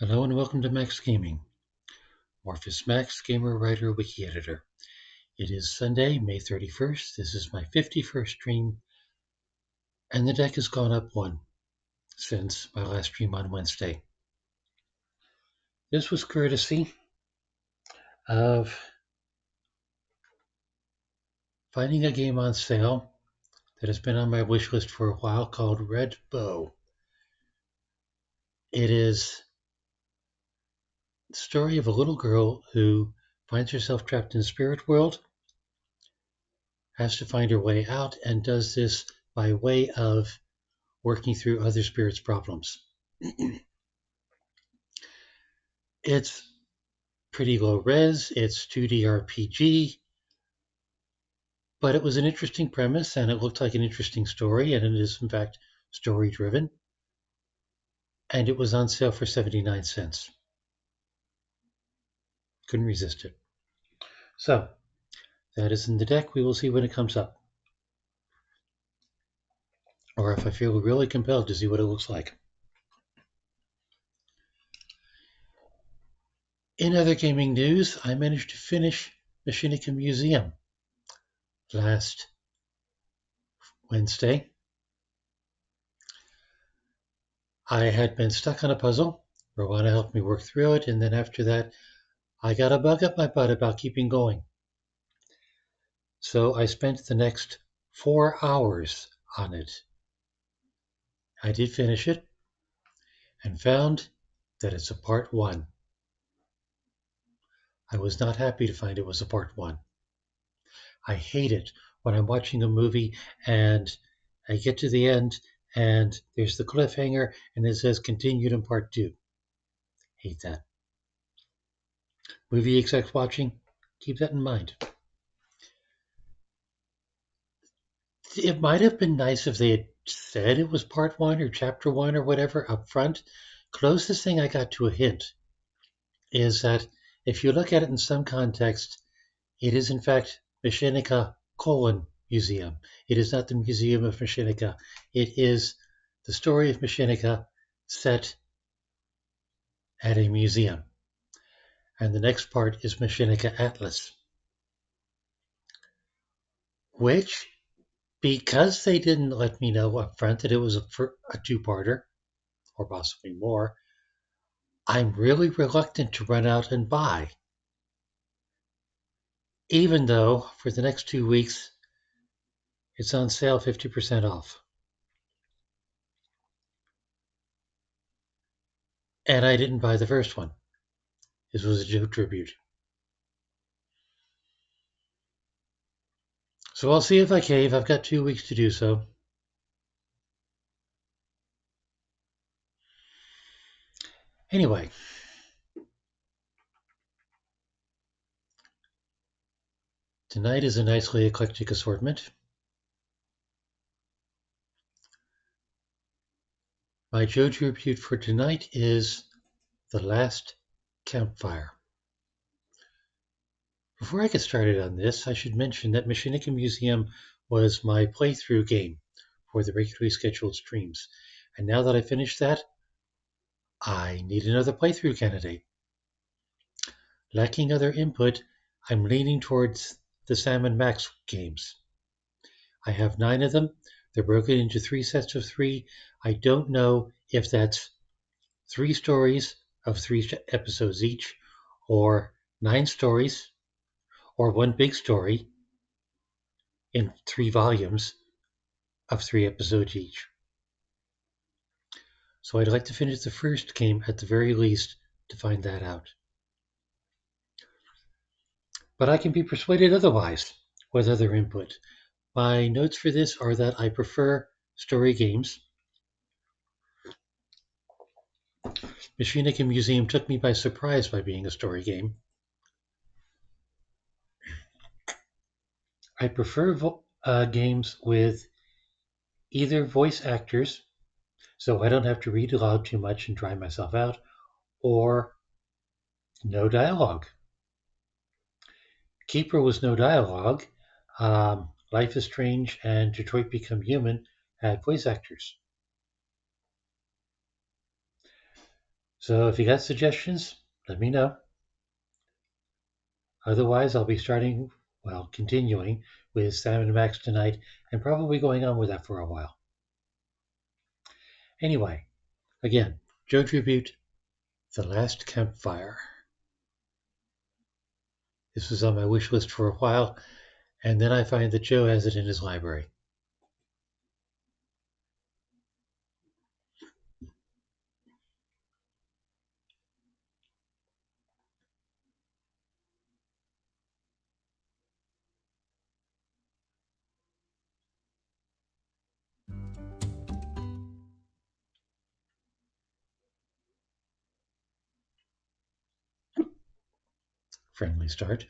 Hello and welcome to Max Gaming. Morphus Max, gamer, writer, wiki editor. It is Sunday, May 31st. This is my 51st stream, and the deck has gone up one since my last stream on Wednesday. This was courtesy of finding a game on sale that has been on my wish list for a while called Red Bow. It is the story of a little girl who finds herself trapped in the spirit world, has to find her way out, and does this by way of working through other spirits' problems. It's pretty low res, it's 2D RPG, but it was an interesting premise and it looked like an interesting story, and it is in fact story driven. And it was on sale for 79 cents. Couldn't resist it. So, that is in the deck. We will see when it comes up. Or if I feel really compelled to see what it looks like. In other gaming news, I managed to finish Machinica Museum last Wednesday. I had been stuck on a puzzle. Rowana helped me work through it, and then after that, I got a bug up my butt about keeping going. So I spent the next 4 hours on it. I did finish it and found that it's a part one. I was not happy to find it was a part one. I hate it when I'm watching a movie and I get to the end and there's the cliffhanger and it says continued in part two. Hate that. Movie execs watching, keep that in mind. It might have been nice if they had said it was part one or chapter one or whatever up front. Closest thing I got to a hint is that if you look at it in some context, it is in fact Machinica Museum. It is not the Museum of Machinica. It is the story of Machinica set at a museum. And the next part is Machinica Atlas, which, because they didn't let me know up front that it was a two-parter, or possibly more, I'm really reluctant to run out and buy. Even though for the next 2 weeks it's on sale 50% off. And I didn't buy the first one. This was a Joe tribute. So I'll see if I cave. I've got 2 weeks to do so. Anyway, tonight is a nicely eclectic assortment. My Joe tribute for tonight is The Last Campfire. Before I get started on this, I should mention that Machinica Museum was my playthrough game for the regularly scheduled streams. And now that I finished that, I need another playthrough candidate. Lacking other input, I'm leaning towards the Sam and Max games. I have 9 of them. They're broken into 3 sets of 3. I don't know if that's 3 stories of 3 episodes each, or 9 stories, or 1 big story in 3 volumes of 3 episodes each. So I'd like to finish the first game at the very least to find that out. But I can be persuaded otherwise with other input. My notes for this are that I prefer story games. Machinica Museum took me by surprise by being a story game. I prefer games with either voice actors, so I don't have to read aloud too much and dry myself out, or no dialogue. Keeper was no dialogue. Life is Strange and Detroit Become Human had voice actors. So if you got suggestions, let me know. Otherwise, I'll be continuing with Sam and Max tonight and probably going on with that for a while. Anyway, again, Joe Tribute, The Last Campfire. This was on my wish list for a while, and then I find that Joe has it in his library. Friendly start.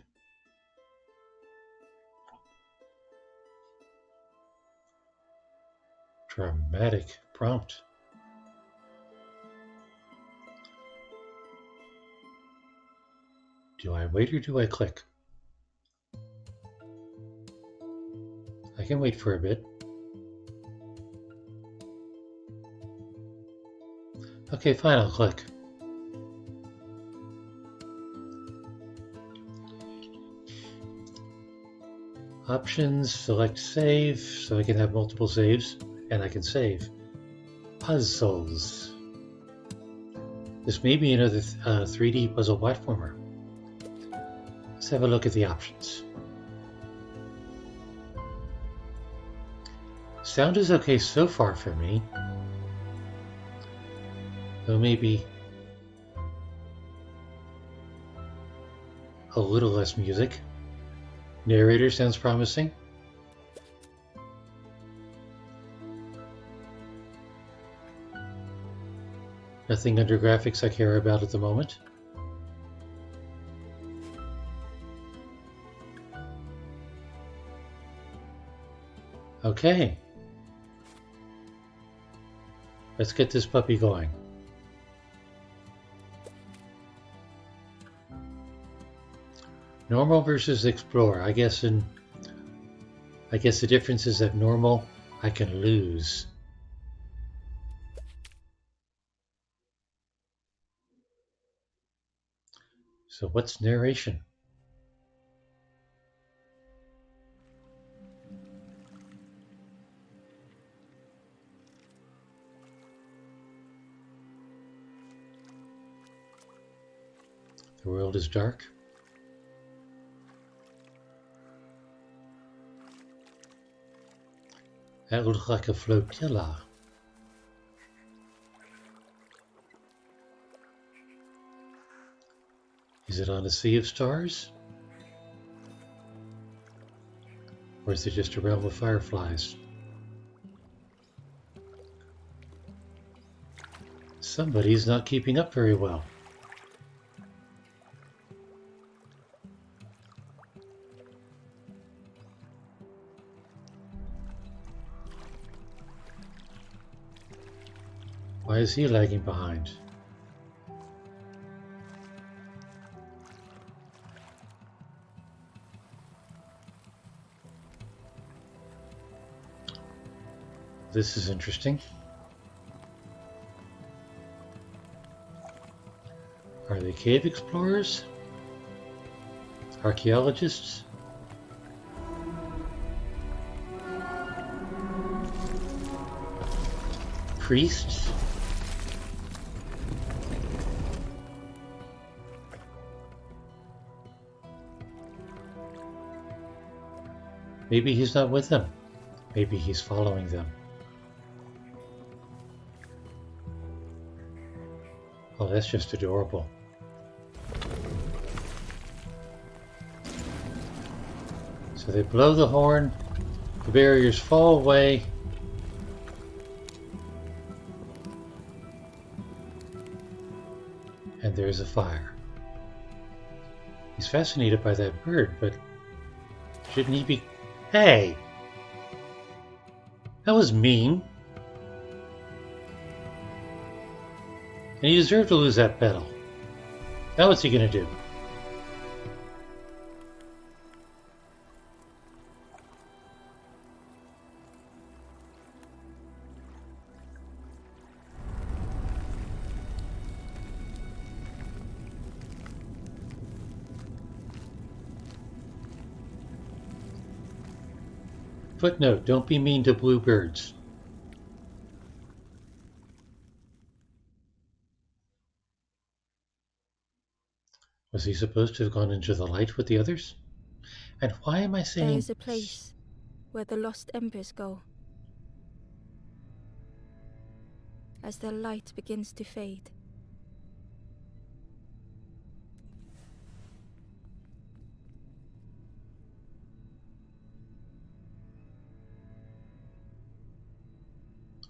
Dramatic prompt. Do I wait or do I click? I can wait for a bit. Okay, fine, I'll click. Options, select save, so I can have multiple saves, and I can save. Puzzles. This may be another 3D puzzle platformer. Let's have a look at the options. Sound is okay so far for me. Though maybe a little less music. Narrator sounds promising. Nothing under graphics I care about at the moment. Okay. Let's get this puppy going. Normal versus Explorer. I guess the difference is that normal I can lose. So what's narration? The world is dark. That looks like a flotilla. Is it on a sea of stars? Or is it just a realm of fireflies? Somebody's not keeping up very well. Why is he lagging behind? This is interesting. Are they cave explorers? Archaeologists? Priests? Maybe he's not with them. Maybe he's following them. Oh, that's just adorable. So they blow the horn, the barriers fall away. And there's a fire. He's fascinated by that bird, but shouldn't he be... Hey! That was mean. And he deserved to lose that pedal. Now what's he gonna do? Footnote, don't be mean to blue birds. Was he supposed to have gone into the light with the others? And why am I saying... There is a place where the lost embers go. As their light begins to fade.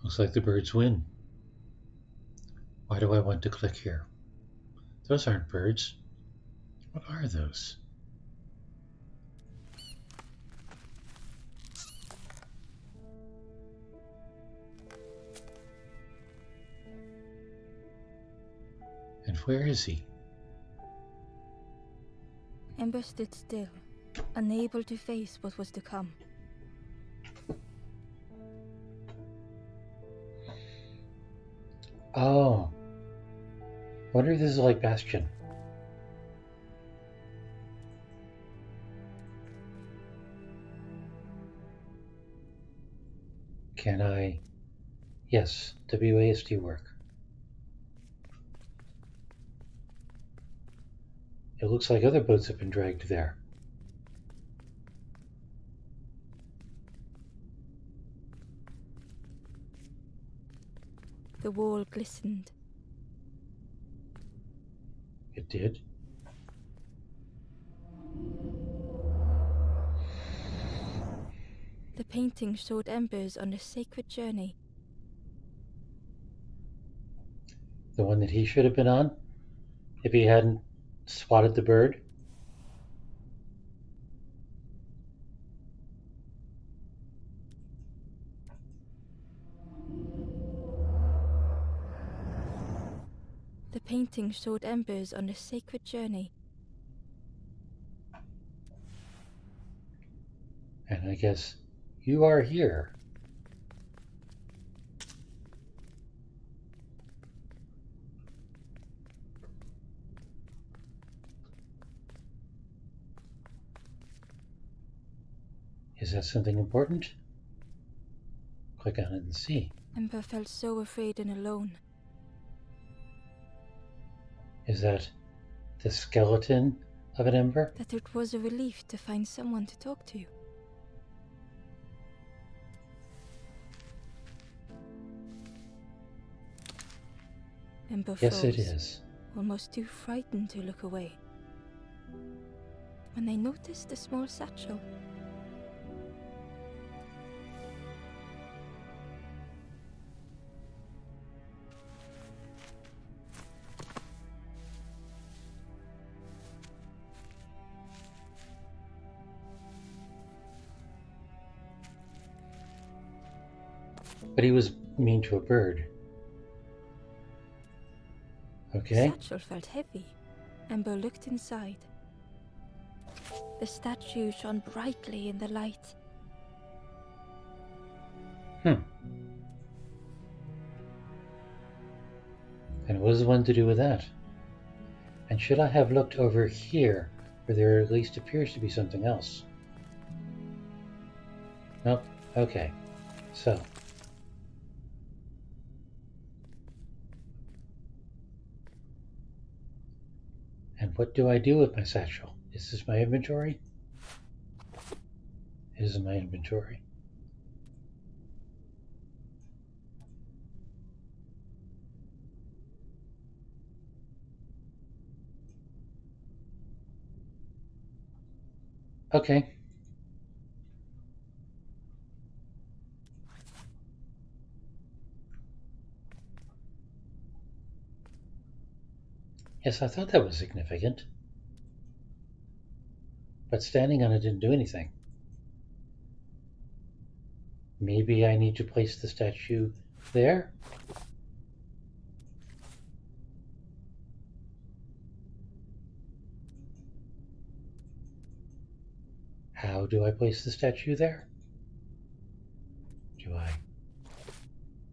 Looks like the birds win. Why do I want to click here? Those aren't birds. What are those? And where is he? Ember stood still, unable to face what was to come. Oh. Wonder if this is like Bastion. Can I... Yes, WASD work. It looks like other boats have been dragged there. The wall glistened. It did? The painting showed embers on a sacred journey. The one that he should have been on? If he hadn't spotted the bird? The painting showed embers on a sacred journey. And I guess you are here. Is that something important? Click on it and see. Ember felt so afraid and alone. Is that the skeleton of an ember? That it was a relief to find someone to talk to. Ember Yes, froze, it is. almost too frightened to look away. When they noticed the small satchel. But he was mean to a bird. Okay. The satchel felt heavy. Ember looked inside. The statue shone brightly in the light. And what does one to do with that? And should I have looked over here, where there at least appears to be something else? Nope. Okay. So. And what do I do with my satchel? Is this my inventory? It is my inventory. Okay. Yes, I thought that was significant. But standing on it didn't do anything. Maybe I need to place the statue there? How do I place the statue there? Do I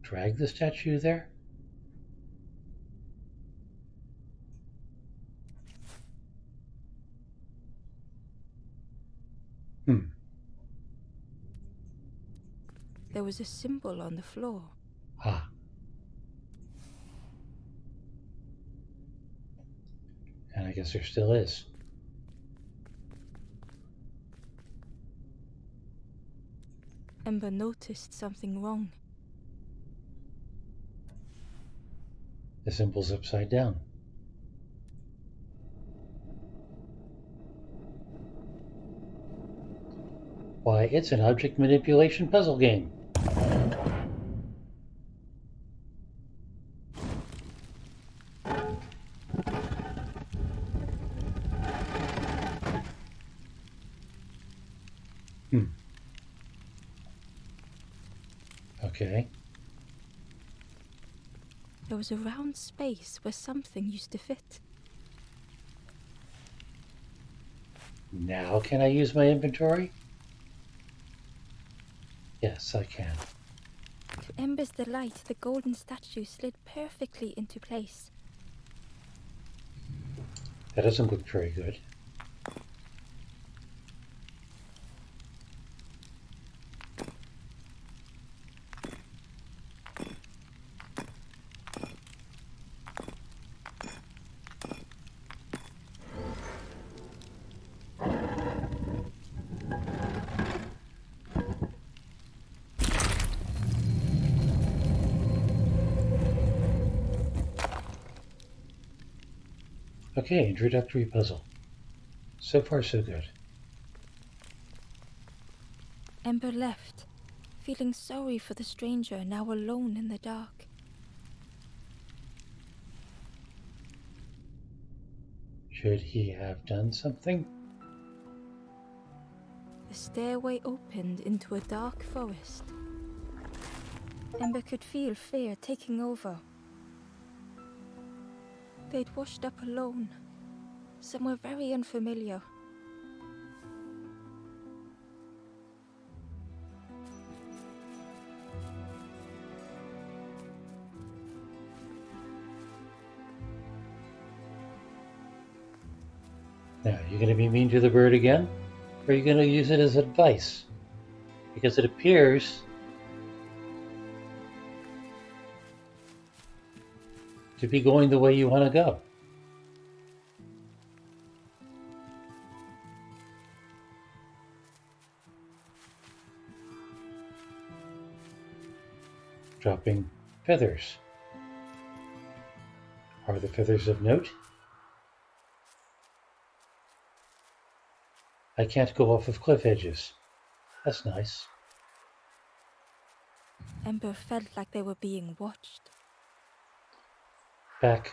drag the statue there? there was a symbol on the floor. Ah. And I guess there still is. Ember noticed something wrong. The symbol's upside down. Why, it's an object manipulation puzzle game. Okay. There was a round space where something used to fit. Now can I use my inventory? Yes, I can. To Ember's delight, the golden statue slid perfectly into place. That doesn't look very good. Okay, introductory puzzle. So far, so good. Ember left, feeling sorry for the stranger now alone in the dark. Should he have done something? The stairway opened into a dark forest. Ember could feel fear taking over. They'd washed up alone, somewhere very unfamiliar. Now, are you going to be mean to the bird again? Or are you going to use it as advice? Because it appears to be going the way you want to go. Dropping feathers. Are the feathers of note? I can't go off of cliff edges. That's nice. Ember felt like they were being watched. Back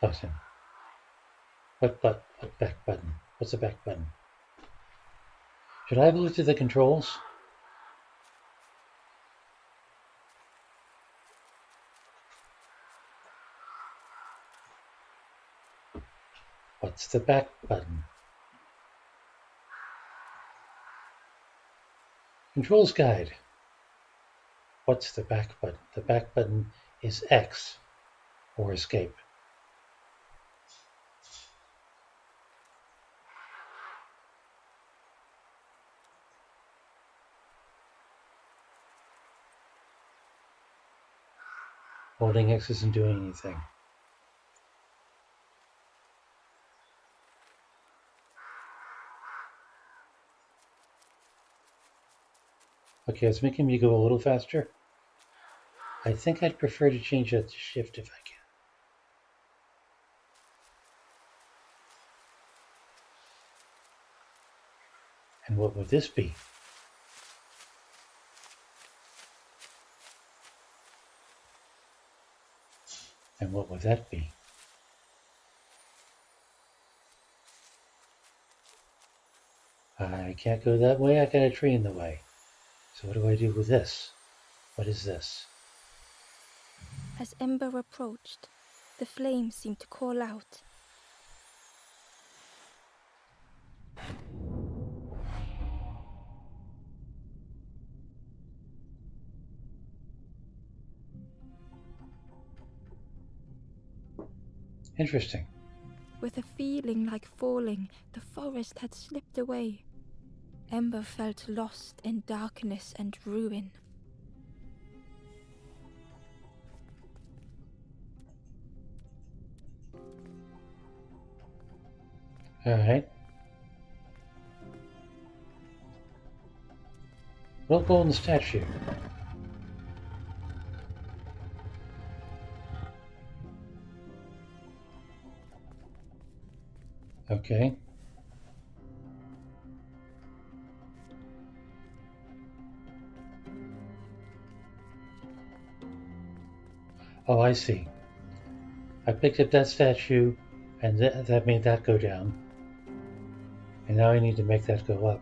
button. What back button? What's the back button? Should I have looked at the controls? What's the back button? Controls guide. What's the back button? The back button is X or escape. Holding X isn't doing anything. Okay, it's making me go a little faster. I think I'd prefer to change that to shift if I can. And what would this be? And what would that be? I can't go that way, I got a tree in the way. So what do I do with this? What is this? As Ember approached, the flame seemed to call out. Interesting. With a feeling like falling, the forest had slipped away. Ember felt lost in darkness and ruin. Alright. We'll go in the statue. Okay. Oh, I see. I picked up that statue, and that made that go down. And now I need to make that go up.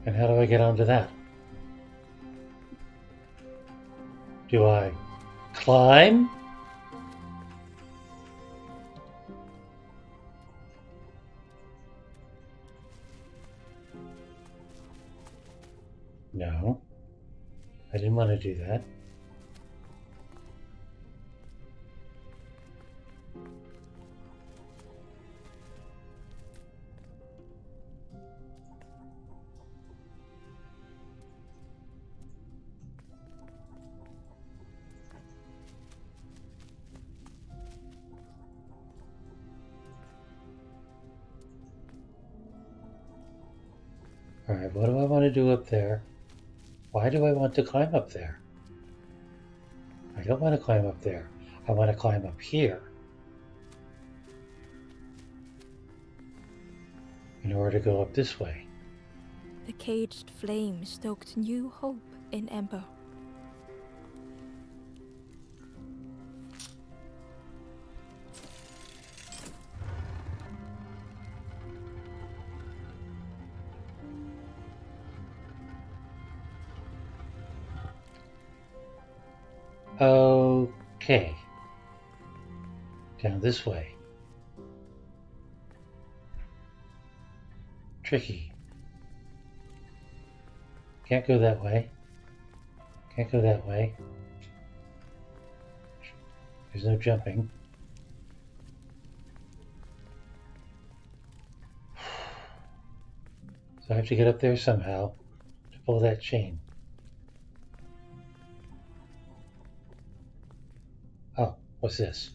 And how do I get onto that? Do I climb? No. I didn't want to do that. Alright, what do I want to do up there? Why do I want to climb up there? I don't want to climb up there. I want to climb up here in order to go up this way. The caged flame stoked new hope in Ember. Okay. Down this way. Tricky. Can't go that way. Can't go that way. There's no jumping. So I have to get up there somehow to pull that chain. Oh, what's this?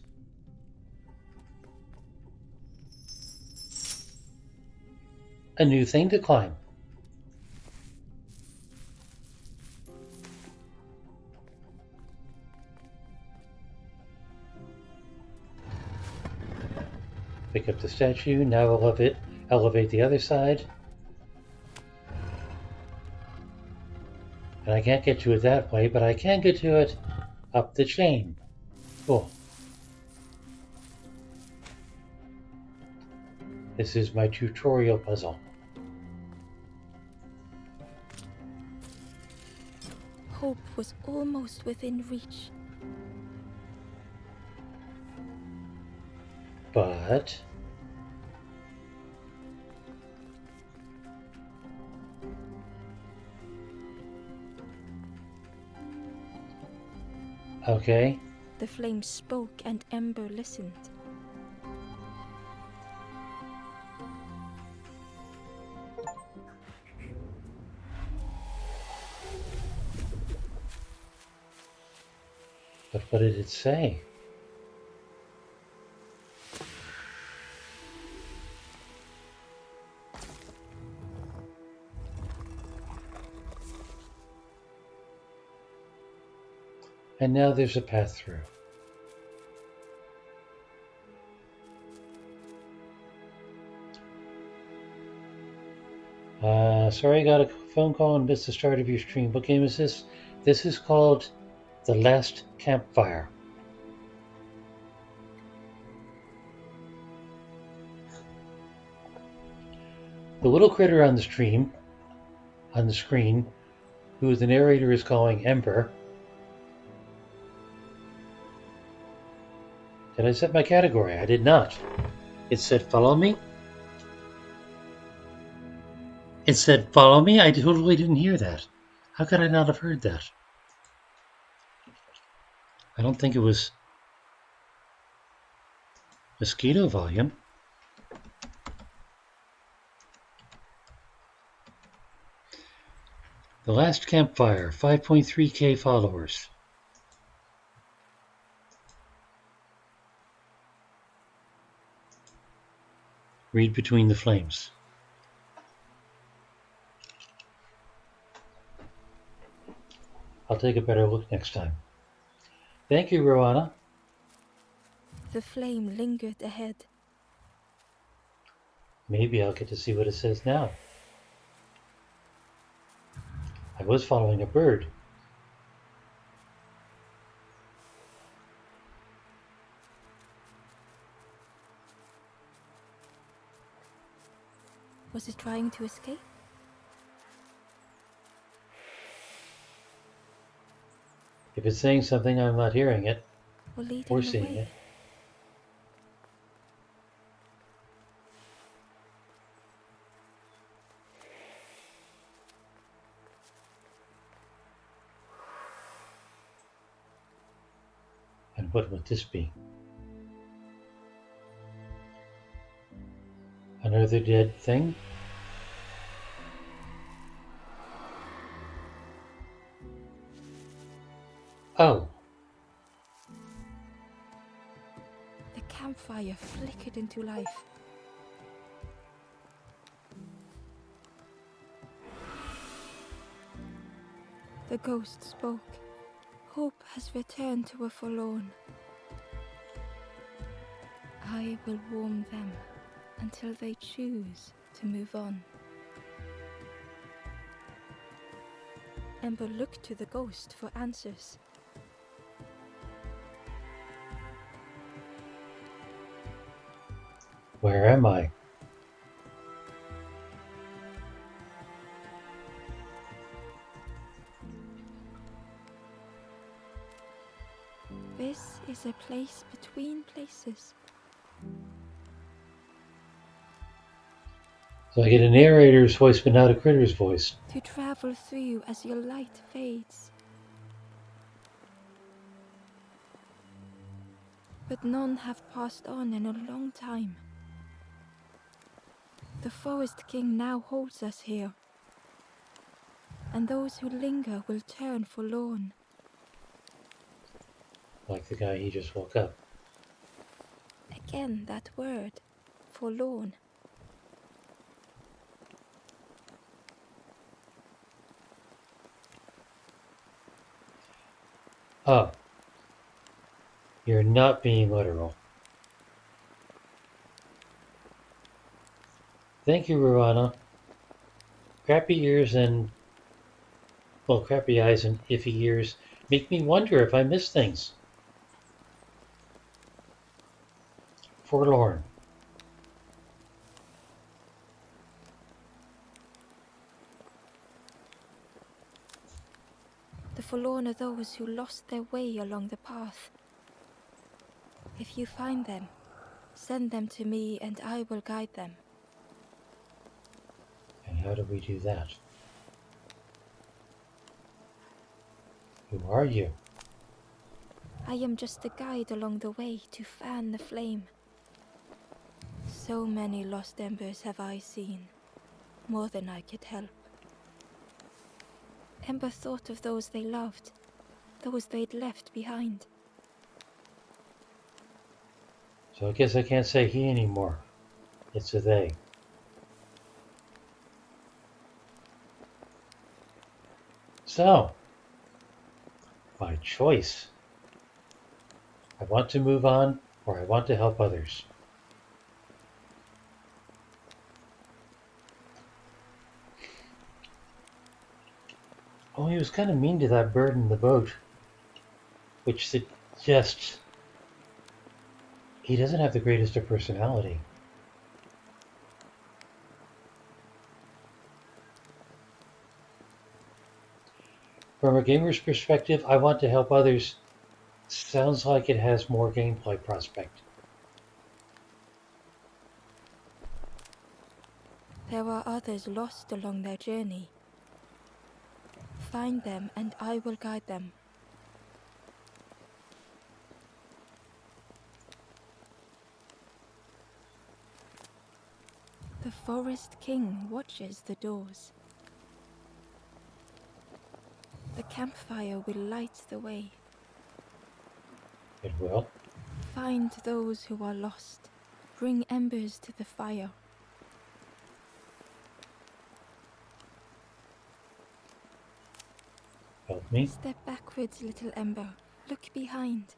A new thing to climb. Pick up the statue. Now elevate the other side. And I can't get to it that way, but I can get to it up the chain. Cool. This is my tutorial puzzle. Hope was almost within reach. But okay. The flame spoke and Ember listened. But what did it say? And now there's a path through. Sorry, I got a phone call and missed the start of your stream. What game is this? This is called The Last Campfire. The little critter on the screen, who the narrator is calling Ember. Did I set my category? I did not. It said follow me. It said follow me? I totally didn't hear that. How could I not have heard that? I don't think it was mosquito volume. The Last Campfire, 5.3K followers. Read between the flames. I'll take a better look next time. Thank you, Rowana. The flame lingered ahead. Maybe I'll get to see what it says now. I was following a bird. Was it trying to escape? If it's saying something, I'm not hearing it Or lead or him seeing away? it. And what would this be? Another dead thing? Oh, The campfire flickered into life. The ghost spoke. Hope has returned to a forlorn. I will warm them until they choose to move on. Ember looked to the ghost for answers. where am I? This is a place between places. So I get a narrator's voice, but not a critter's voice. To travel through as your light fades. But none have passed on in a long time. The Forest King now holds us here, and those who linger will turn forlorn. Like the guy he just woke up. Again that word, forlorn. Oh, you're not being literal. Thank you, Ruana. Crappy ears and, well, crappy eyes and iffy ears make me wonder if I miss things. Forlorn. The forlorn are those who lost their way along the path. If you find them, send them to me and I will guide them. And how do we do that? Who are you? I am just a guide along the way to fan the flame. So many lost embers have I seen, more than I could help. Ember thought of those they loved, those they'd left behind. So I guess I can't say he anymore. It's a they. So, my choice. I want to move on or I want to help others. Oh, he was kind of mean to that bird in the boat, which suggests he doesn't have the greatest of personality. From a gamer's perspective, I want to help others. Sounds like it has more gameplay prospect. There are others lost along their journey. Find them and I will guide them. The Forest King watches the doors. The campfire will light the way. It will. Find those who are lost. Bring embers to the fire. Help me. Step backwards, little ember. Look behind.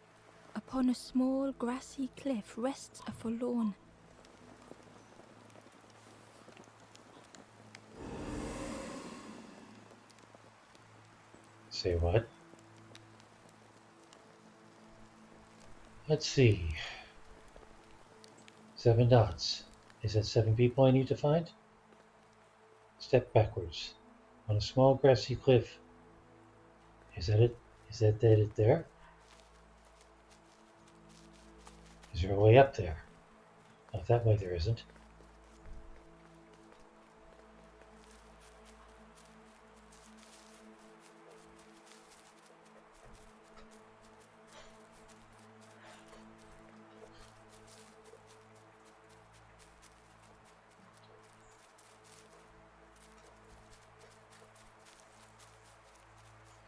Upon a small grassy cliff rests a forlorn. Say what? Let's see. 7 dots. Is that 7 people I need to find? Step backwards. On a small grassy cliff. Is that it? Is that it there? Is there a way up there? Oh, that way there isn't.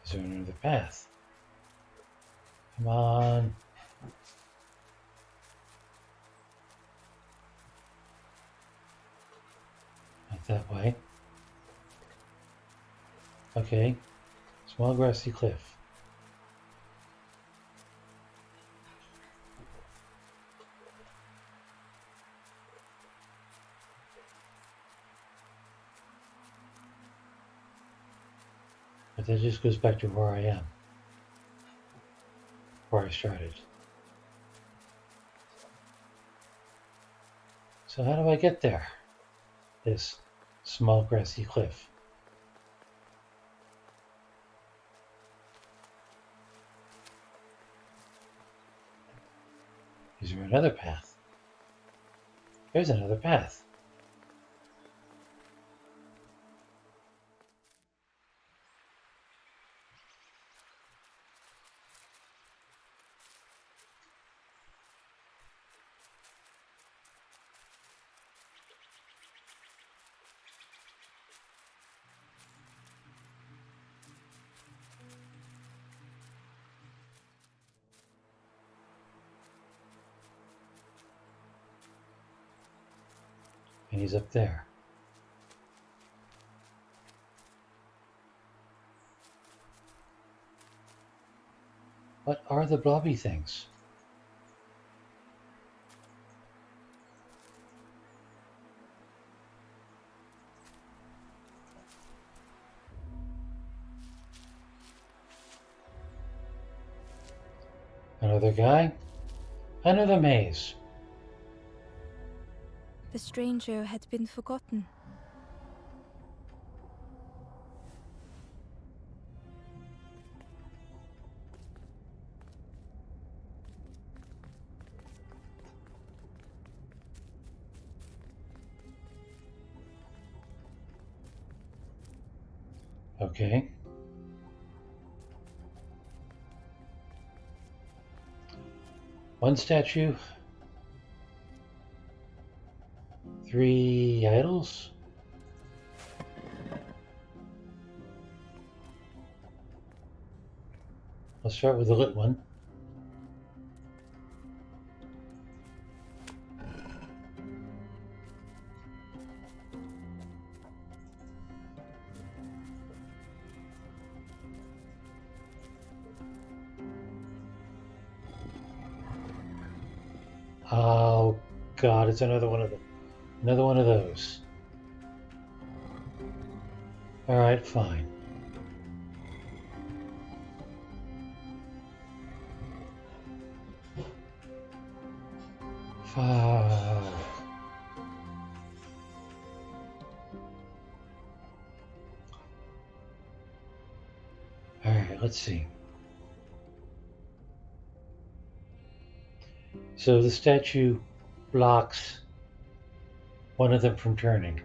Is there another path? Come on. Not that way. Okay. Small grassy cliff. But that just goes back to where I am. Where I started. So how do I get there? This small grassy cliff. Is there another path? There's another path. And he's up there. What are the blobby things? Another guy? Another maze. The stranger had been forgotten. Okay. One statue. 3 idols. Let's start with the lit one. Oh God, it's another one of those. All right, fine. Fuck. All right, let's see. So the statue blocks one of them from turning.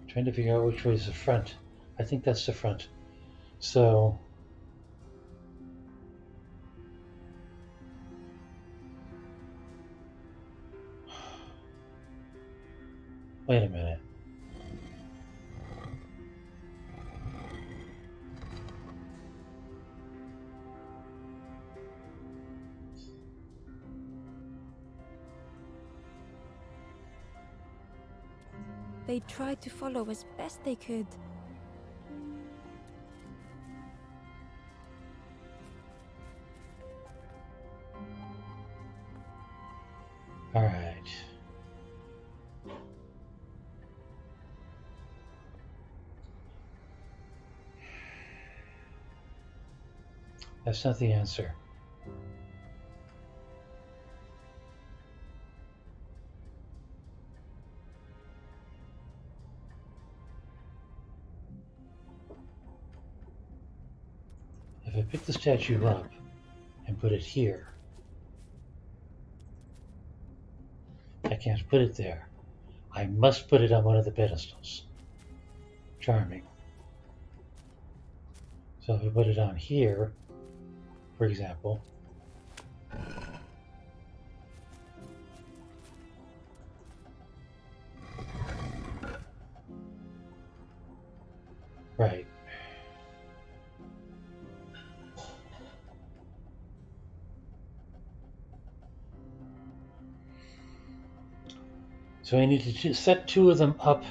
Trying to figure out which way is the front. I think that's the front. So, wait a minute. They tried to follow as best they could. All right. That's not the answer. If I pick the statue up and put it here, I can't put it there. I must put it on one of the pedestals. Charming. So if I put it on here, for example, right. So I need to set two of them up.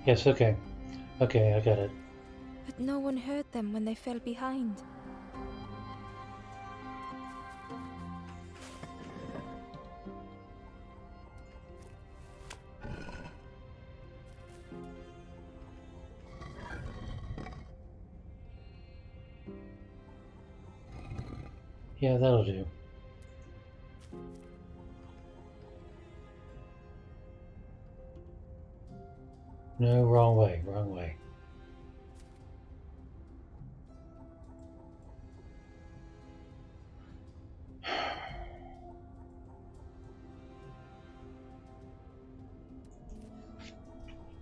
Yes, okay. Okay, I got it. But no one heard them when they fell behind. Yeah, that'll do. No, wrong way, wrong way.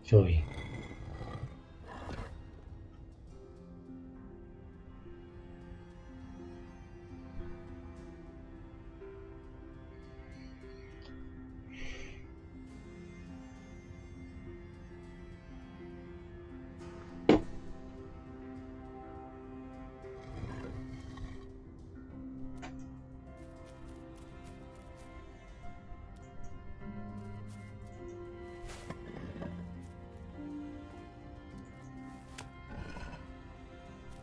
Philly.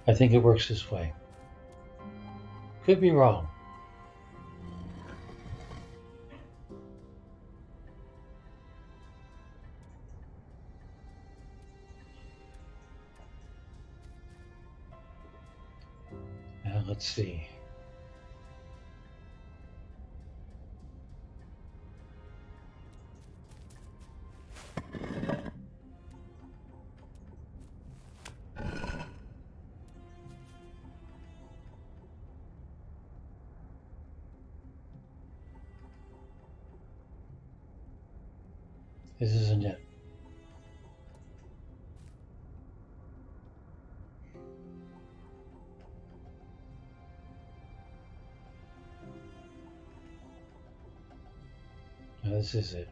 I think it works this way. Could be wrong. Now let's see. This isn't it. No, this is it.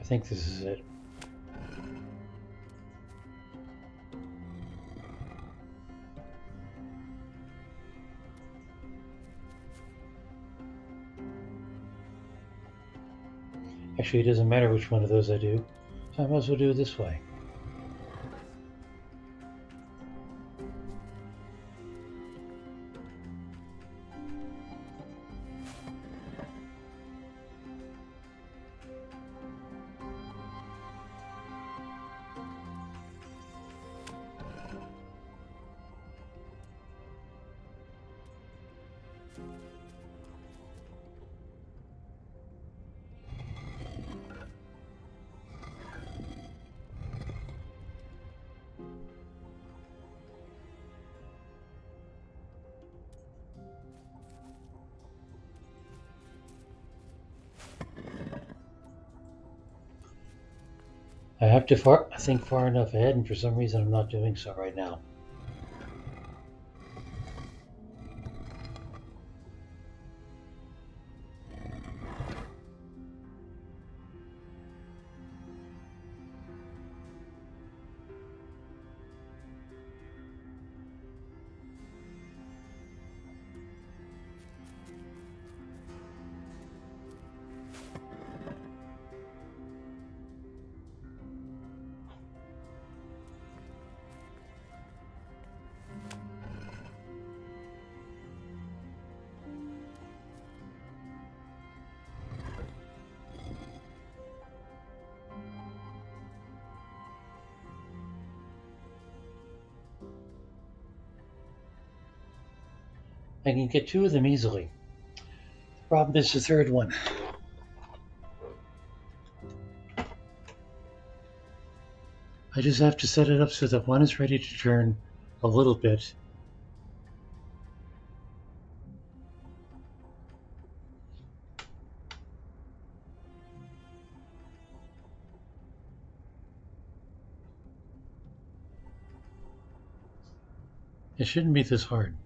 I think this is it. Actually, it doesn't matter which one of those I do, so I might as well do it this way. I have to think far enough ahead, and for some reason I'm not doing so right now. I can get two of them easily. The problem is the third one. I just have to set it up so that one is ready to turn a little bit. It shouldn't be this hard.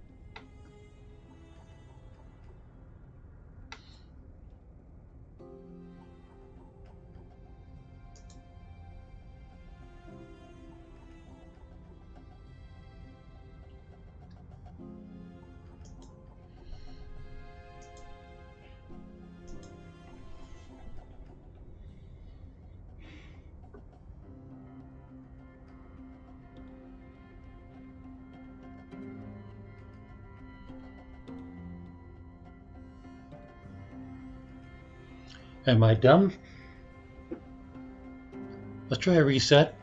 Am I dumb? Let's try a reset.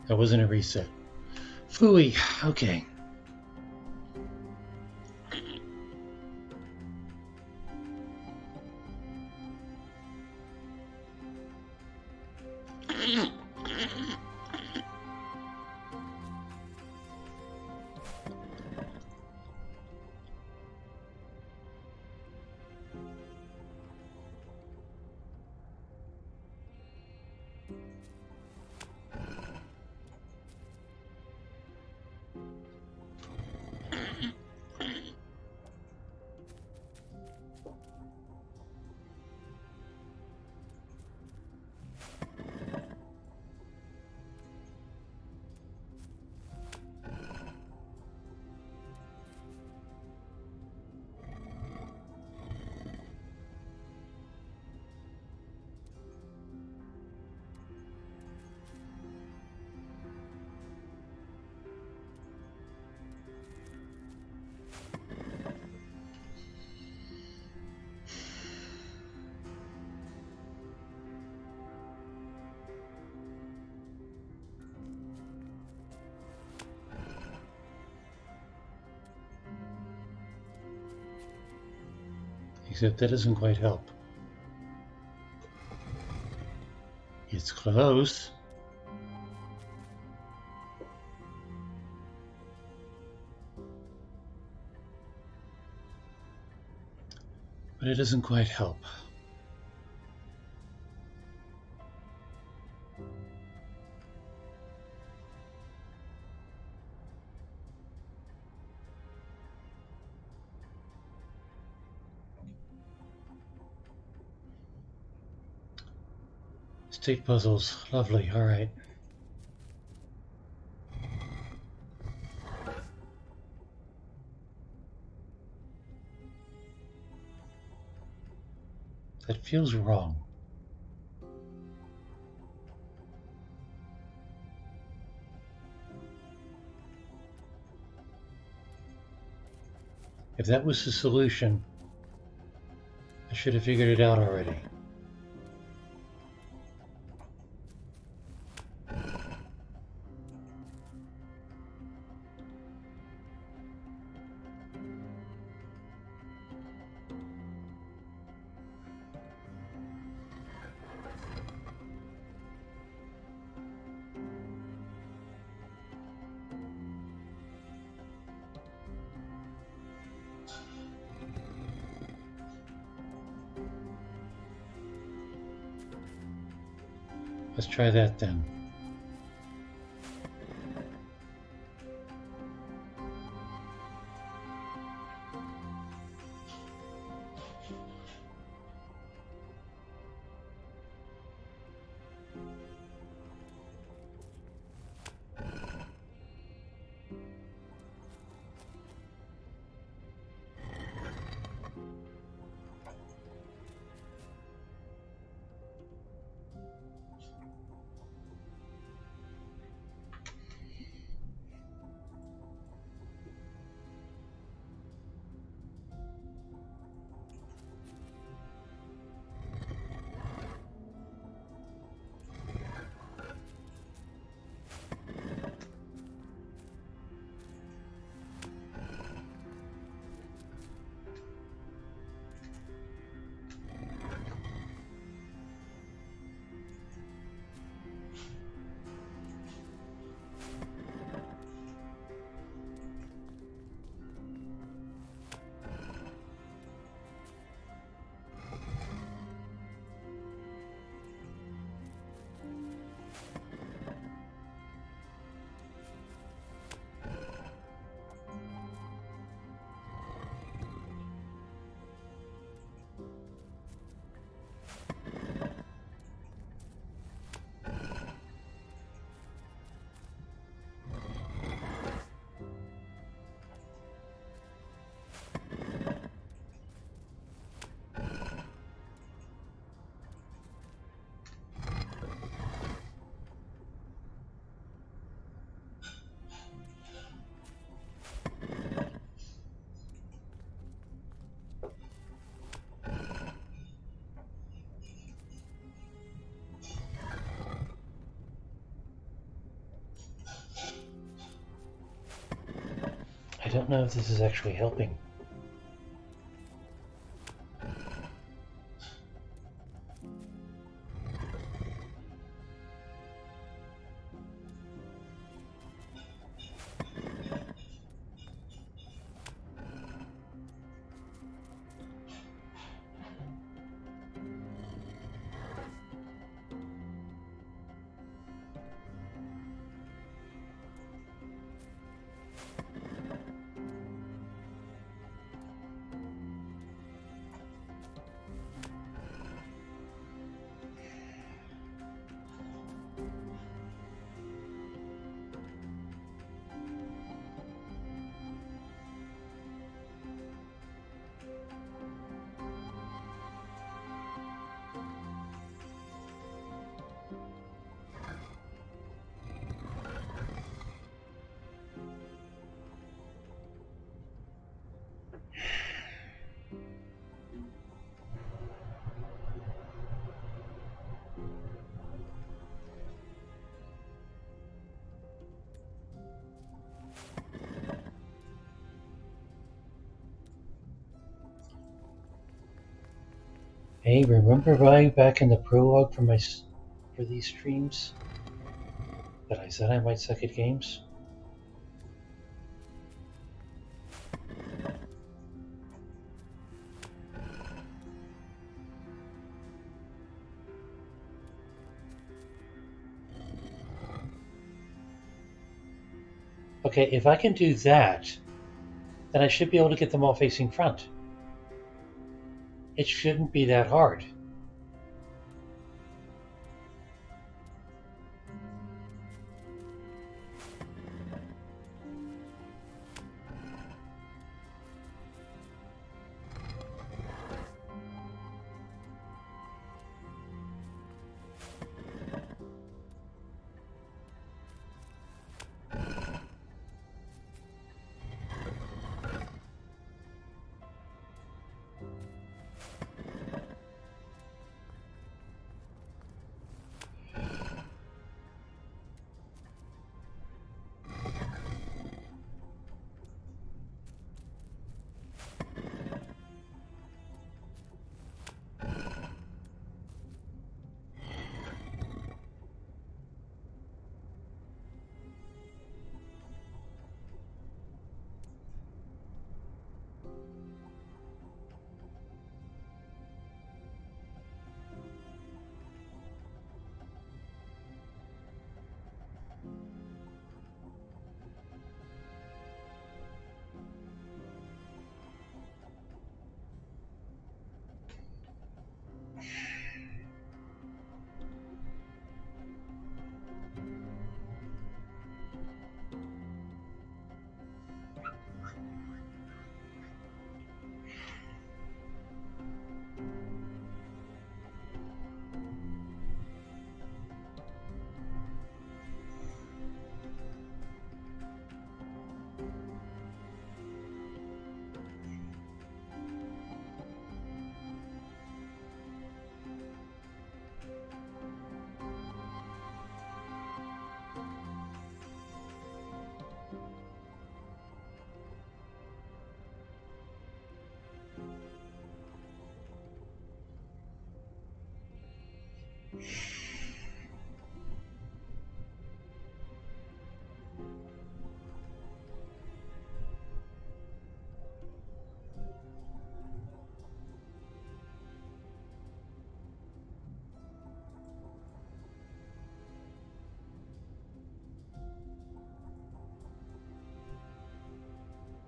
That wasn't a reset. Phooey. Okay. Except that doesn't quite help. It's close. But it doesn't quite help. State puzzles. Lovely. All right. That feels wrong. If that was the solution, I should have figured it out already. Let's try that then. I don't know if this is actually helping. Hey, remember back in the prologue for these streams that I said I might suck at games? Okay, if I can do that, then I should be able to get them all facing front. It shouldn't be that hard.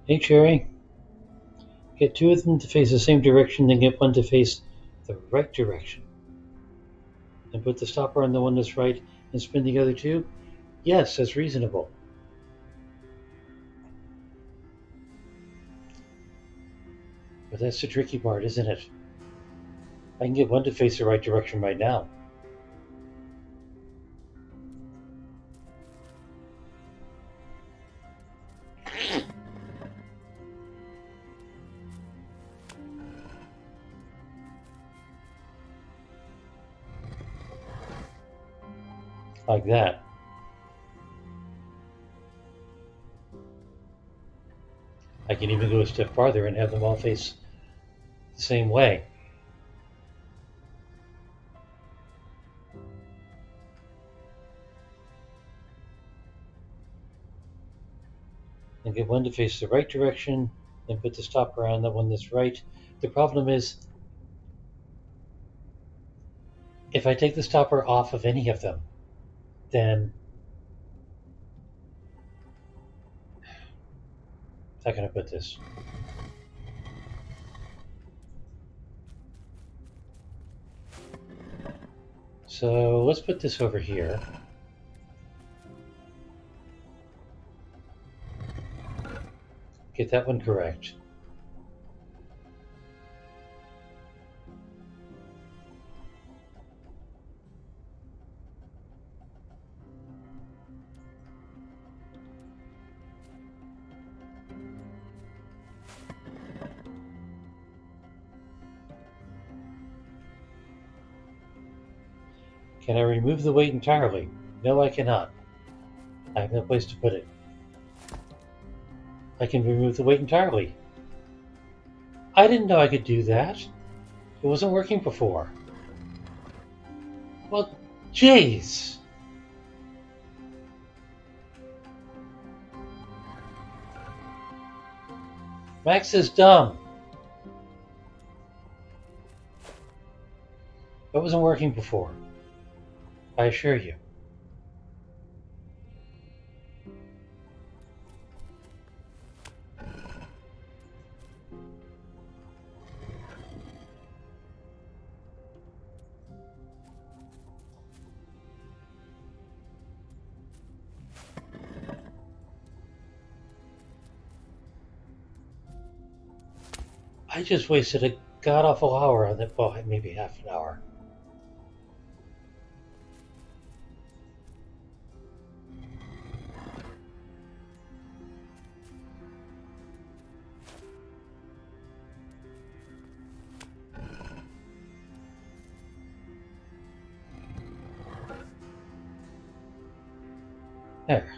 Hey, Cherry. Get two of them to face the same direction, then get one to face the right direction. And put the stopper on the one that's right and spin the other two? Yes, that's reasonable. But that's the tricky part, isn't it? I can get one to face the right direction right now. Like that. I can even go a step farther and have them all face the same way. And get one to face the right direction, then put the stopper on the one that's right. The problem is, if I take the stopper off of any of them, then how can I put this? So let's put this over here. Get that one correct. Can I remove the weight entirely? No, I cannot. I have no place to put it. I can remove the weight entirely. I didn't know I could do that. It wasn't working before. Well, jeez. Max is dumb. That wasn't working before. I assure you. I just wasted a god awful hour on that. Well, maybe half an hour. There.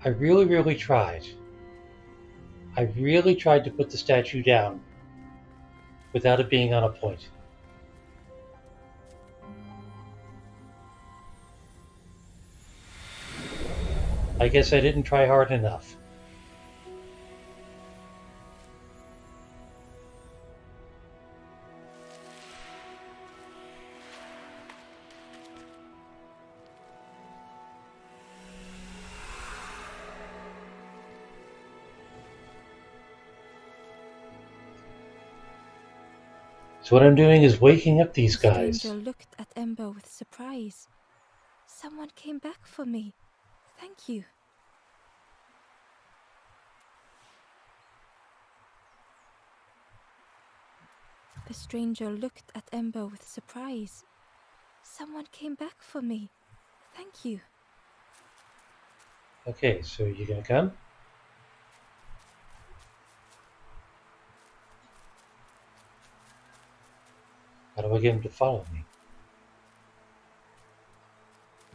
I really tried. I really tried to put the statue down without it being on a point. I guess I didn't try hard enough. So what I'm doing is waking up these The guys. stranger looked at Ember with surprise. Someone came back for me. Thank you. The stranger looked at Ember with surprise. Someone came back for me. Thank you. Okay, so you gonna come? How do I get him to follow me?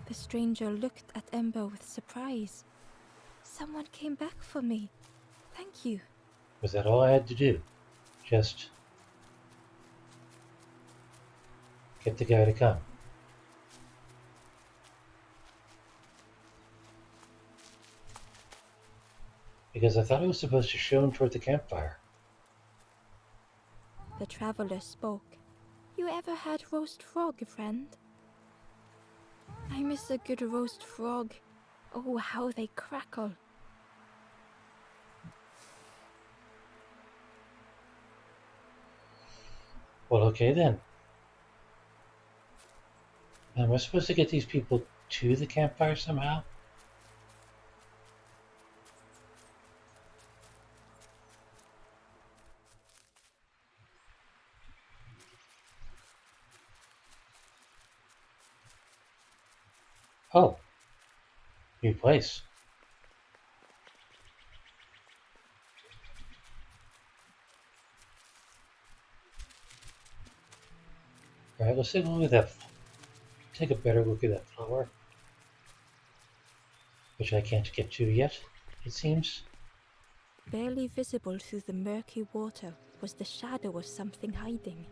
The stranger looked at Ember with surprise. Someone came back for me. Thank you. Was that all I had to do? Just get the guy to come. Because I thought I was supposed to show him toward the campfire. The traveler spoke. You ever had roast frog, friend? I miss a good roast frog. Oh, how they crackle. Well, okay then. Am I supposed to get these people to the campfire somehow? Oh, new place. All right, let's take a look at that. Take a better look at that flower, which I can't get to yet, it seems. Barely visible through the murky water was the shadow of something hiding.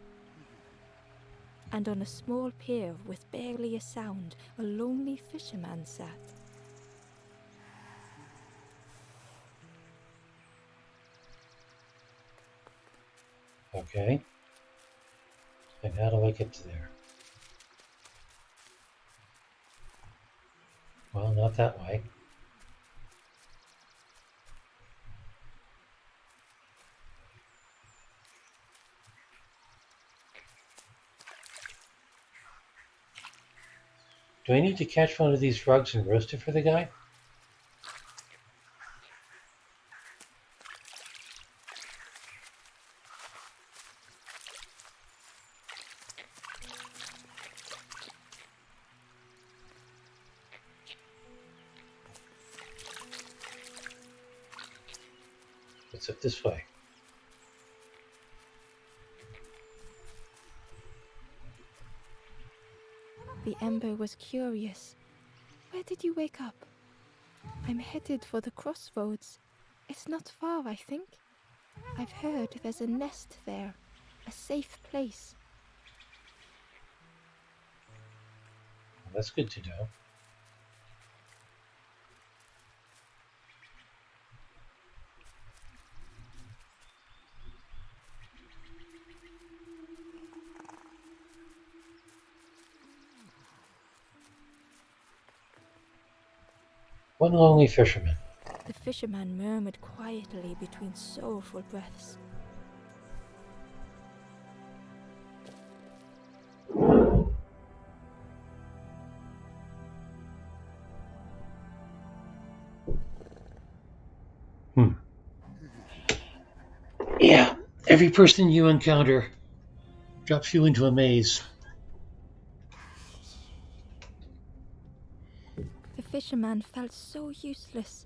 And on a small pier with barely a sound, a lonely fisherman sat. Okay. And how do I get to there? Well, not that way. Do I need to catch one of these frogs and roast it for the guy? What's up this way? The ember was curious. Where did you wake up? I'm headed for the crossroads. It's not far, I think. I've heard there's a nest there. A safe place. Well, that's good to know. One lonely fisherman. The fisherman murmured quietly between soulful breaths. Hmm. Yeah, every person you encounter drops you into a maze. The fisherman felt so useless.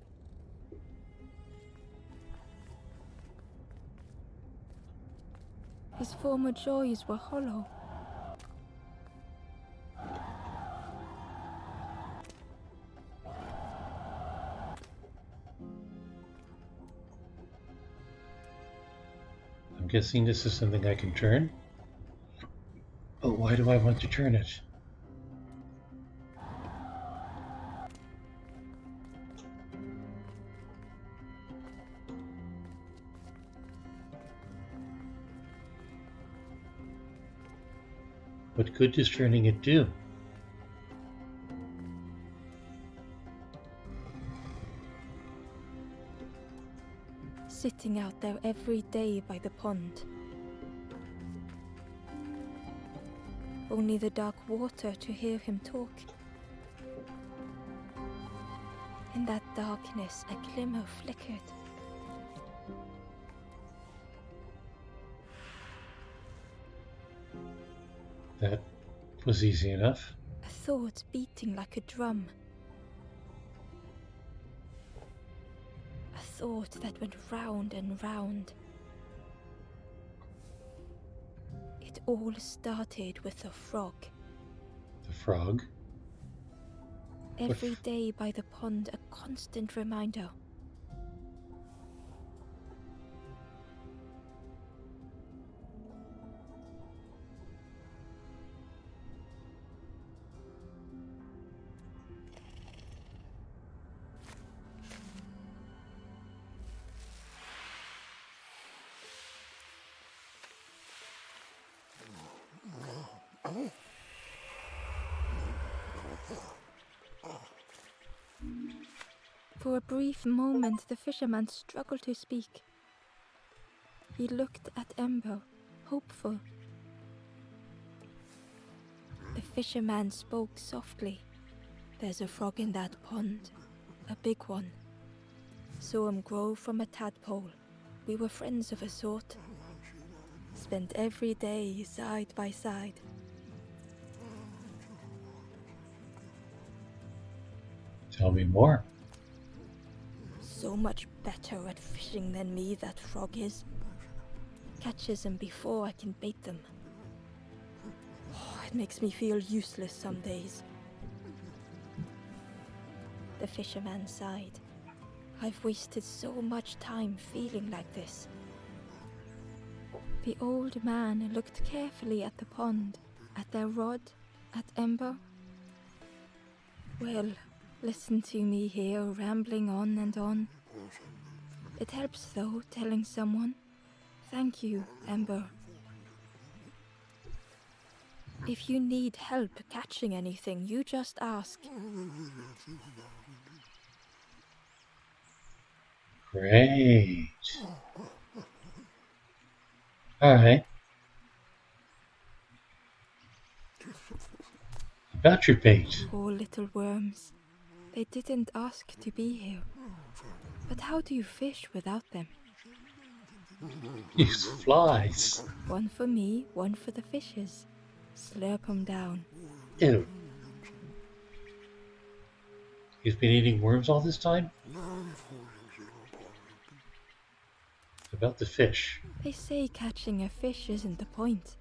His former joys were hollow. I'm guessing this is something I can turn. But why do I want to turn it? What good does turning it do? Sitting out there every day by the pond. Only the dark water to hear him talk. In that darkness, a glimmer flickered. That was easy enough. A thought beating like a drum. A thought that went round and round. It all started with a frog. The frog? Every day by the pond, a constant reminder. For a brief moment, the fisherman struggled to speak. He looked at Ember, hopeful. The fisherman spoke softly. There's a frog in that pond, a big one. Saw him grow from a tadpole. We were friends of a sort. Spent every day side by side. Tell me more. So much better at fishing than me, that frog is. Catches them before I can bait them. Oh, it makes me feel useless some days. The fisherman sighed. I've wasted so much time feeling like this. The old man looked carefully at the pond, at their rod, at Ember. Well, listen to me here, rambling on and on. It helps, though, telling someone. Thank you, Ember. If you need help catching anything, you just ask. Great. Alright. About your bait. Poor little worms. They didn't ask to be here. But how do you fish without them? Use flies. One for me, one for the fishes. Slurp 'em down. Ew. He's been eating worms all this time? About the fish. They say catching a fish isn't the point.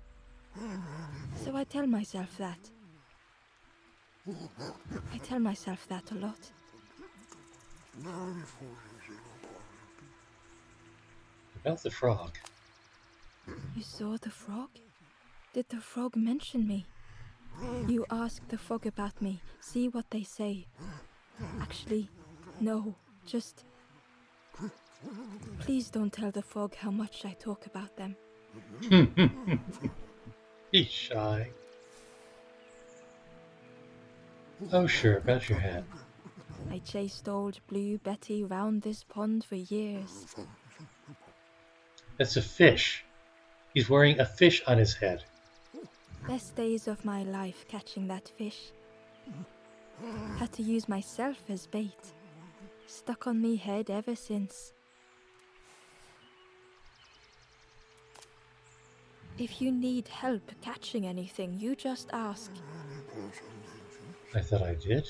So I tell myself that. I tell myself that a lot. About the frog. You saw the frog? Did the frog mention me? You ask the frog about me, see what they say. Actually, no, just... Please don't tell the frog how much I talk about them. He's shy. Oh sure, about your hat. I chased old Blue Betty round this pond for years. That's a fish. He's wearing a fish on his head. Best days of my life catching that fish. Had to use myself as bait. Stuck on me head ever since. If you need help catching anything, you just ask. I thought I did.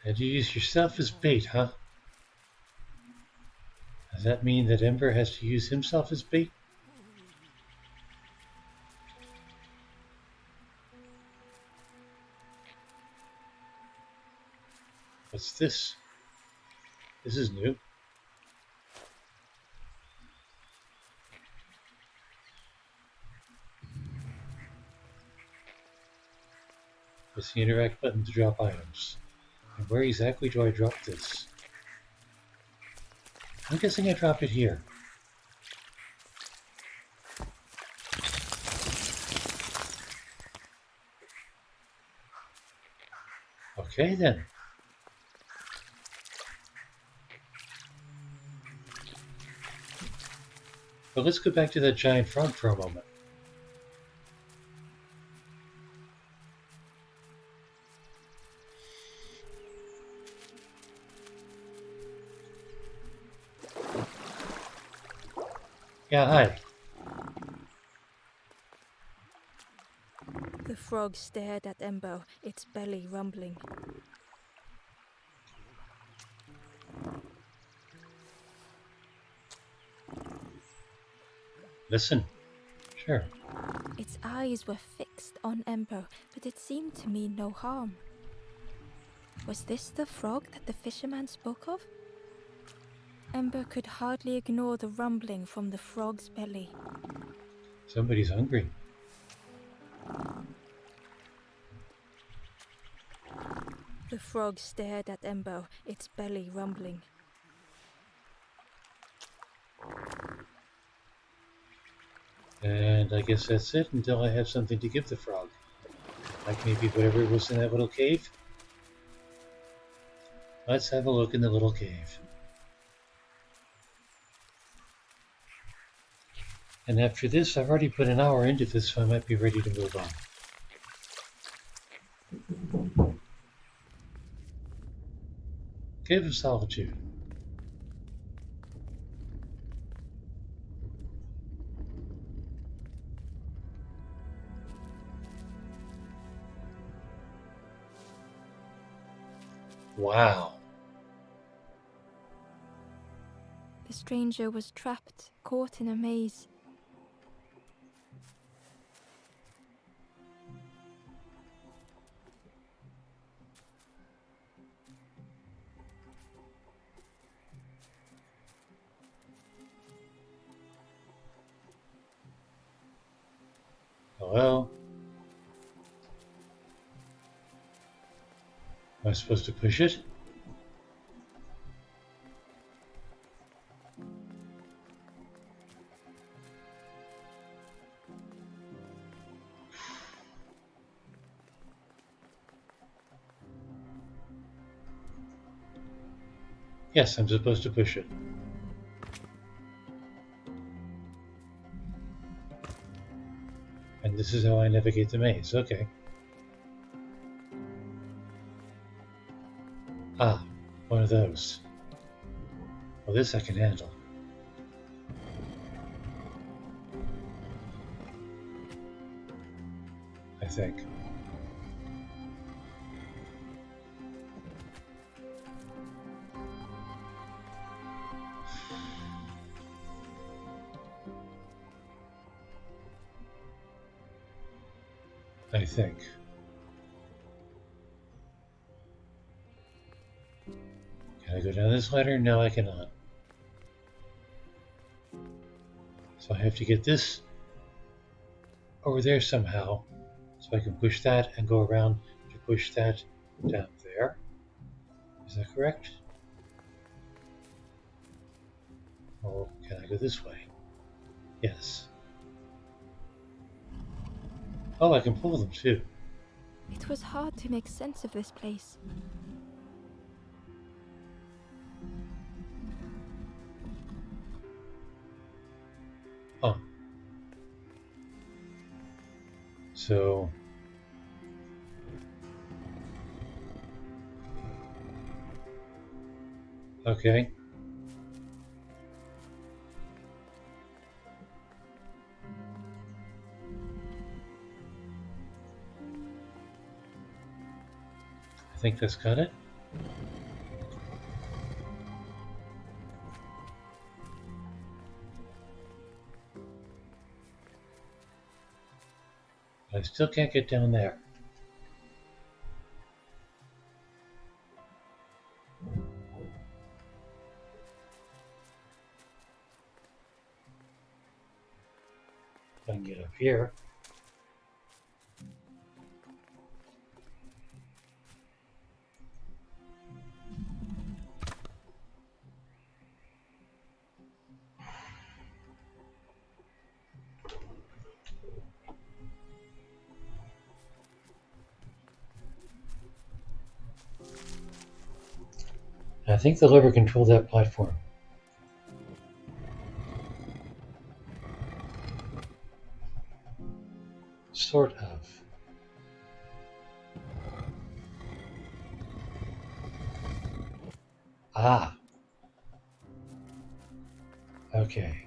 And you use yourself as bait, huh? Does that mean that Ember has to use himself as bait? What's this? This is new. Press the interact button to drop items. And where exactly do I drop this? I'm guessing I drop it here. Okay then. But let's go back to that giant frog for a moment. Yeah, hi. The frog stared at Ember, its belly rumbling. Listen. Sure. Its eyes were fixed on Ember, but it seemed to mean no harm. Was this the frog that the fisherman spoke of? Ember could hardly ignore the rumbling from the frog's belly. Somebody's hungry. The frog stared at Ember, its belly rumbling. And I guess that's it until I have something to give the frog. Like maybe whatever was in that little cave. Let's have a look in the little cave. And after this, I've already put an hour into this, so I might be ready to move on. Cave of Solitude. Wow. The stranger was trapped, caught in a maze. Hello? Am I supposed to push it? Yes, I'm supposed to push it. And this is how I navigate the maze. Okay. Ah, one of those. Well, this I can handle. I think. I think. Can I go down this ladder? No, I cannot. So I have to get this over there somehow. So I can push that and go around to push that down there. Is that correct? Or can I go this way? Yes. Oh, I can pull them too. It was hard to make sense of this place. Oh. So. Okay. I think that's got it. I still can't get down there. If I can get up here. I think the lever controlled that platform. Sort of. Ah. Okay.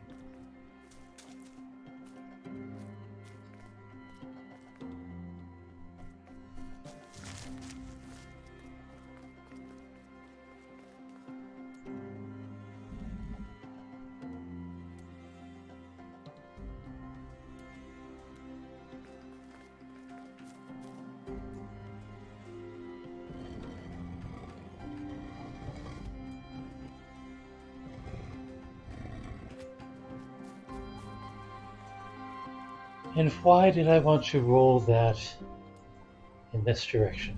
And why did I want to roll that in this direction?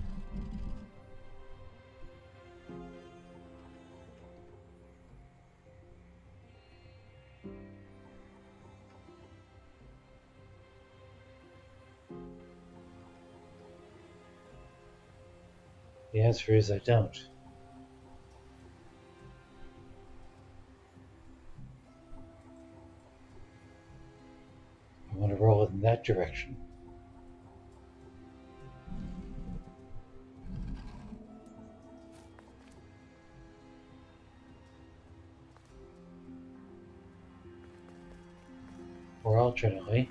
The answer is I don't. in that direction. Or alternately,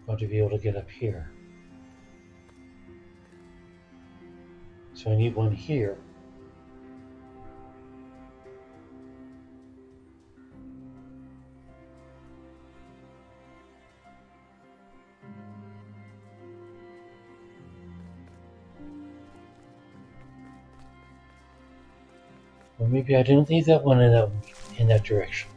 I want to be able to get up here. So I need one here. Or maybe I didn't leave that one in that direction.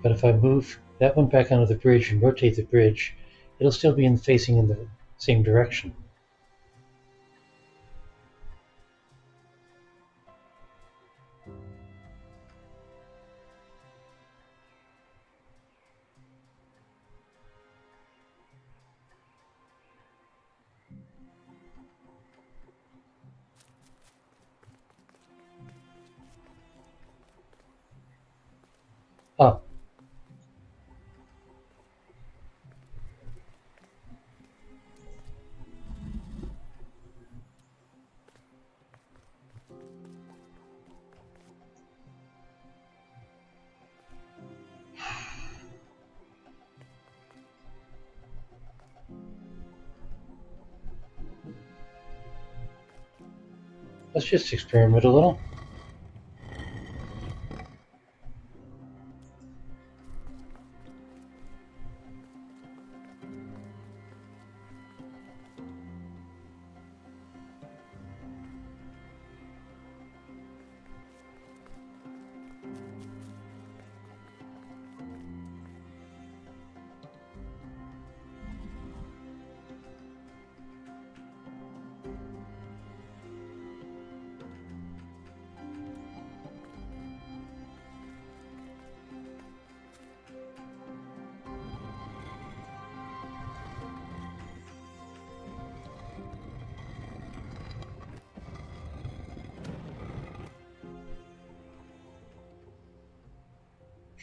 But if I move that one back onto the bridge and rotate the bridge, it'll still be facing in the same direction. Oh, let's just experiment a little.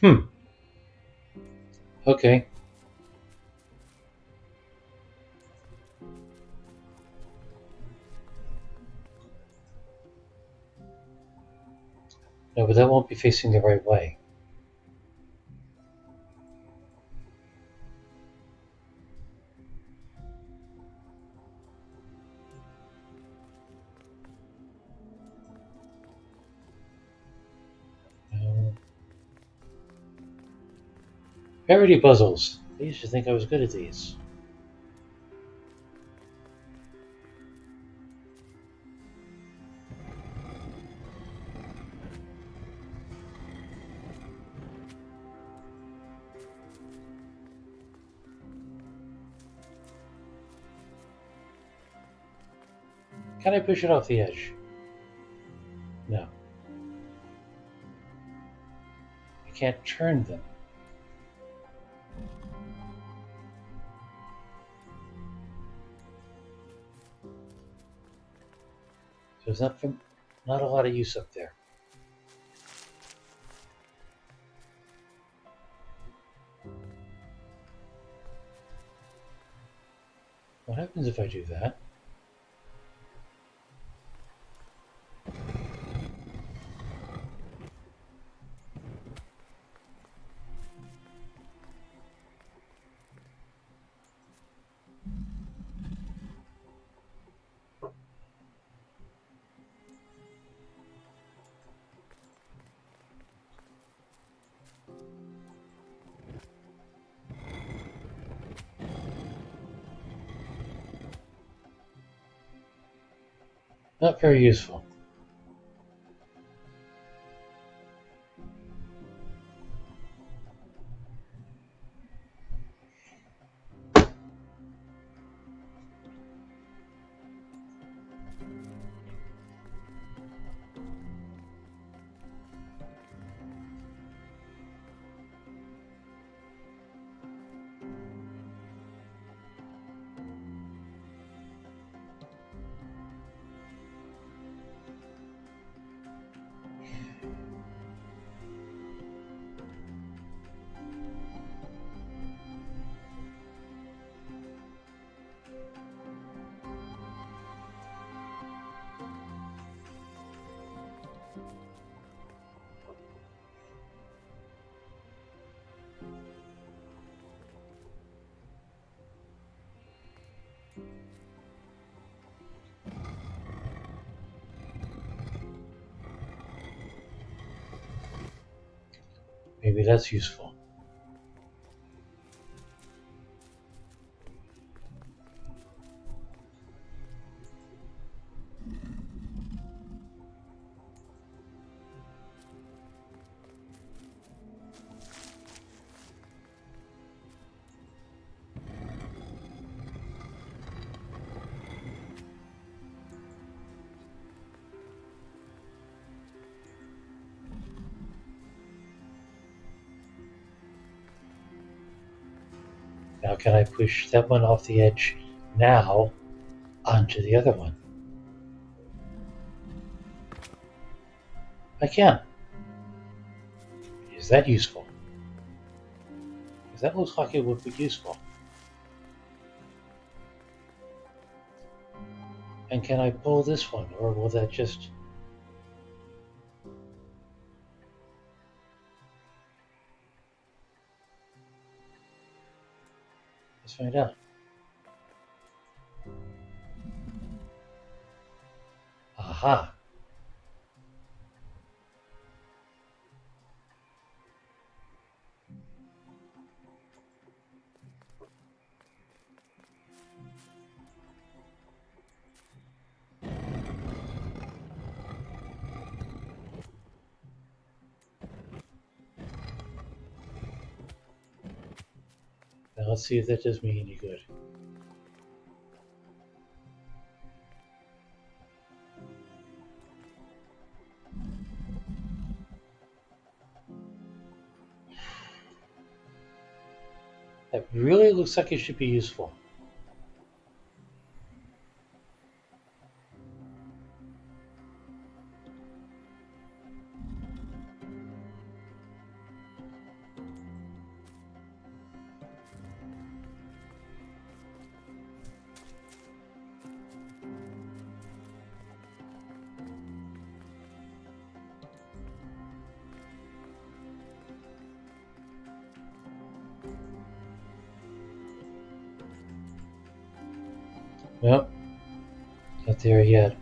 Hmm. Okay. No, but that won't be facing the right way. Um, Parody puzzles. I used to think I was good at these. Can I push it off the edge? No. I can't turn them. So there's not a lot of use up there. What happens if I do that? Not very useful. Maybe that's useful. Now can I push that one off the edge now onto the other one? I can. Is that useful? Because that looks like it would be useful. And can I pull this one, or will that just... Let's find out. Aha! Now let's see if that does me any good. That really looks like it should be useful. Nope, not there yet.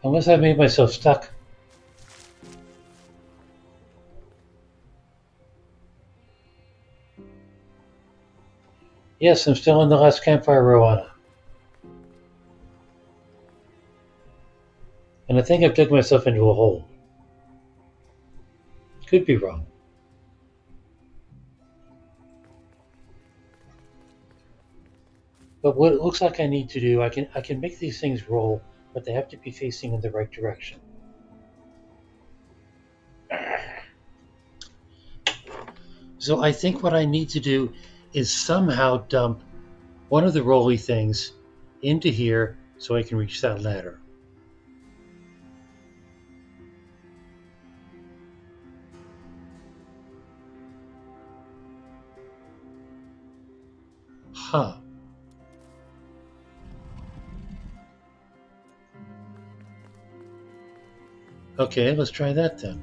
Unless I made myself stuck. Yes, I'm still in the Last Campfire, Rowana. And I think I've dug myself into a hole. Could be wrong. But what it looks like I need to do, I can make these things roll, but they have to be facing in the right direction. So I think what I need to do is somehow dump one of the rolly things into here so I can reach that ladder. Huh. Okay, let's try that then.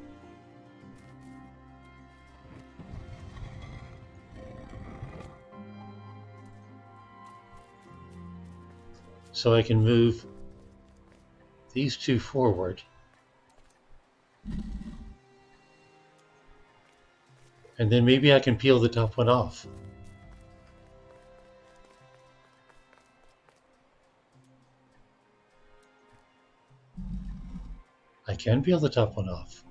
So I can move these two forward. And then maybe I can peel the top one off. I can peel the top one off.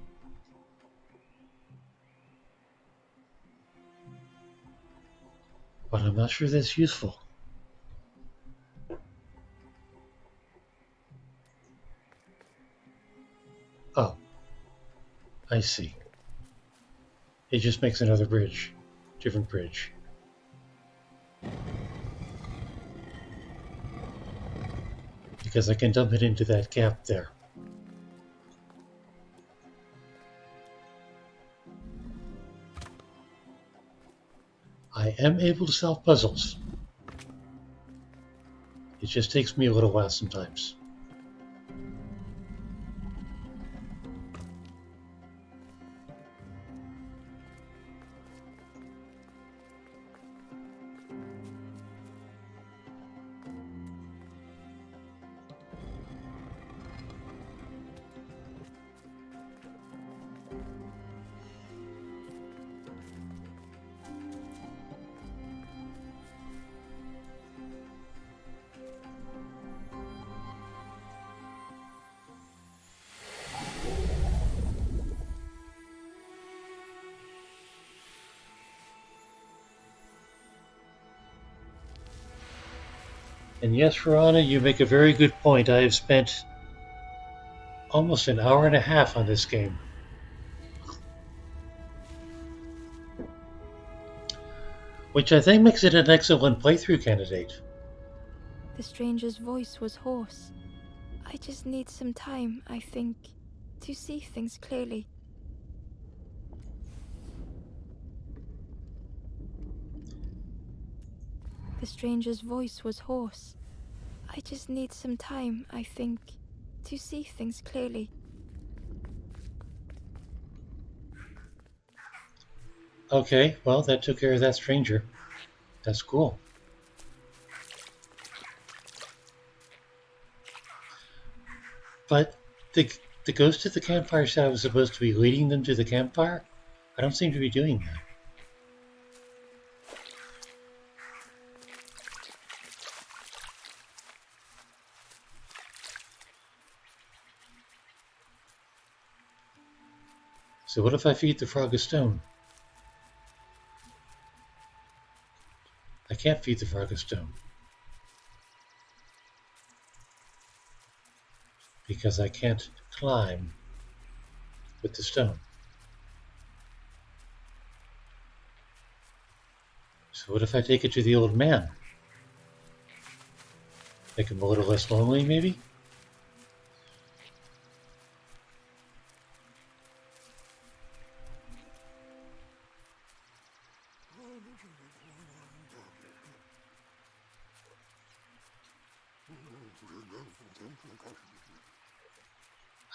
But I'm not sure that's useful. Oh, I see. It just makes another bridge. Different bridge. Because I can dump it into that gap there. I am able to solve puzzles. It just takes me a little while sometimes. And yes, Verona, you make a very good point. I have spent almost an hour and a half on this game, which I think makes it an excellent playthrough candidate. The stranger's voice was hoarse. I just need some time, I think, to see things clearly. The stranger's voice was hoarse. I just need some time, I think, to see things clearly. Okay, well, that took care of that stranger. That's cool. But the, the ghost at the campfire said I was supposed to be leading them to the campfire? I don't seem to be doing that. So what if I feed the frog a stone? I can't feed the frog a stone because I can't climb with the stone. So what if I take it to the old man? Make him a little less lonely, maybe?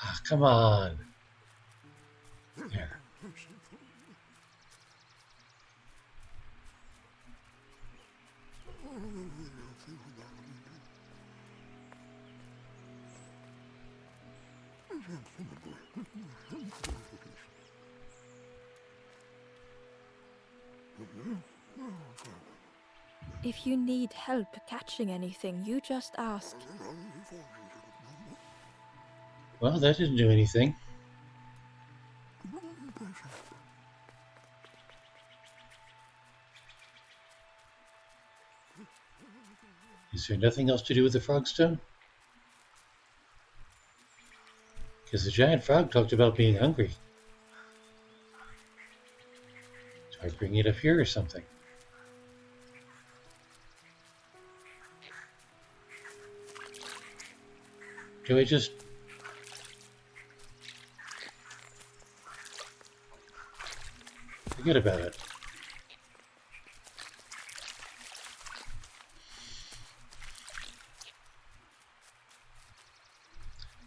Ah, come on. There. If you need help catching anything, you just ask. Well, that didn't do anything. Is there nothing else to do with the frog stone? Because the giant frog talked about being hungry. Do I bring it up here or something? Do I just... forget about it?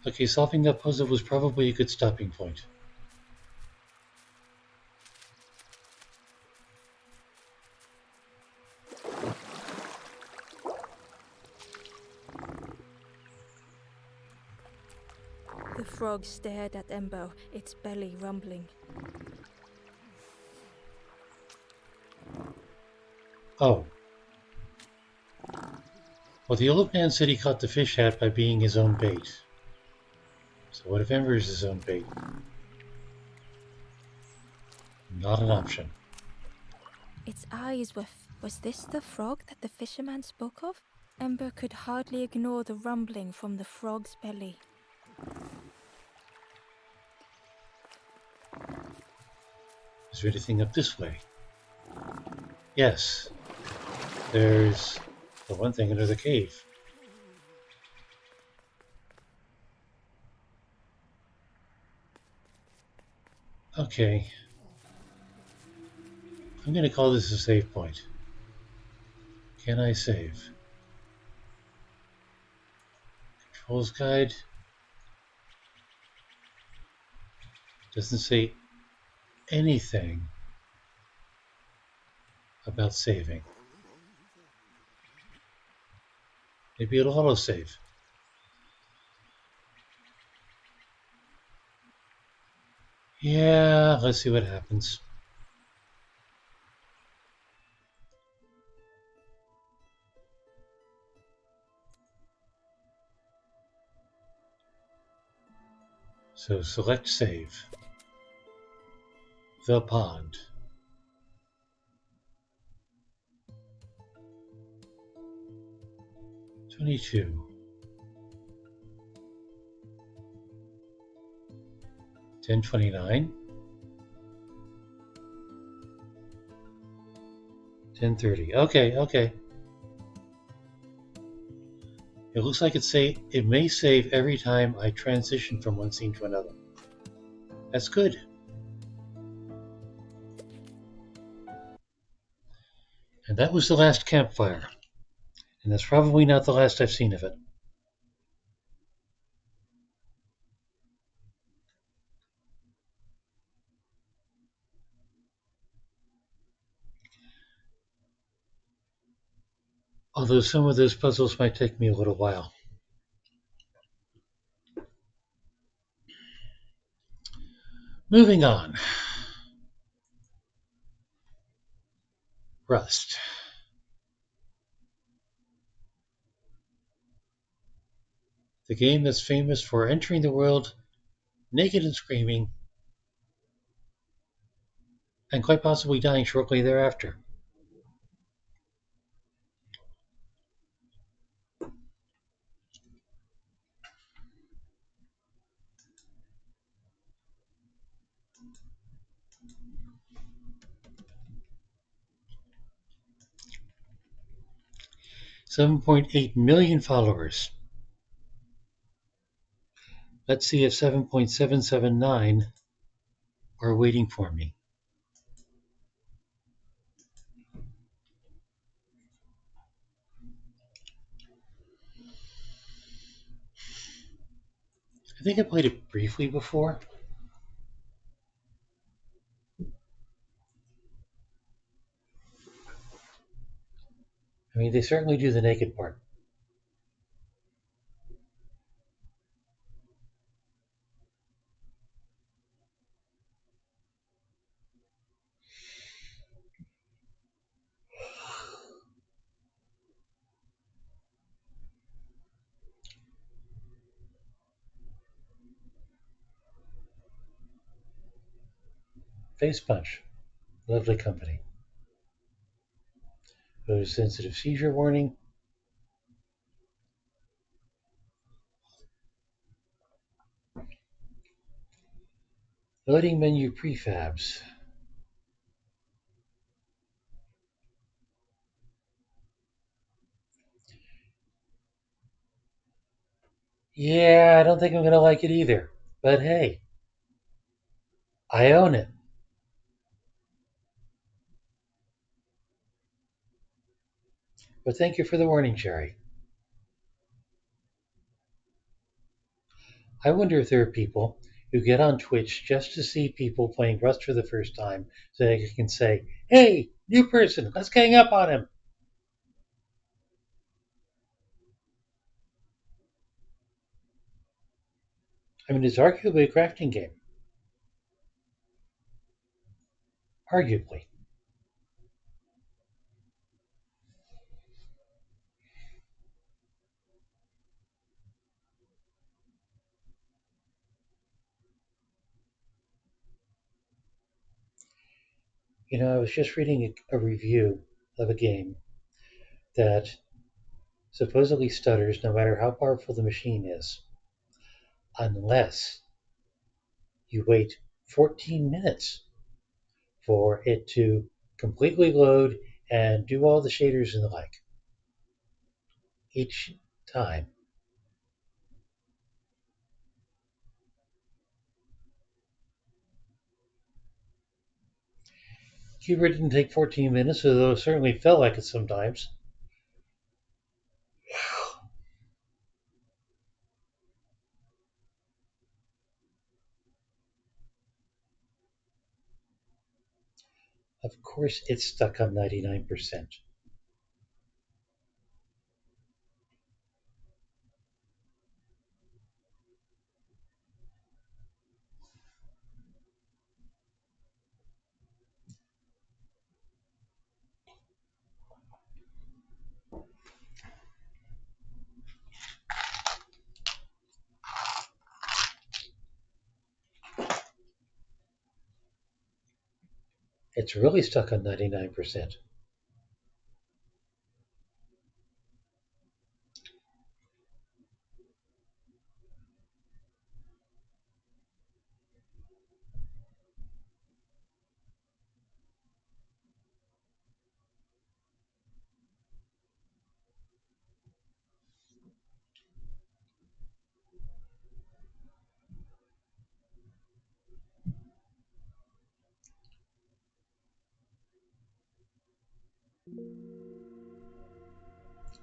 Okay, solving that puzzle was probably a good stopping point. The frog stared at Embo, its belly rumbling. Oh. Well, the old man said he caught the fish hat by being his own bait. So what if Ember is his own bait? Not an option. Its eyes were... Was this the frog that the fisherman spoke of? Ember could hardly ignore the rumbling from the frog's belly. Is there anything up this way? Yes. There's the one thing under the cave. Okay. I'm going to call this a save point. Can I save? Controls guide. Doesn't say anything about saving. Maybe it'll autosave. Yeah, let's see what happens. So select save. The pond. 22, 10:29, 10:30. Okay, okay. It looks like it may save every time I transition from one scene to another. That's good. And that was the last campfire. And that's probably not the last I've seen of it. Although some of those puzzles might take me a little while. Moving on. Rust. The game that's famous for entering the world naked and screaming, and quite possibly dying shortly thereafter. $7.8 million followers. Let's see if 7.779 are waiting for me. I think I played it briefly before. I mean, they certainly do the naked part. Face Punch. Lovely company. Go to sensitive seizure warning. Loading menu prefabs. Yeah, I don't think I'm going to like it either. But hey, I own it. But thank you for the warning, Jerry. I wonder if there are people who get on Twitch just to see people playing Rust for the first time so they can say, hey, new person, let's gang up on him. I mean, it's arguably a crafting game. Arguably. You know, I was just reading a review of a game that supposedly stutters no matter how powerful the machine is, unless you wait 14 minutes for it to completely load and do all the shaders and the like. Each time. Cuber didn't take 14 minutes, although it certainly felt like it sometimes. Of course, it's stuck on 99%. It's really stuck on 99%.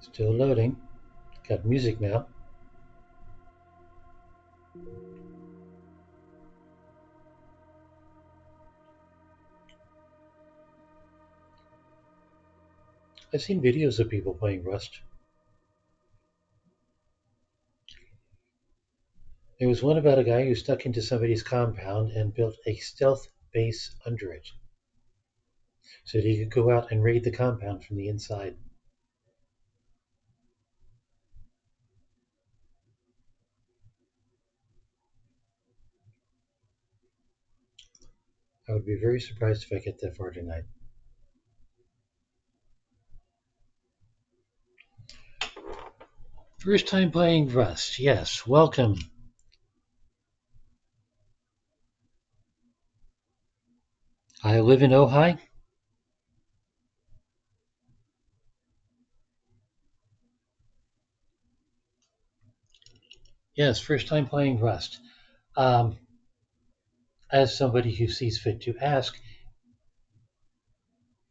Still loading. Got music now. I've seen videos of people playing Rust. There was one about a guy who stuck into somebody's compound and built a stealth base under it so that he could go out and raid the compound from the inside. I would be very surprised if I get that far tonight. First time playing Rust. Yes, welcome. I live in Ojai. Yes, first time playing Rust. Um, as somebody who sees fit to ask,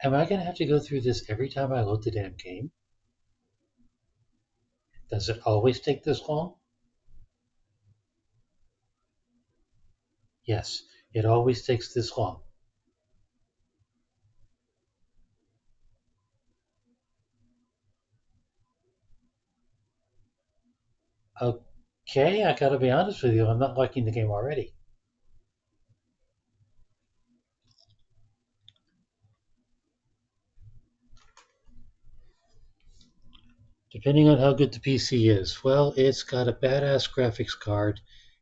am I going to have to go through this every time I load the damn game? Does it always take this long? Yes, it always takes this long. Okay, I gotta be honest with you, I'm not liking the game already. Depending on how good the PC is. Well, it's got a badass graphics card.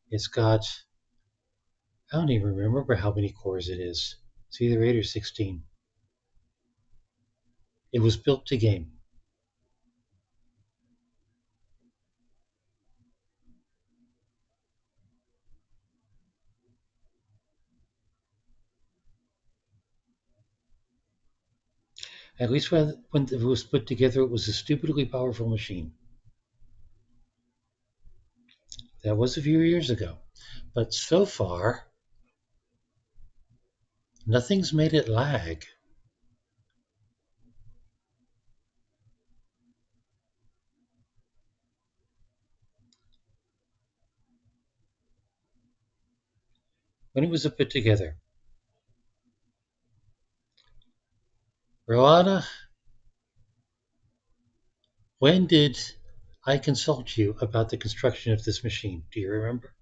It's got, I don't even remember how many cores it is. It's either 8 or 16. It was built to game. At least when it was put together, it was a stupidly powerful machine. That was a few years ago. But so far, nothing's made it lag. When it was put together. Roana, when did I consult you about the construction of this machine? Do you remember?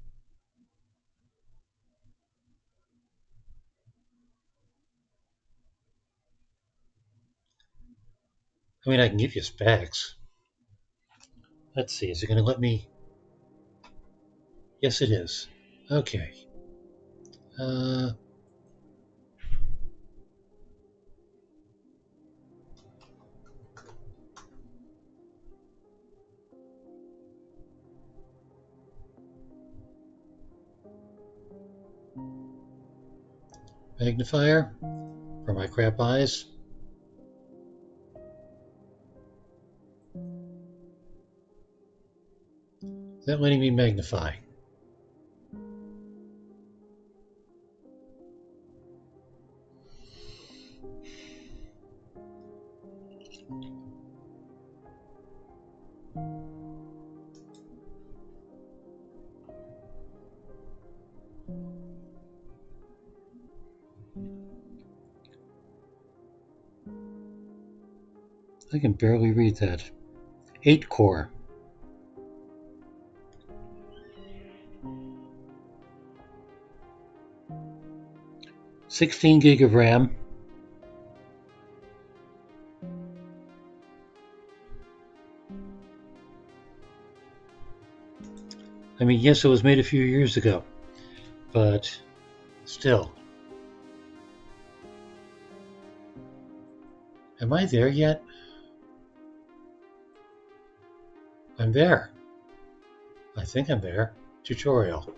I mean, I can give you specs. Let's see, is it going to let me? Yes, it is. Okay. Uh, magnifier for my crap eyes. Is that letting me magnify? I can barely read that. 8 core. 16 gig of RAM. I mean, yes, it was made a few years ago, but still. Am I there yet? I'm there. I think I'm there. Tutorial.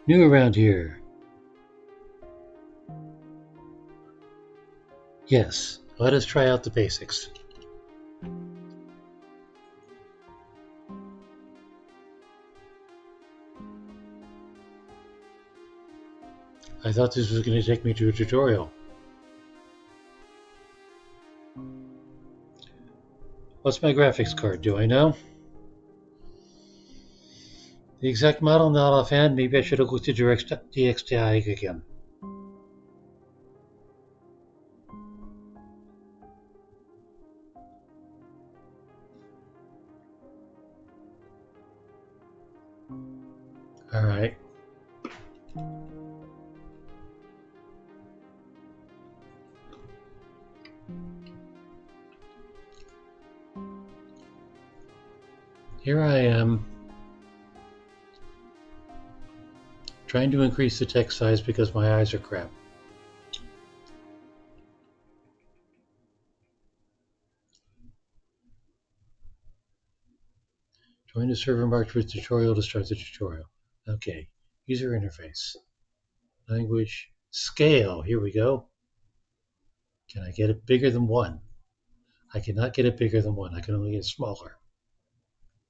New around here. Yes, let us try out the basics. I thought this was going to take me to a tutorial. What's my graphics card? Do I know? The exact model not offhand. Maybe I should have looked at DXTI again. All right. Here I am, trying to increase the text size because my eyes are crap. Join the server marked with tutorial to start the tutorial. Okay, user interface. Language, scale, here we go. Can I get it bigger than 1? I cannot get it bigger than 1, I can only get it smaller.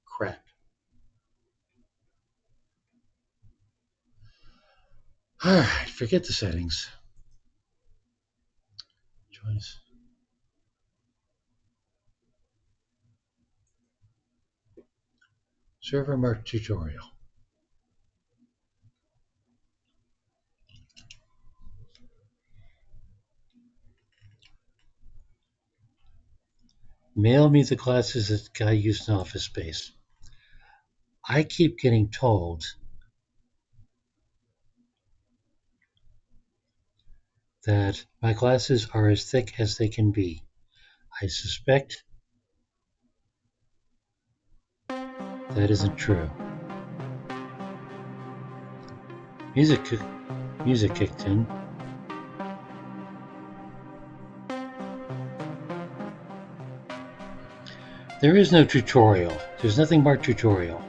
Crap. Alright, forget the settings. Join us. Server marked tutorial. Mail me the glasses that guy used in Office Space. I keep getting told that my glasses are as thick as they can be. I suspect that isn't true. Music kicked in. There is no tutorial. There's nothing marked tutorial.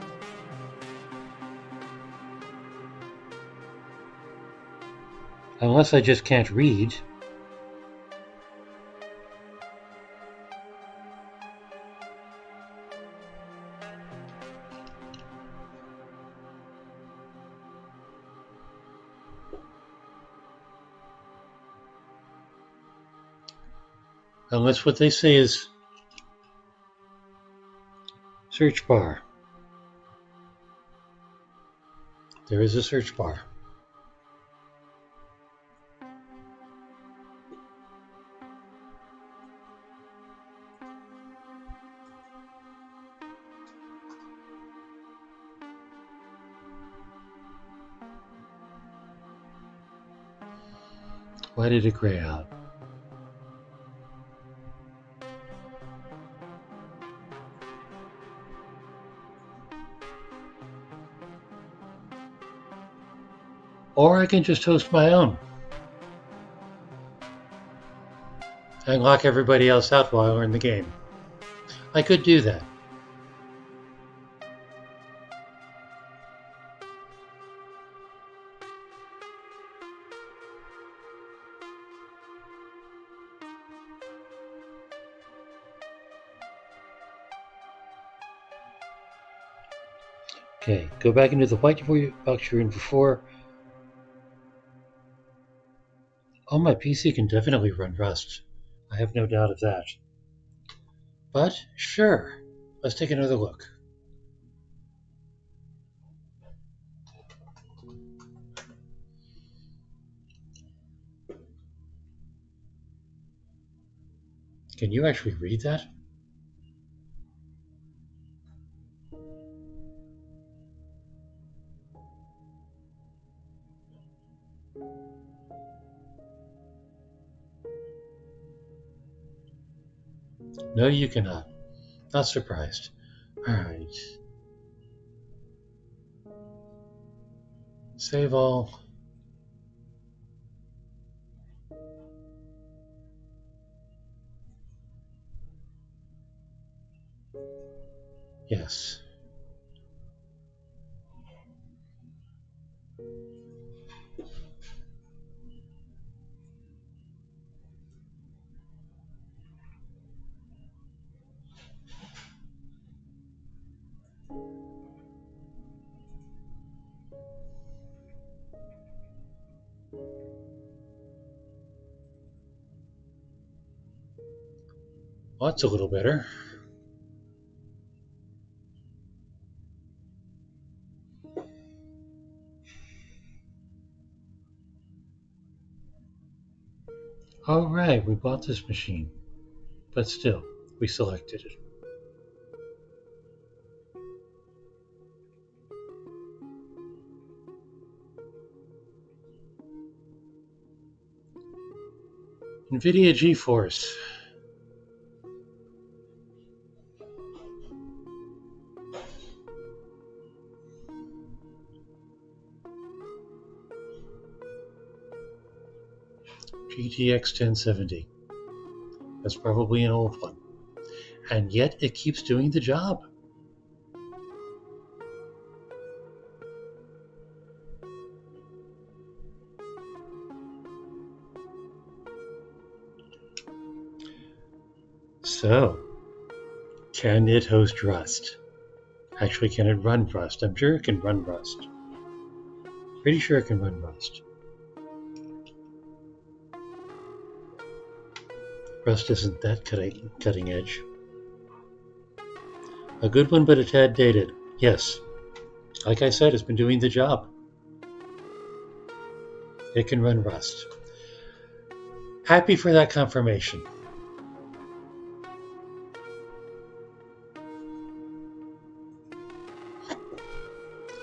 Unless I just can't read. Unless what they say is search bar. There is a search bar. Why did it gray out? Or I can just host my own and lock everybody else out while we're in the game. I could do that. Okay, go back into the white box you were in before. Oh, my PC can definitely run Rust. I have no doubt of that. But, sure, let's take another look. Can you actually read that? No, you cannot. Not surprised. Alright. Save all. Yes. Well, that's a little better. All right, we bought this machine, but still, we selected it. NVIDIA GeForce. GTX 1070. That's probably an old one. And yet it keeps doing the job. So, can it host Rust? Actually, can it run Rust? I'm sure it can run Rust. Pretty sure it can run Rust. Rust isn't that cutting edge. A good one, but a tad dated. Yes, like I said, it's been doing the job. It can run Rust. Happy for that confirmation.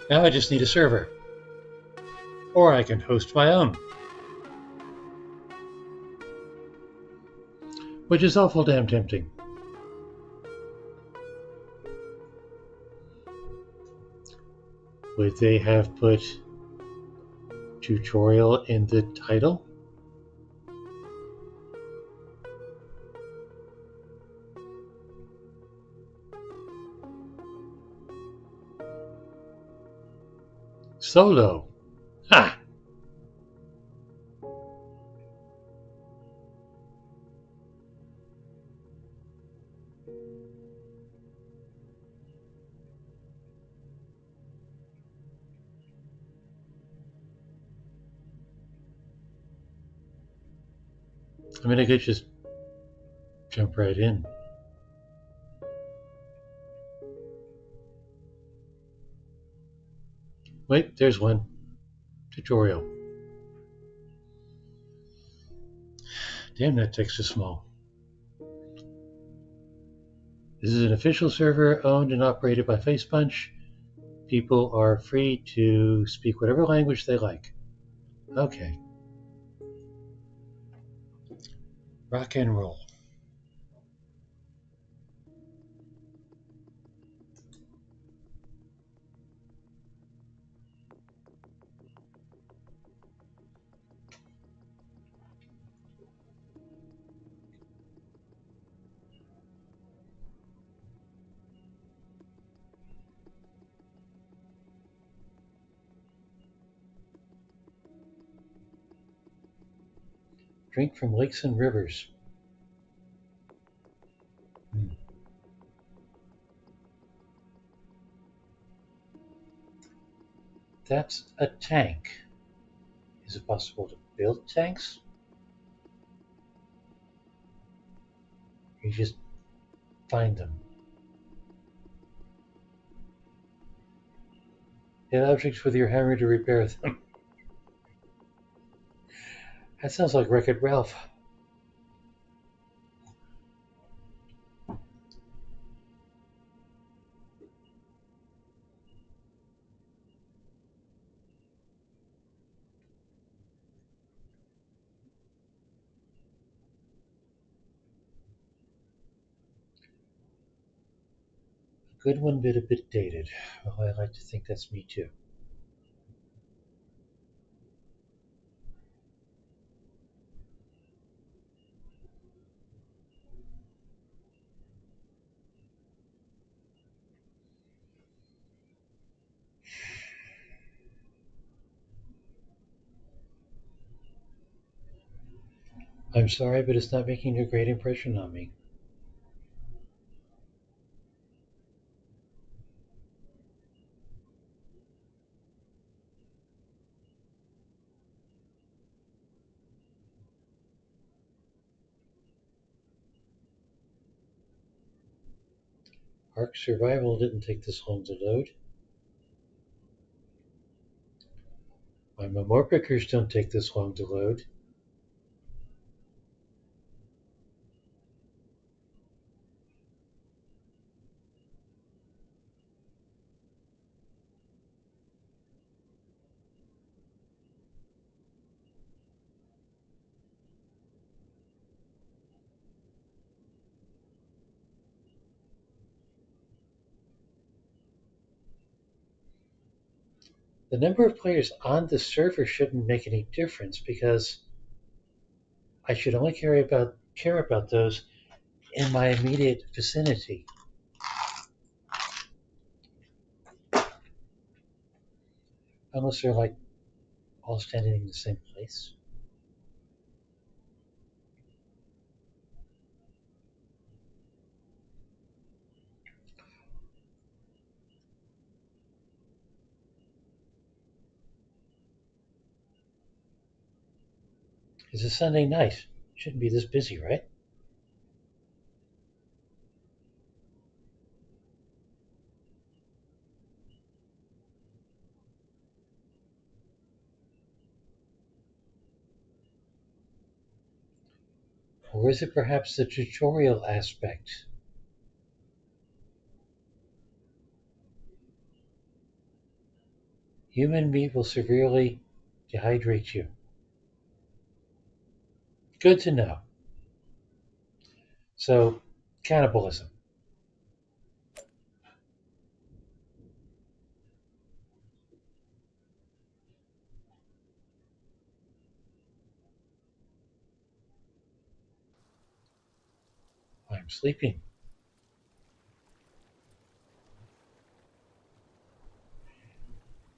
Now I just need a server. Or I can host my own, which is awful damn tempting. Would they have put tutorial in the title? Solo. Ha! I mean, I could just jump right in. Wait, there's one. Tutorial. Damn, that text is small. This is an official server owned and operated by FacePunch. People are free to speak whatever language they like. Okay. Rock and roll. Drink from lakes and rivers. Hmm. That's a tank. Is it possible to build tanks? You just find them. Hit objects with your hammer to repair them. That sounds like Wreck-It Ralph. A good one, but a bit dated. Well, I like to think that's me too. I'm sorry, but it's not making a great impression on me. Ark Survival didn't take this long to load. My Memoir pickers don't take this long to load. The number of players on the server shouldn't make any difference because I should only care about those in my immediate vicinity, unless they're like all standing in the same place. It's a Sunday night. Shouldn't be this busy, right? Or is it perhaps the tutorial aspect? Human meat will severely dehydrate you. Good to know. So, cannibalism. I'm sleeping.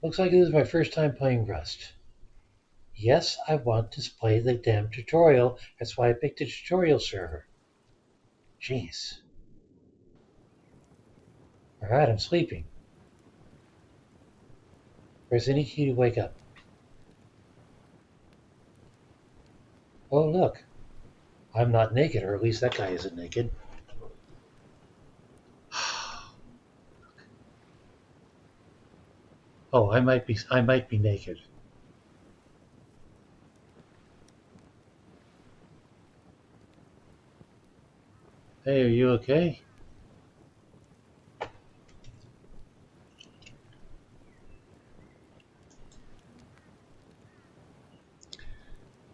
Looks like this is my first time playing Rust. Yes, I want to play the damn tutorial. That's why I picked a tutorial server. Jeez. Alright, I'm sleeping. Press any key to wake up. Oh, look. I'm not naked, or at least that guy isn't naked. Oh, I might be naked. Hey, are you okay?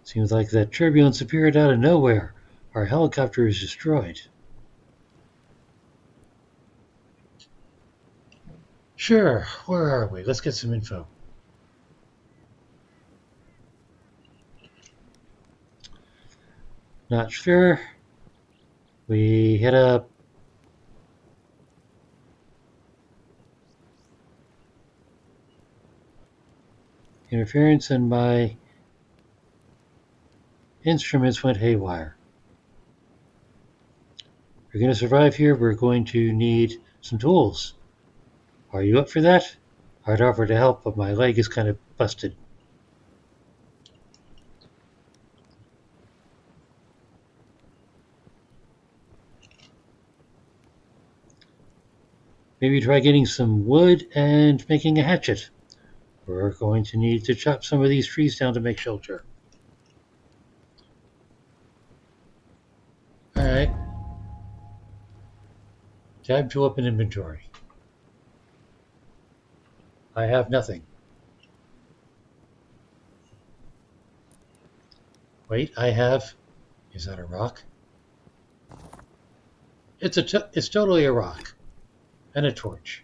Seems like that turbulence appeared out of nowhere. Our helicopter is destroyed. Sure, where are we? Let's get some info. Not sure. We hit up interference and my instruments went haywire. If we're going to survive here, we're going to need some tools. Are you up for that? I'd offer to help, but my leg is kind of busted. Maybe try getting some wood and making a hatchet. We're going to need to chop some of these trees down to make shelter. Alright, time to open inventory. I have nothing. Wait, I have. Is that a rock? It's totally a rock. And a torch.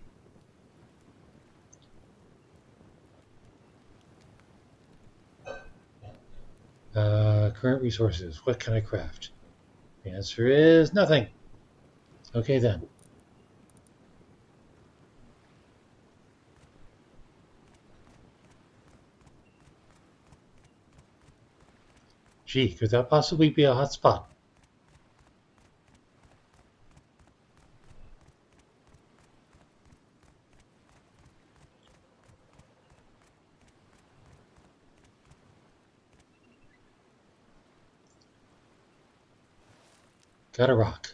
Current resources. What can I craft? The answer is nothing. Okay then. Gee, could that possibly be a hotspot? Got a rock.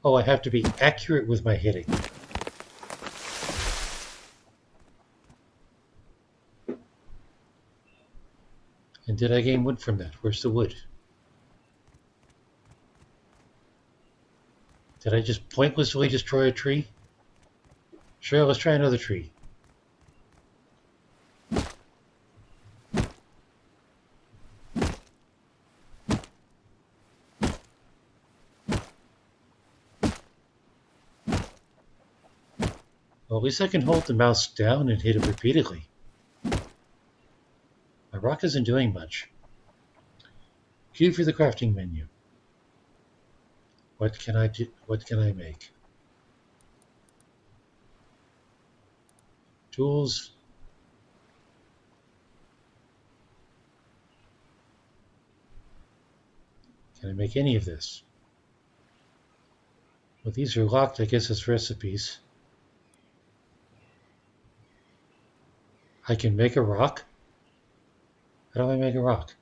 Oh, I have to be accurate with my hitting. And did I gain wood from that? Where's the wood? Did I just pointlessly destroy a tree? Sure, let's try another tree. Well, at least I can hold the mouse down and hit it repeatedly. My rock isn't doing much. Q for the crafting menu. What can I do? What can I make? Tools. Can I make any of this? Well, these are locked, I guess, as recipes. I can make a rock? How do I make a rock?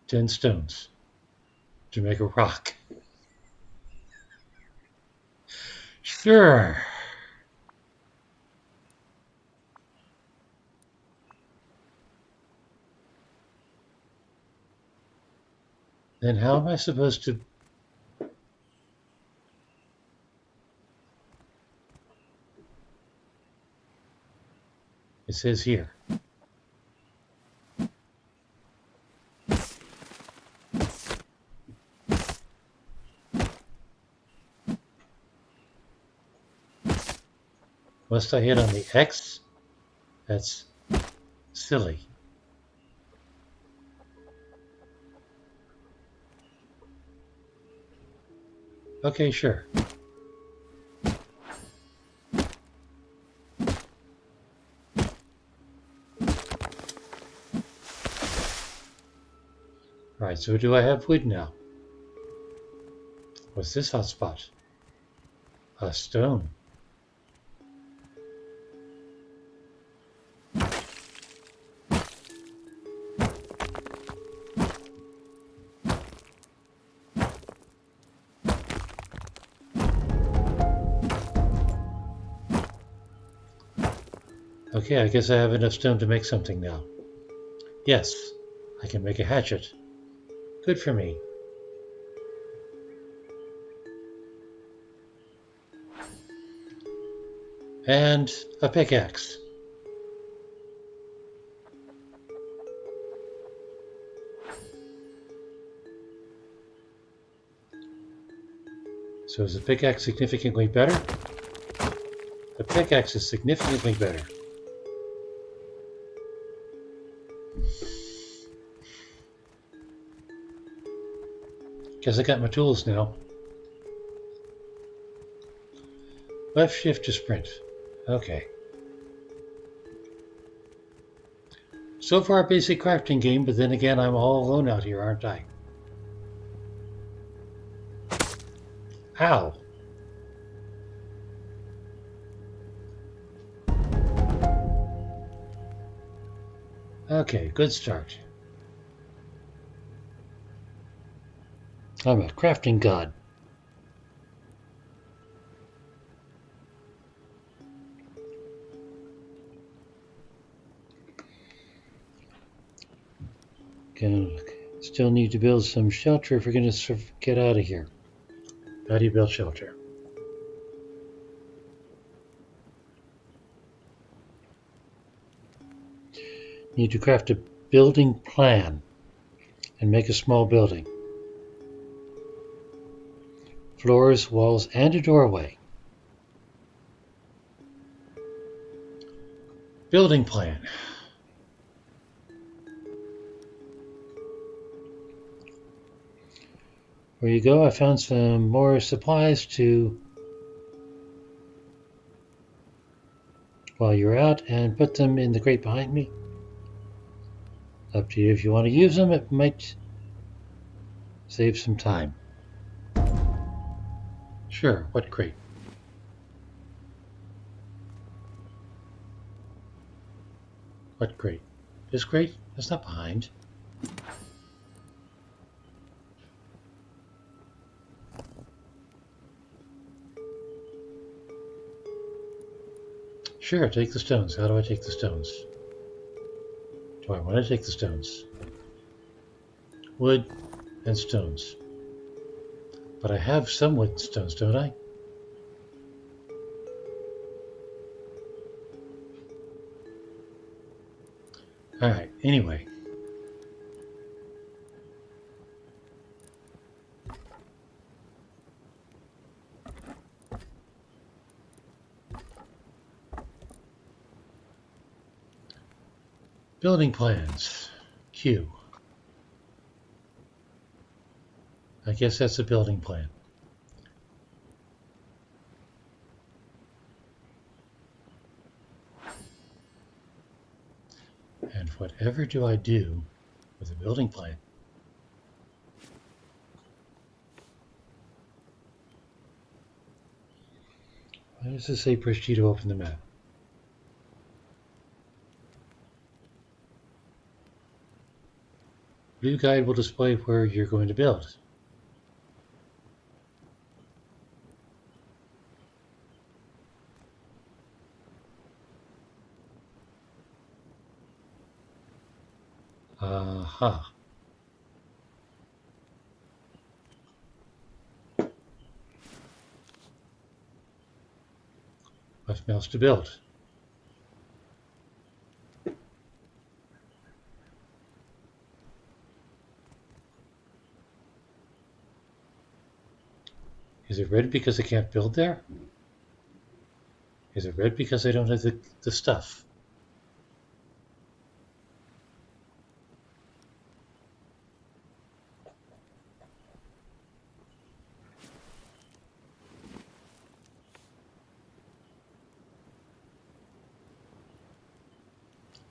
Ten stones to make a rock. Sure. Then how am I supposed to... It says here. Must I hit on the X? That's silly. Okay, sure. Right, so do I have wood now? What's this hot spot? A stone. Okay, I guess I have enough stone to make something now. Yes, I can make a hatchet. Good for me. And a pickaxe. So is the pickaxe significantly better? The pickaxe is significantly better. Guess I got my tools now. Left shift to sprint. Okay. So far, a basic crafting game, but then again, I'm all alone out here, aren't I? Ow! Okay, good start. I'm a crafting god. Still need to build some shelter if we're going to get out of here. How do you build shelter? Need to craft a building plan and make a small building. Floors, walls, and a doorway. Building plan. There you go. I found some more supplies to while you're out and put them in the crate behind me. Up to you if you want to use them. It might save some time. Sure, what crate? What crate? This crate? That's not behind. Sure, take the stones. How do I take the stones? Do I want to take the stones? Wood and stones. But I have some wood and stones, don't I? Alright, anyway. Building plans. Q. I guess that's a building plan. And whatever do I do with a building plan? Why does it say push G to open the map? Blue guide will display where you're going to build. Aha. Left mouse to build. Is it red because I can't build there? Is it red because I don't have the stuff?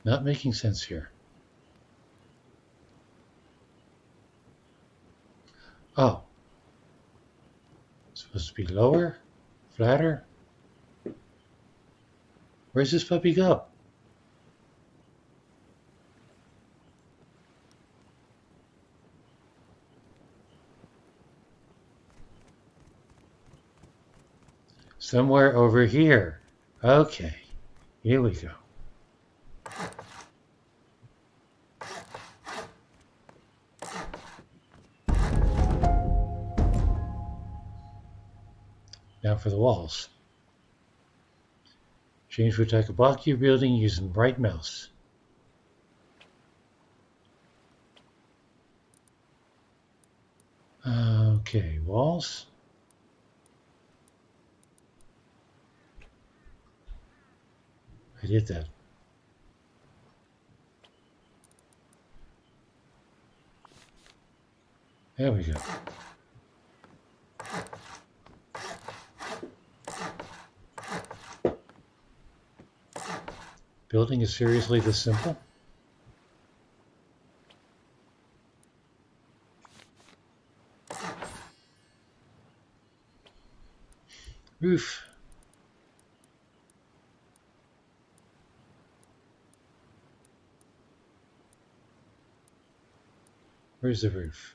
Not making sense here. Oh, it's supposed to be lower, flatter. Where's this puppy go? Somewhere over here. Okay, here we go. Now for the walls. Change what type of block you're building using right mouse. Okay, walls. I did that. There we go. Building is seriously this simple? Roof. Where's the roof?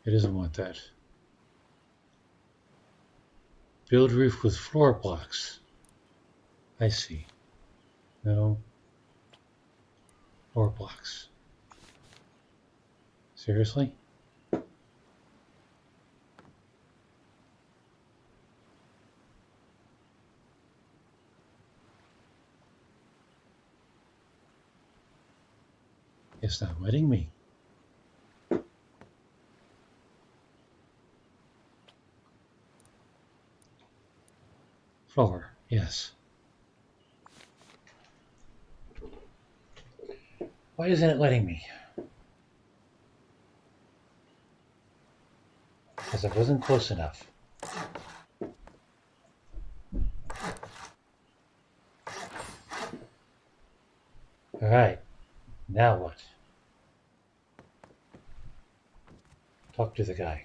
It doesn't want that. Build roof with floor blocks. I see. No. Floor blocks. Seriously? It's not letting me. Floor, yes. Why isn't it letting me? Because I wasn't close enough. Alright, now what? Talk to the guy.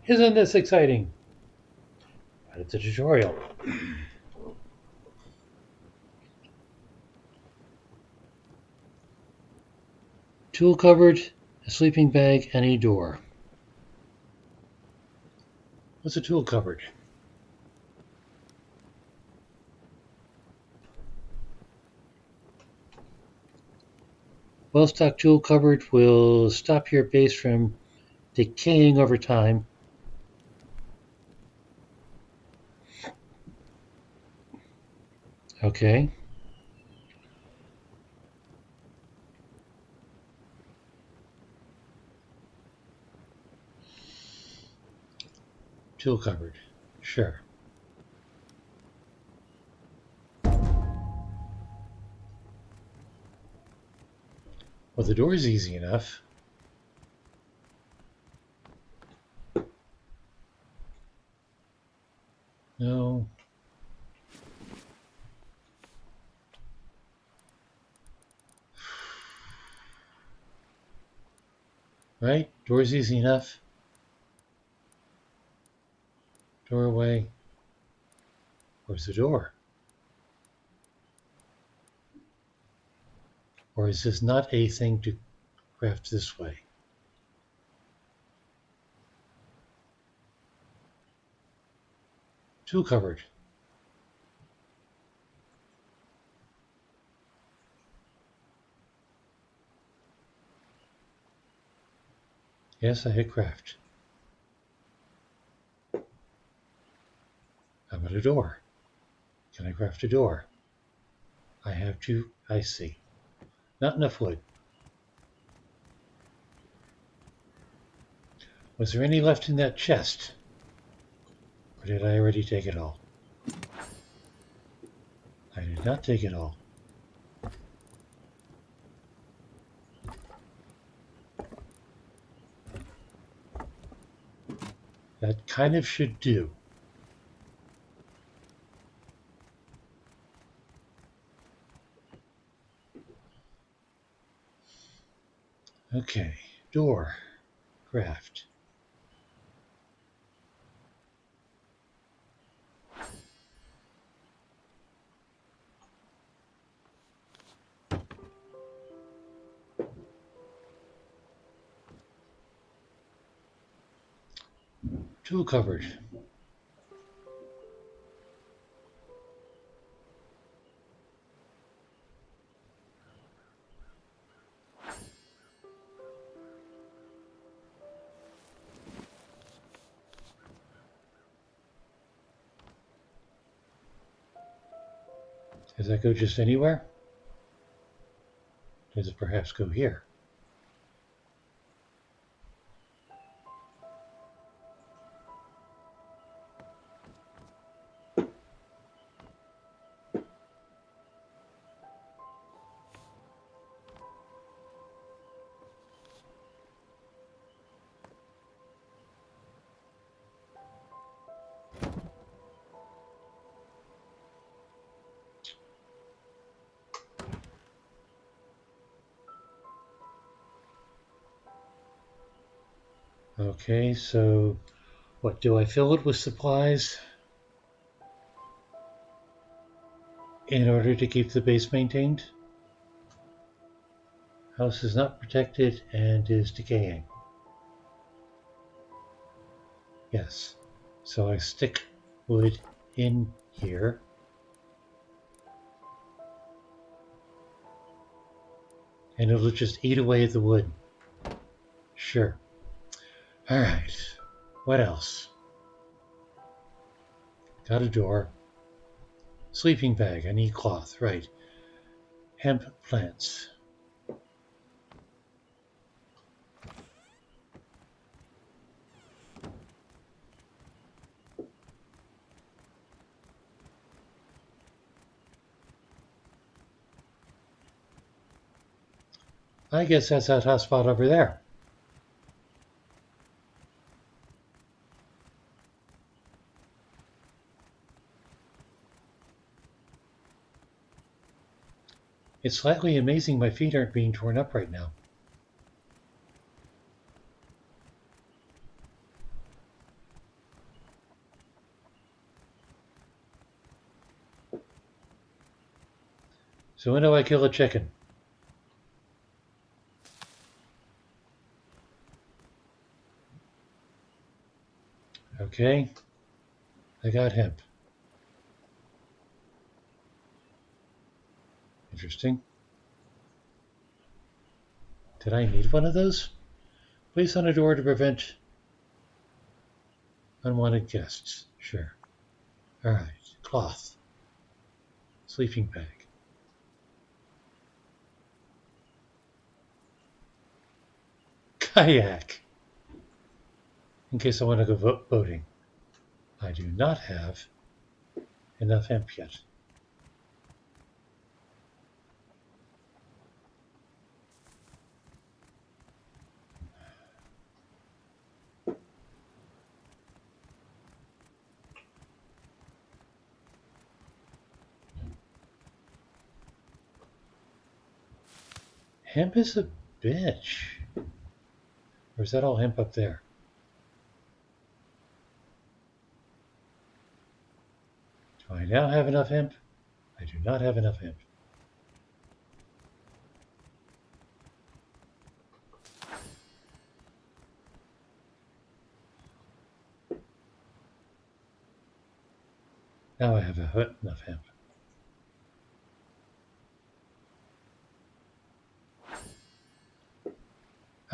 Isn't this exciting? But it's a tutorial. Tool cupboard, a sleeping bag, and a door. What's a tool cupboard? Well-stocked tool cupboard will stop your base from decaying over time. Okay. Tool cupboard. Sure. Well, the door's easy enough. No. Right? Door's easy enough. Doorway. Where's the door? Or is this not a thing to craft this way? Tool cupboard. Yes, I hit craft. How about a door? Can I craft a door? I have to. I see. Not enough wood. Was there any left in that chest? Or did I already take it all? I did not take it all. That kind of should do. Okay, door, craft. Tool cupboard. Does that go just anywhere? Does it perhaps go here? Okay, so what, do I fill it with supplies in order to keep the base maintained? House is not protected and is decaying. Yes. So I stick wood in here. And it'll just eat away at the wood. Sure. Alright. What else? Got a door. Sleeping bag. I need cloth. Right. Hemp plants. I guess that's that hot spot over there. It's slightly amazing my feet aren't being torn up right now. So when do I kill a chicken? Okay, I got hemp. Interesting. Did I need one of those? Place on a door to prevent unwanted guests. Sure. Alright. Cloth. Sleeping bag. Kayak. In case I want to go boating. I do not have enough hemp yet. Hemp is a bitch. Or is that all hemp up there? Do I now have enough hemp? I do not have enough hemp. Now I have enough hemp.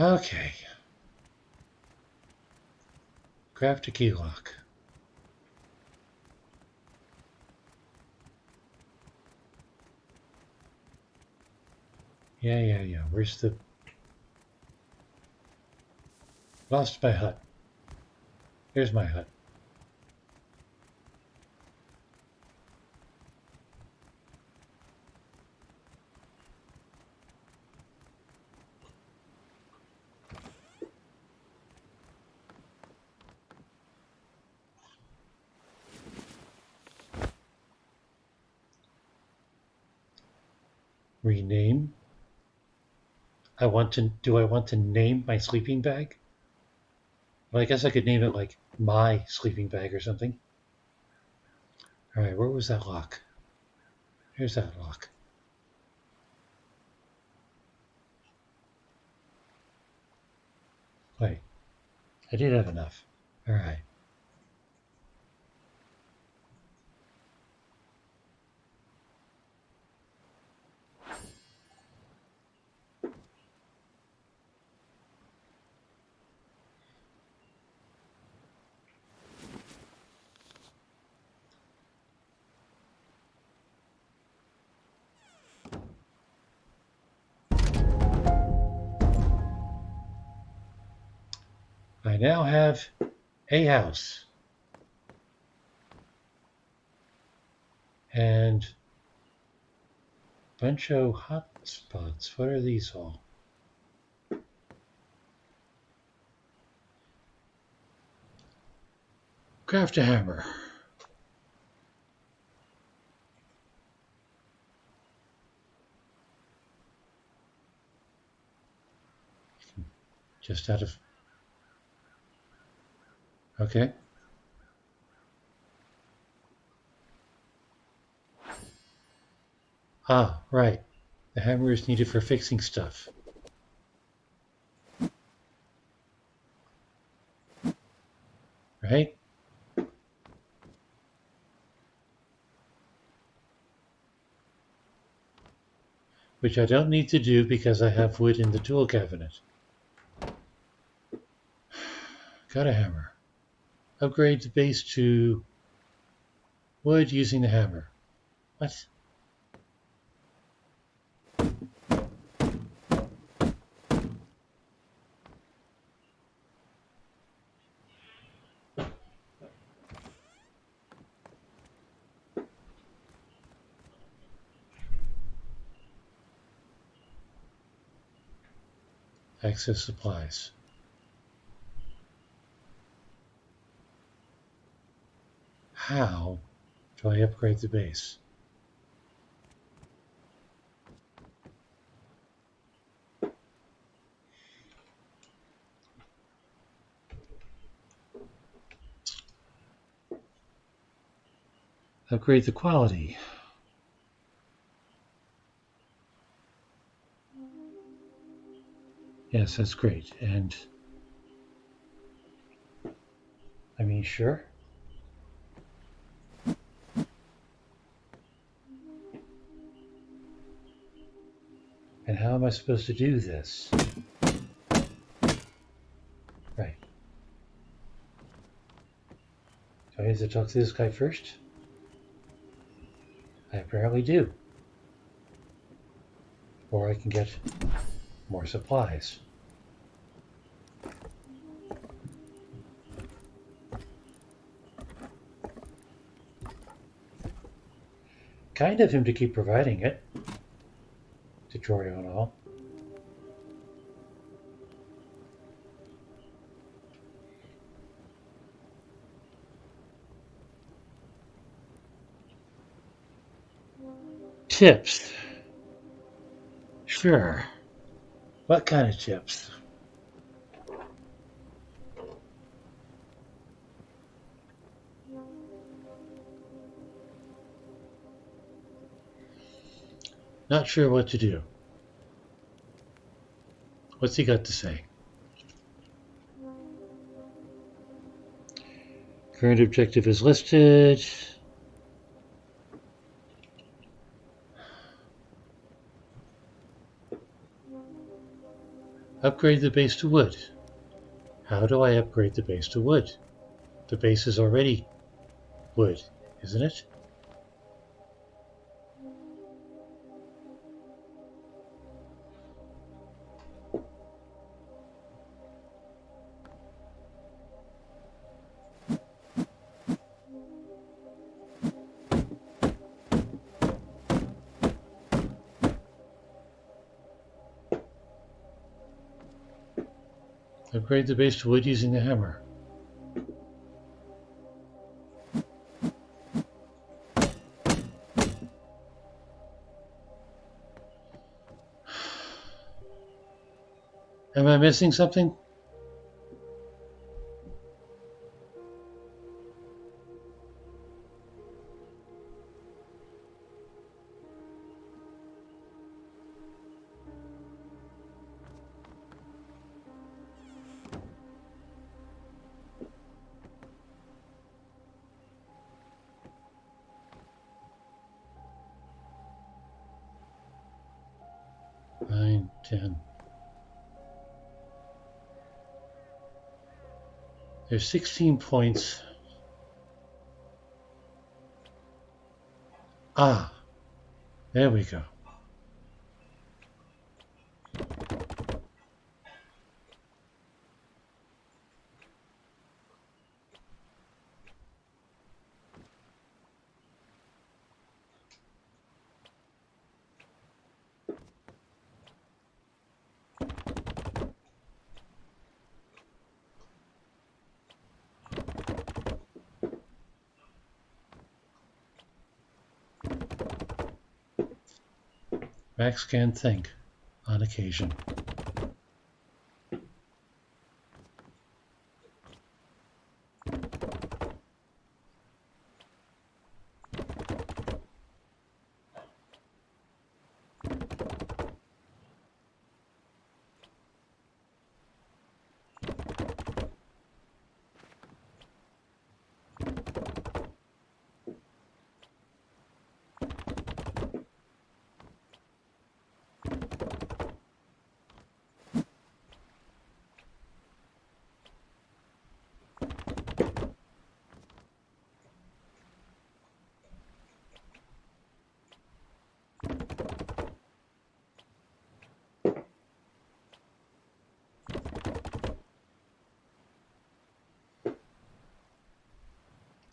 Okay. Craft a key lock. Yeah. Where's the... Lost my hut. Here's my hut. Rename. Do I want to name my sleeping bag? Well, I guess I could name it like my sleeping bag or something. Alright, where was that lock? Here's that lock. Wait, I did have enough. Alright. I now have a house. And bunch of hot spots. What are these all? Craft a hammer. Just out of... Okay. Ah, right. The hammer is needed for fixing stuff. Right? Which I don't need to do because I have wood in the tool cabinet. Got a hammer. Upgrade the base to wood using the hammer. What? Access supplies. How do I upgrade the base? Upgrade the quality. Yes, that's great. And I mean, sure. And how am I supposed to do this? Right. Do I have to talk to this guy first? I apparently do. Or I can get more supplies. Kind of him to keep providing it. Tutorial and all. Tips. Sure. What kind of tips? Not sure what to do. What's he got to say? Current objective is listed. Upgrade the base to wood. How do I upgrade the base to wood? The base is already wood, isn't it? Upgrade the base to wood using the hammer. Am I missing something? Nine, 10. There's 16 points. Ah, there we go. Max can think on occasion.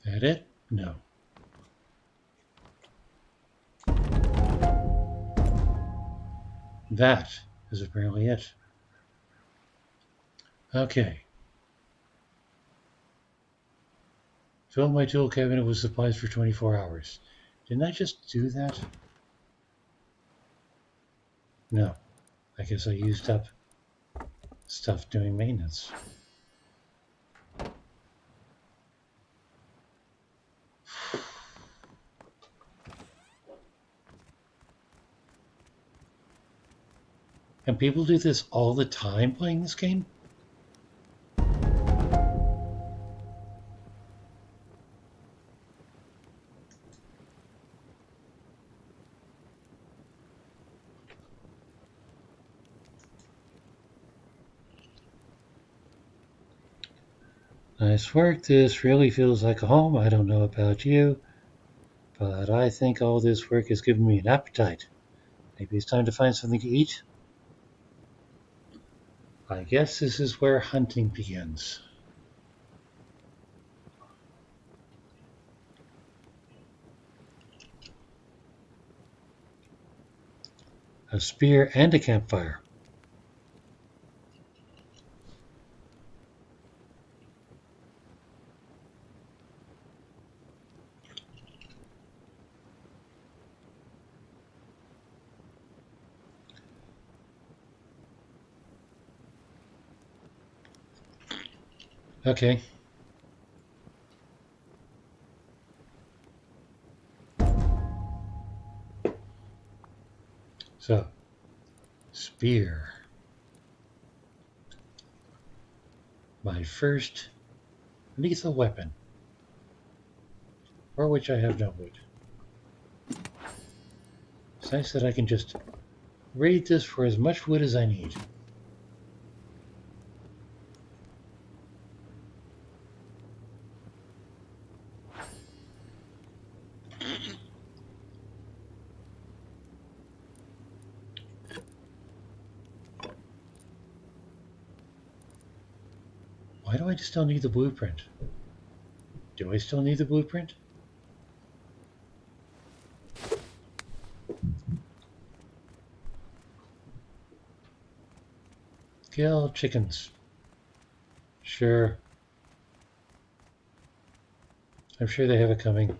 That it? No. That is apparently it. Okay. Fill my tool cabinet with supplies for 24 hours. Didn't I just do that? No. I guess I used up stuff doing maintenance. And people do this all the time playing this game? Nice work. This really feels like a home. I don't know about you, but I think all this work has given me an appetite. Maybe it's time to find something to eat. I guess this is where hunting begins. A spear and a campfire. Okay, so spear. My first lethal weapon, for which I have no wood. It's nice that I can just raid this for as much wood as I need. Why do I still need the blueprint? Do I still need the blueprint? Kill chickens. Sure. I'm sure they have it coming.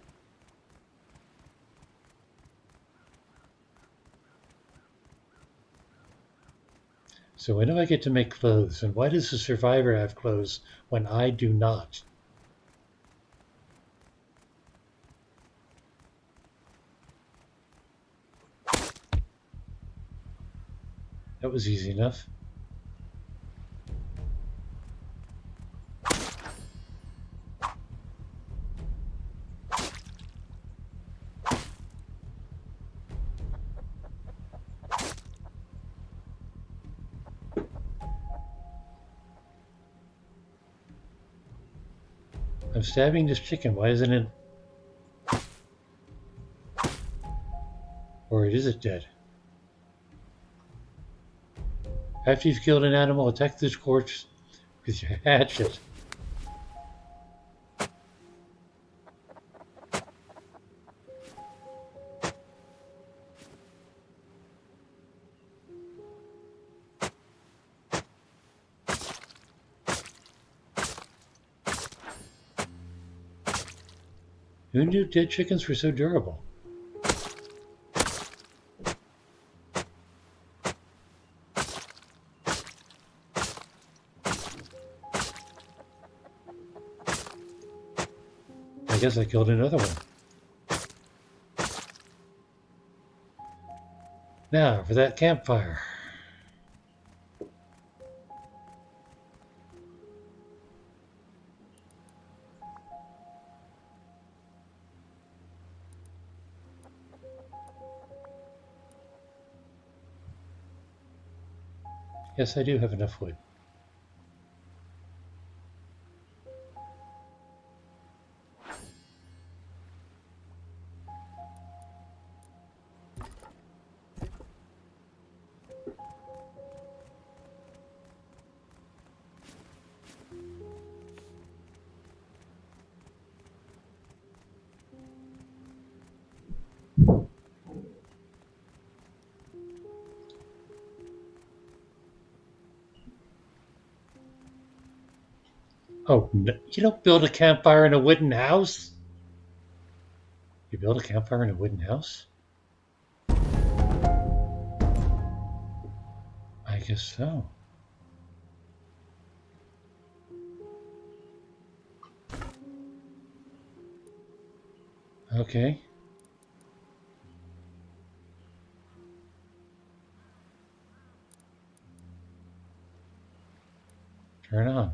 So when do I get to make clothes? And why does the survivor have clothes when I do not? That was easy enough. I'm stabbing this chicken. Why isn't it? Or is it dead? After you've killed an animal, attack this corpse with your hatchet. Who knew dead chickens were so durable? I guess I killed another one. Now for that campfire. Yes, I do have enough wood. Oh, no, you don't build a campfire in a wooden house? You build a campfire in a wooden house? I guess so. Okay. Turn on.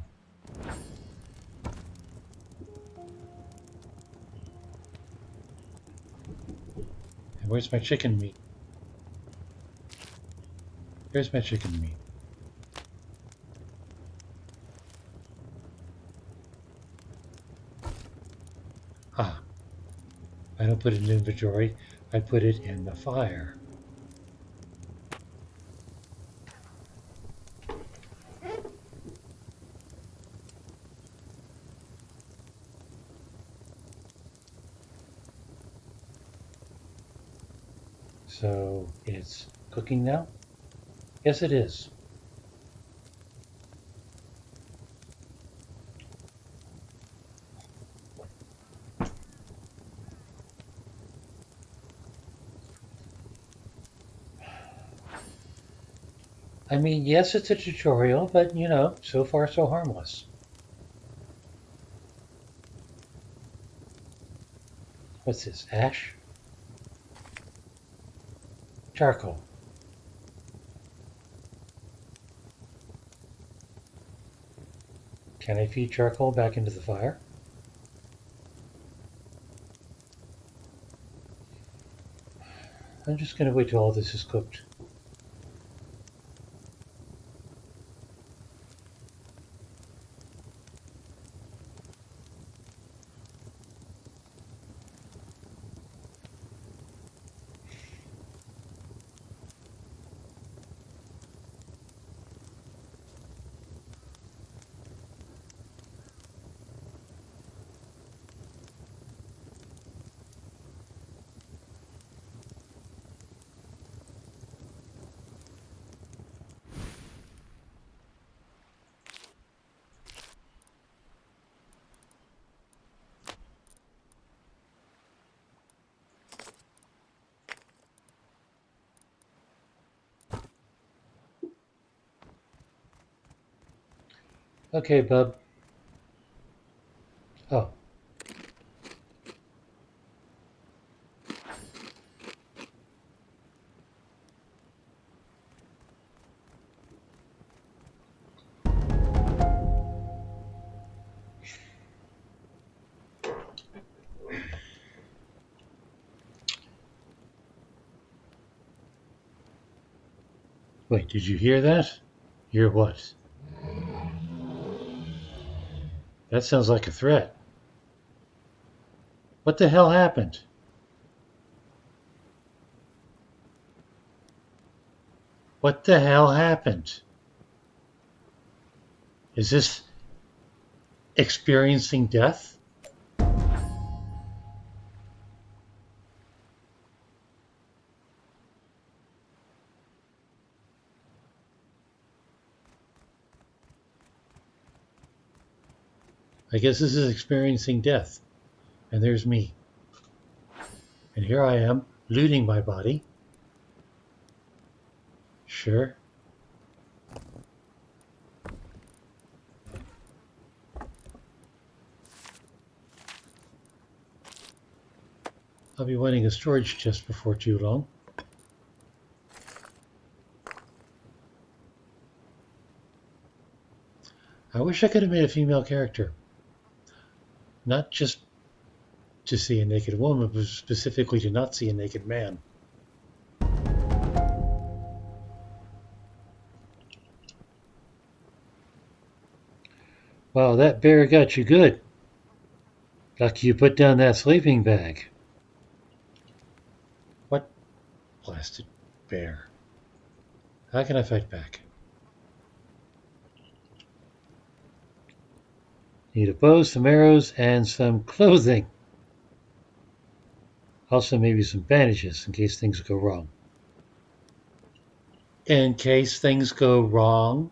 And where's my chicken meat? Here's my chicken meat. Ah, I don't put it in inventory. I put it in the fire. So it's cooking now? Yes, it is. I mean, yes, it's a tutorial, but you know, so far so harmless. What's this? Ash? Charcoal. Can I feed charcoal back into the fire? I'm just going to wait till all this is cooked. Okay, bub. Oh, wait, did you hear that? Hear what? That sounds like a threat. What the hell happened? What the hell happened? Is this experiencing death? I guess this is experiencing death. And there's me. And here I am, looting my body. Sure. I'll be wanting a storage chest before too long. I wish I could have made a female character. Not just to see a naked woman, but specifically to not see a naked man. Wow, that bear got you good. Lucky you put down that sleeping bag. What blasted bear? How can I fight back? Need a bow, some arrows, and some clothing. Also, maybe some bandages in case things go wrong. In case things go wrong?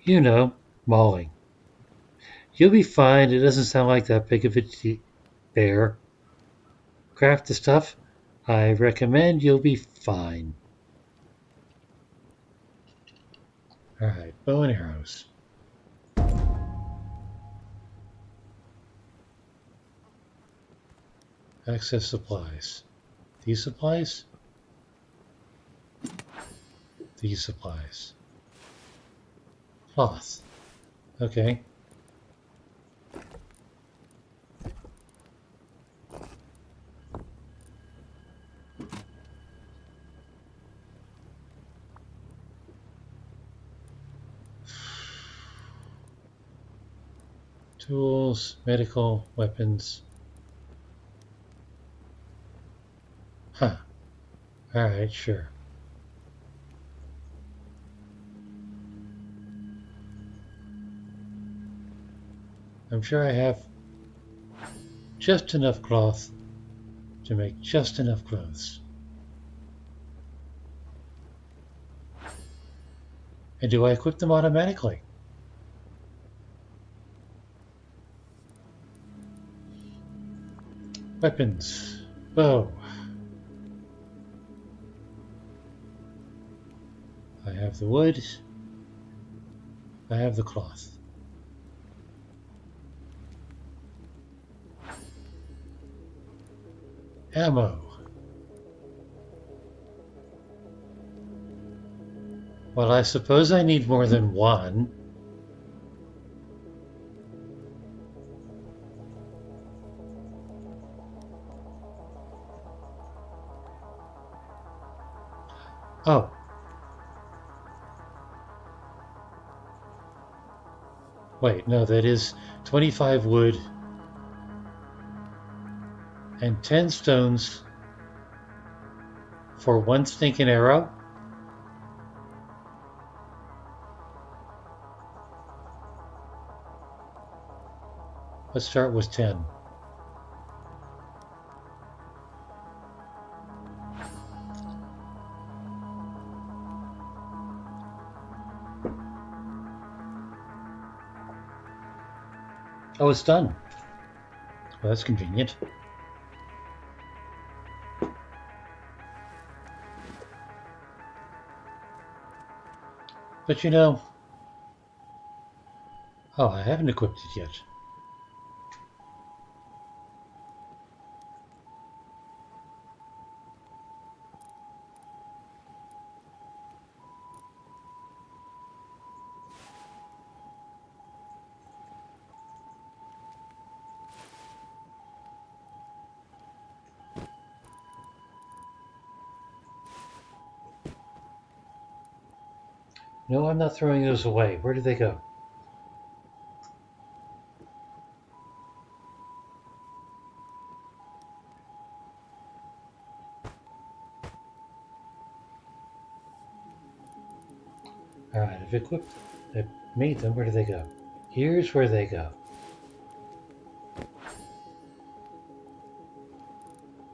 You know, mauling. You'll be fine. It doesn't sound like that big of a bear. Craft the stuff. I recommend you'll be fine. Alright, bow and arrows. Access supplies. These supplies? these supplies. Cloth. Okay. Tools, medical, weapons. Huh. Alright, sure. I'm sure I have just enough cloth to make just enough clothes. And do I equip them automatically? Weapons. Bow. I have the wood. I have the cloth. Ammo. Well, I suppose I need more than one. Oh. Wait, no, that is 25 wood and 10 stones for one stinking arrow? Let's start with 10. Oh, it's done. Well, that's convenient. But you know, oh, I haven't equipped it yet. No, I'm not throwing those away. Where did they go? Alright, I've equipped, I've made them. Where do they go? Here's where they go.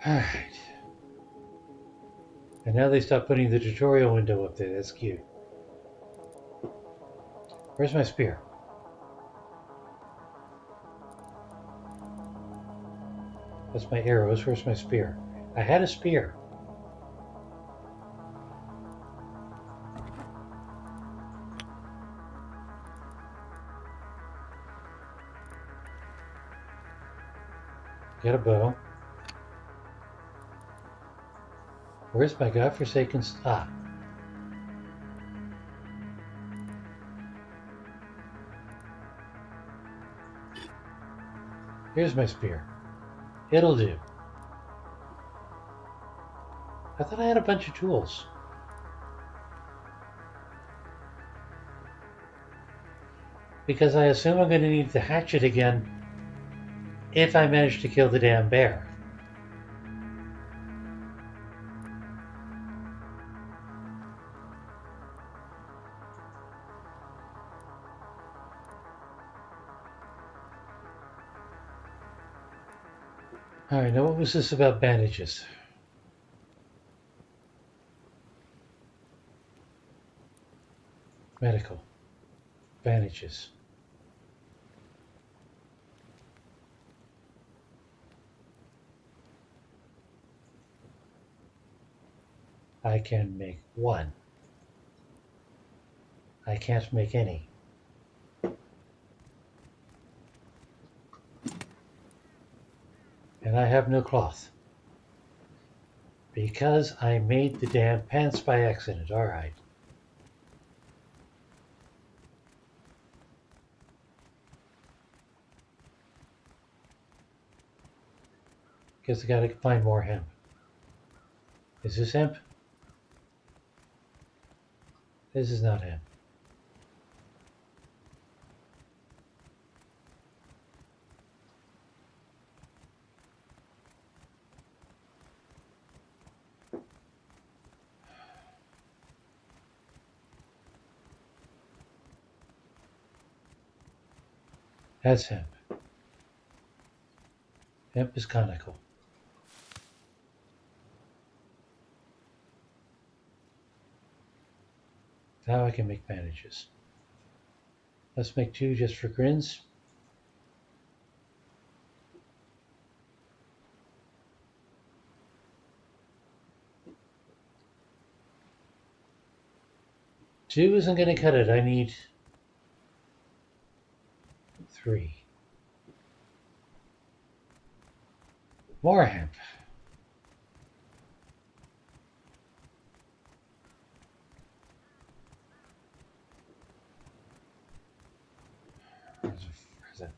Alright. And now they stop putting the tutorial window up there. That's cute. Where's my spear? That's my arrows. Where's my spear? I had a spear. Get a bow. Where's my godforsaken... Ah. Here's my spear. It'll do. I thought I had a bunch of tools. Because I assume I'm going to need the hatchet again if I manage to kill the damn bear. Alright, now what was this about bandages? Medical. Bandages. I can make one. I can't make any. And I have no cloth. Because I made the damn pants by accident. Alright. Guess I gotta find more hemp. Is this hemp? This is not hemp. That's hemp. Hemp is conical. Now I can make bandages. Let's make 2 just for grins. Two isn't gonna cut it. I need 3. More hemp. Where's that?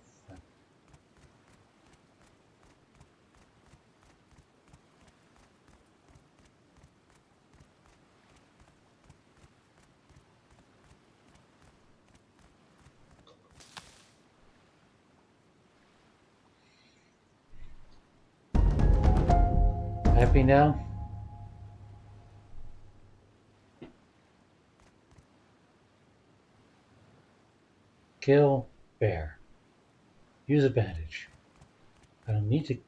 Happy now? Kill bear. Use a bandage. I don't need to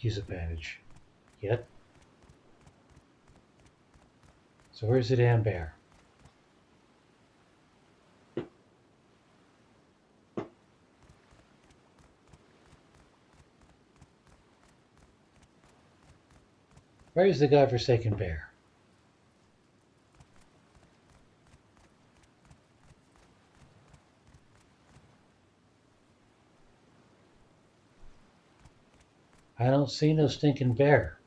use a bandage yet. So where's the damn bear? Where's the godforsaken bear? I don't see no stinking bear.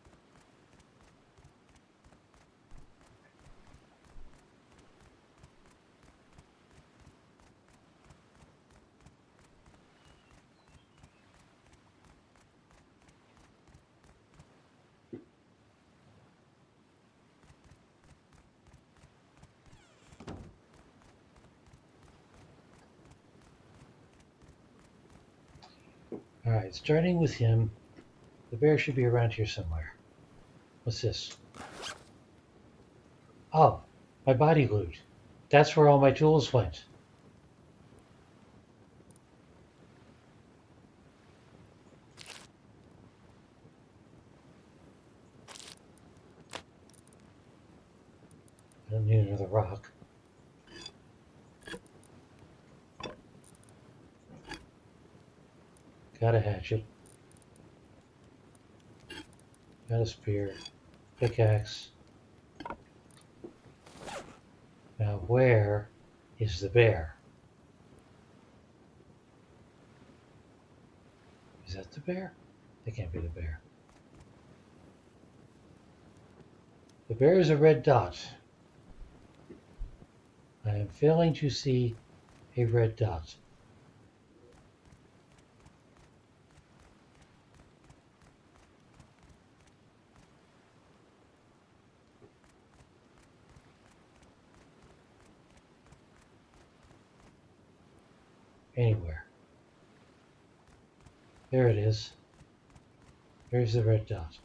Alright, starting with him, the bear should be around here somewhere. What's this? Oh, my body loot. That's where all my tools went. I don't need another rock. Got a hatchet. Got a spear. Pickaxe. Now where is the bear? Is that the bear? That can't be the bear. The bear is a red dot. I am failing to see a red dot. Anywhere. There it is. There's the red dot.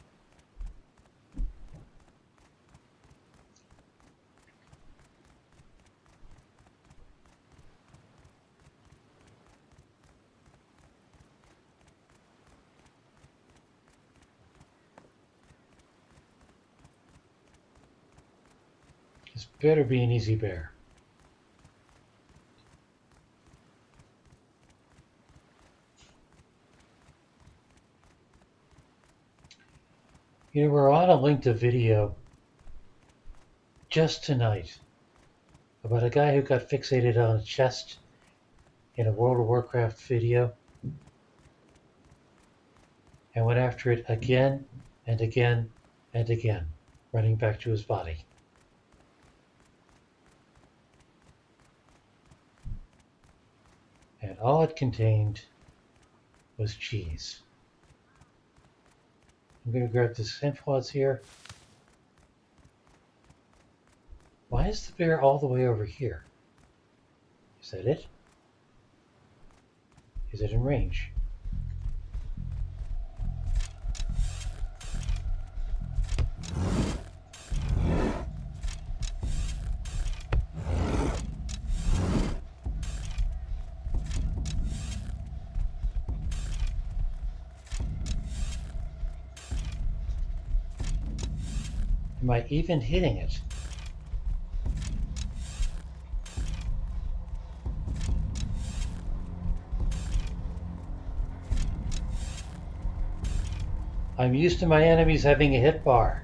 This better be an easy bear. You know, we're on a linked a video just tonight about a guy who got fixated on a chest in a World of Warcraft video and went after it again and again and again, running back to his body. And all it contained was cheese. I'm going to grab the scent pods here. Why is the bear all the way over here? Is that it? Is it in range? Am I even hitting it? I'm used to my enemies having a hit bar.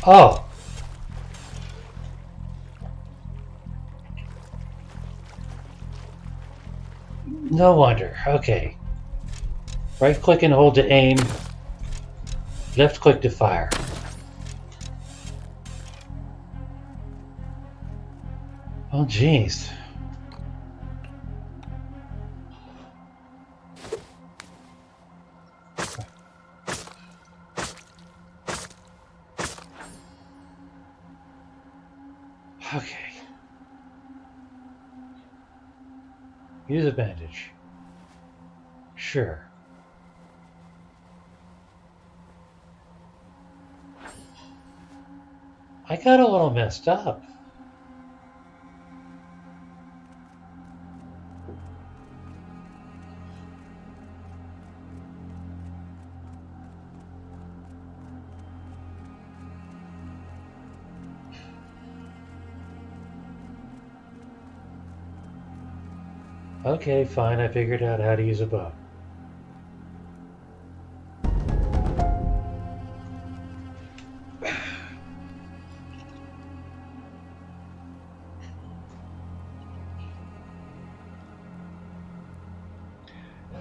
Oh! No wonder. Okay. Right click and hold to aim. Left click to fire. Oh, jeez. Okay. Use a bandage. Sure. I got a little messed up. Okay, fine. I figured out how to use a bow.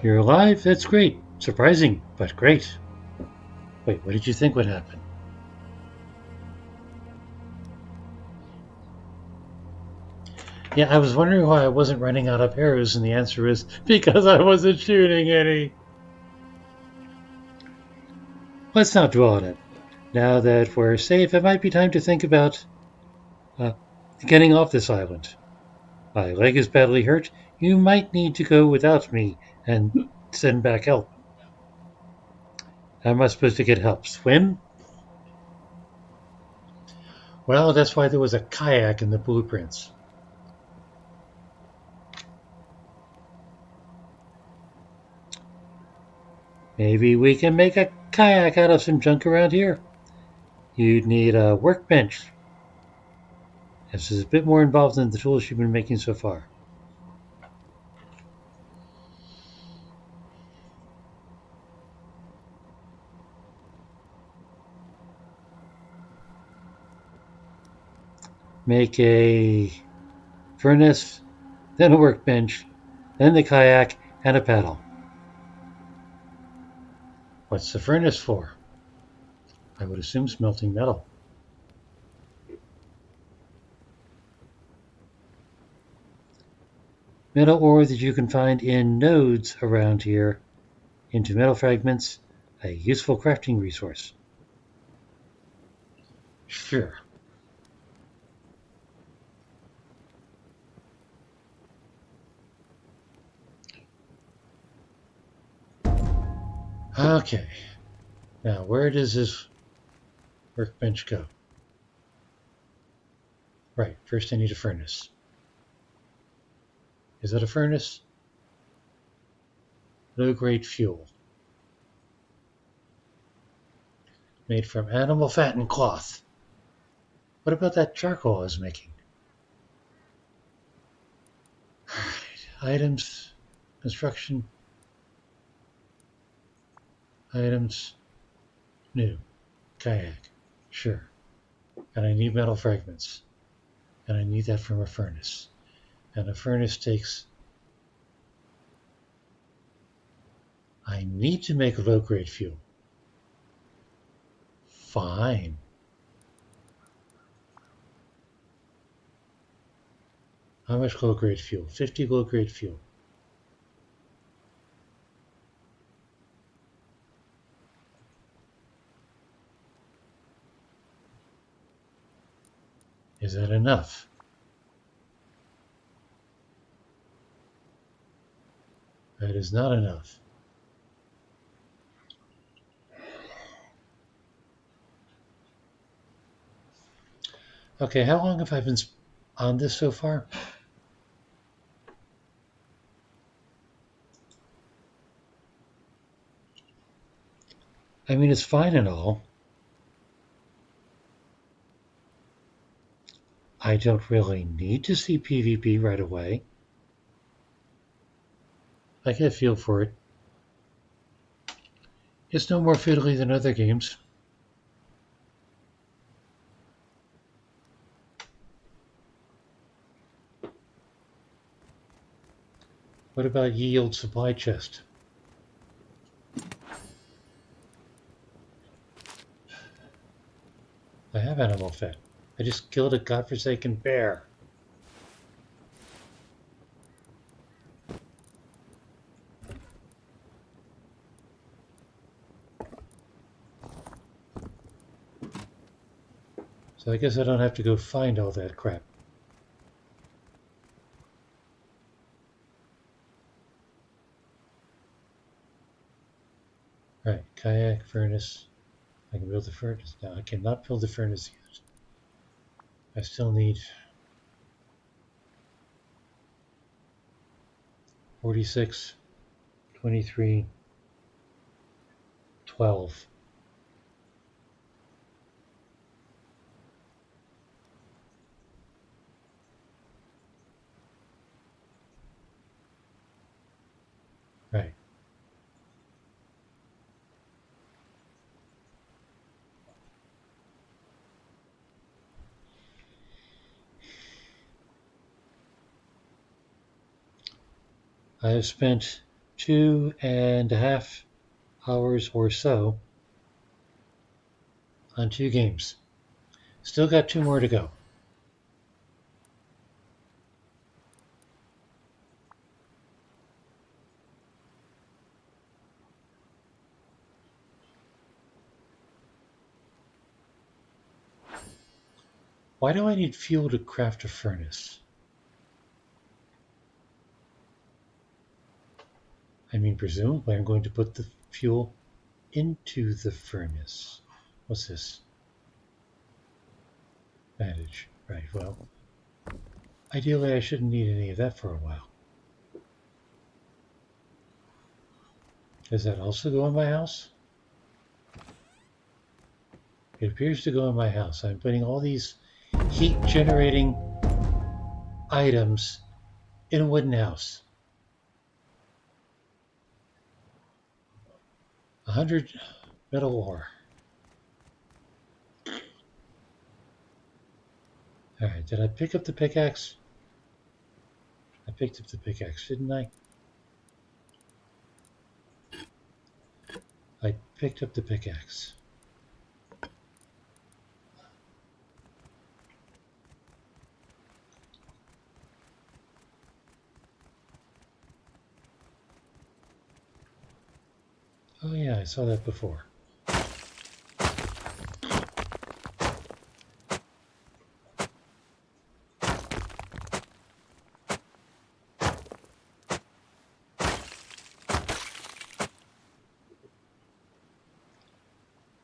You're alive? That's great. Surprising, but great. Wait, what did you think would happen? Yeah, I was wondering why I wasn't running out of arrows, and the answer is because I wasn't shooting any. Let's not dwell on it. Now that we're safe, it might be time to think about uh, getting off this island. My leg is badly hurt. You might need to go without me and send back help. How am I supposed to get help? Swim? Well, that's why there was a kayak in the blueprints. Maybe we can make a kayak out of some junk around here. You'd need a workbench. This is a bit more involved than the tools you've been making so far. Make a furnace, then a workbench, then the kayak, and a paddle. What's the furnace for? I would assume smelting metal. Metal ore that you can find in nodes around here into metal fragments, a useful crafting resource. Sure. Okay. Now, where does this workbench go? Right, first I need a furnace. Is that a furnace? low-grade fuel made from animal fat and cloth. What about that charcoal I was making? Items, construction, items, new, kayak, sure. And I need metal fragments. And I need that from a furnace. And a furnace takes... I need to make low-grade fuel. Fine. How much low-grade fuel? 50 low-grade fuel. Is that enough? That is not enough. Okay, how long have I been on this so far? I mean, it's fine and all. I don't really need to see PvP right away. I get a feel for it. It's no more fiddly than other games. What about yield supply chest? I have animal fat. I just killed a godforsaken bear. So I guess I don't have to go find all that crap. Right, kayak, furnace. I can build the furnace. Now I cannot build the furnace yet. I still need 46, 23, 12. Right. I have spent 2.5 hours or so on 2 games. Still got 2 more to go. Why do I need fuel to craft a furnace? I mean, presumably I'm going to put the fuel into the furnace. What's this? Bandage. Right, well, ideally I shouldn't need any of that for a while. Does that also go in my house? It appears to go in my house. I'm putting all these heat generating items in a wooden house. 100 metal ore. Alright, did I pick up the pickaxe? I picked up the pickaxe, didn't I? I picked up the pickaxe. Oh yeah, I saw that before.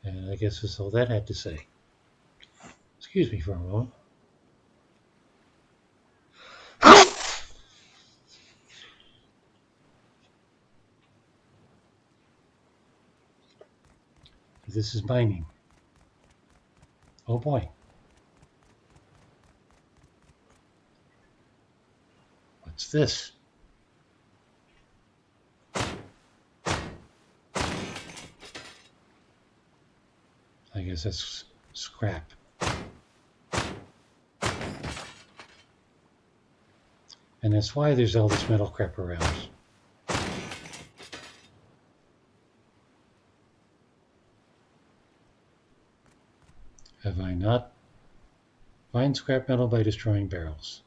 And I guess that's all that had to say. Excuse me for a moment. This is mining. Oh boy. What's this? I guess that's scrap. And that's why there's all this metal crap around. Have I not? Find scrap metal by destroying barrels.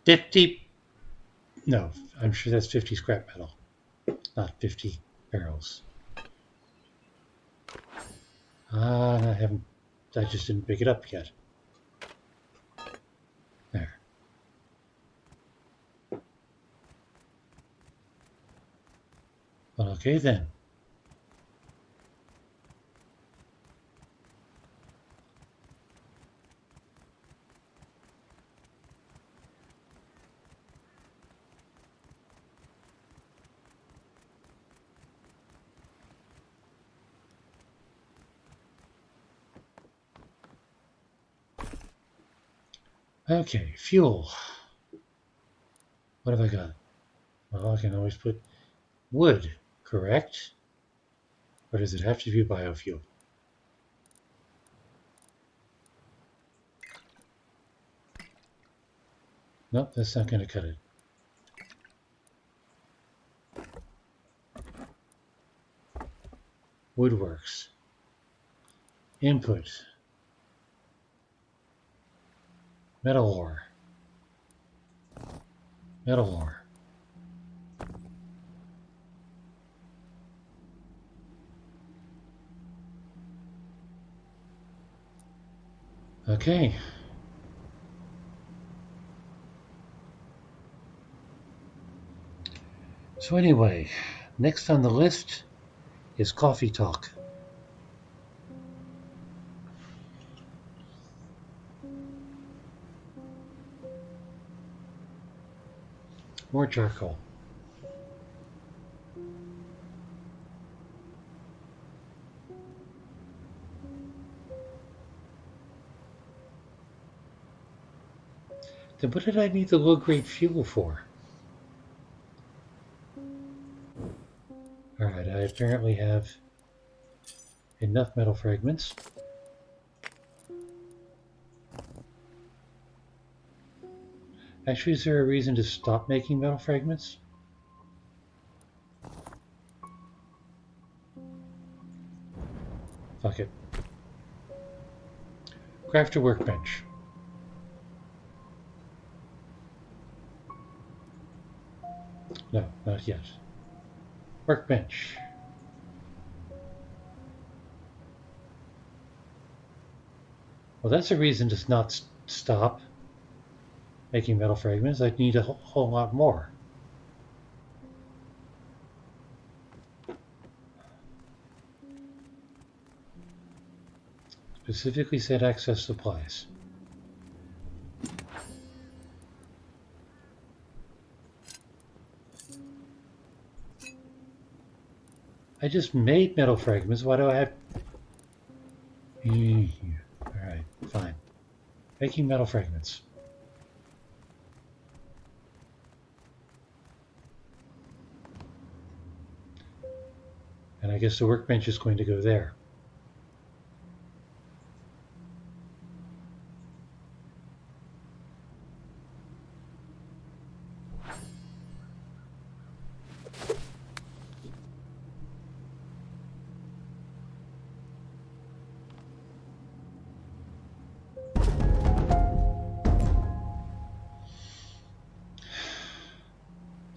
50? No, I'm sure that's 50 scrap metal, not 50 barrels. I just didn't pick it up yet. There. Well, okay then. Okay, fuel. What have I got? Well, I can always put wood, correct? Or does it have to be biofuel? Nope, that's not going to cut it. Woodworks. Input. Metal ore. Metal ore. Okay. So anyway, next on the list is coffee talk. More charcoal. Then what did I need the low-grade fuel for? Alright, I apparently have enough metal fragments. Actually, is there a reason to stop making metal fragments? Fuck it. Craft a workbench. No, not yet. Workbench. Well, that's a reason to not stop making metal fragments. I'd need a whole lot more. Specifically said access supplies. I just made metal fragments. Why do I have... Alright, fine. Making metal fragments. And I guess the workbench is going to go there.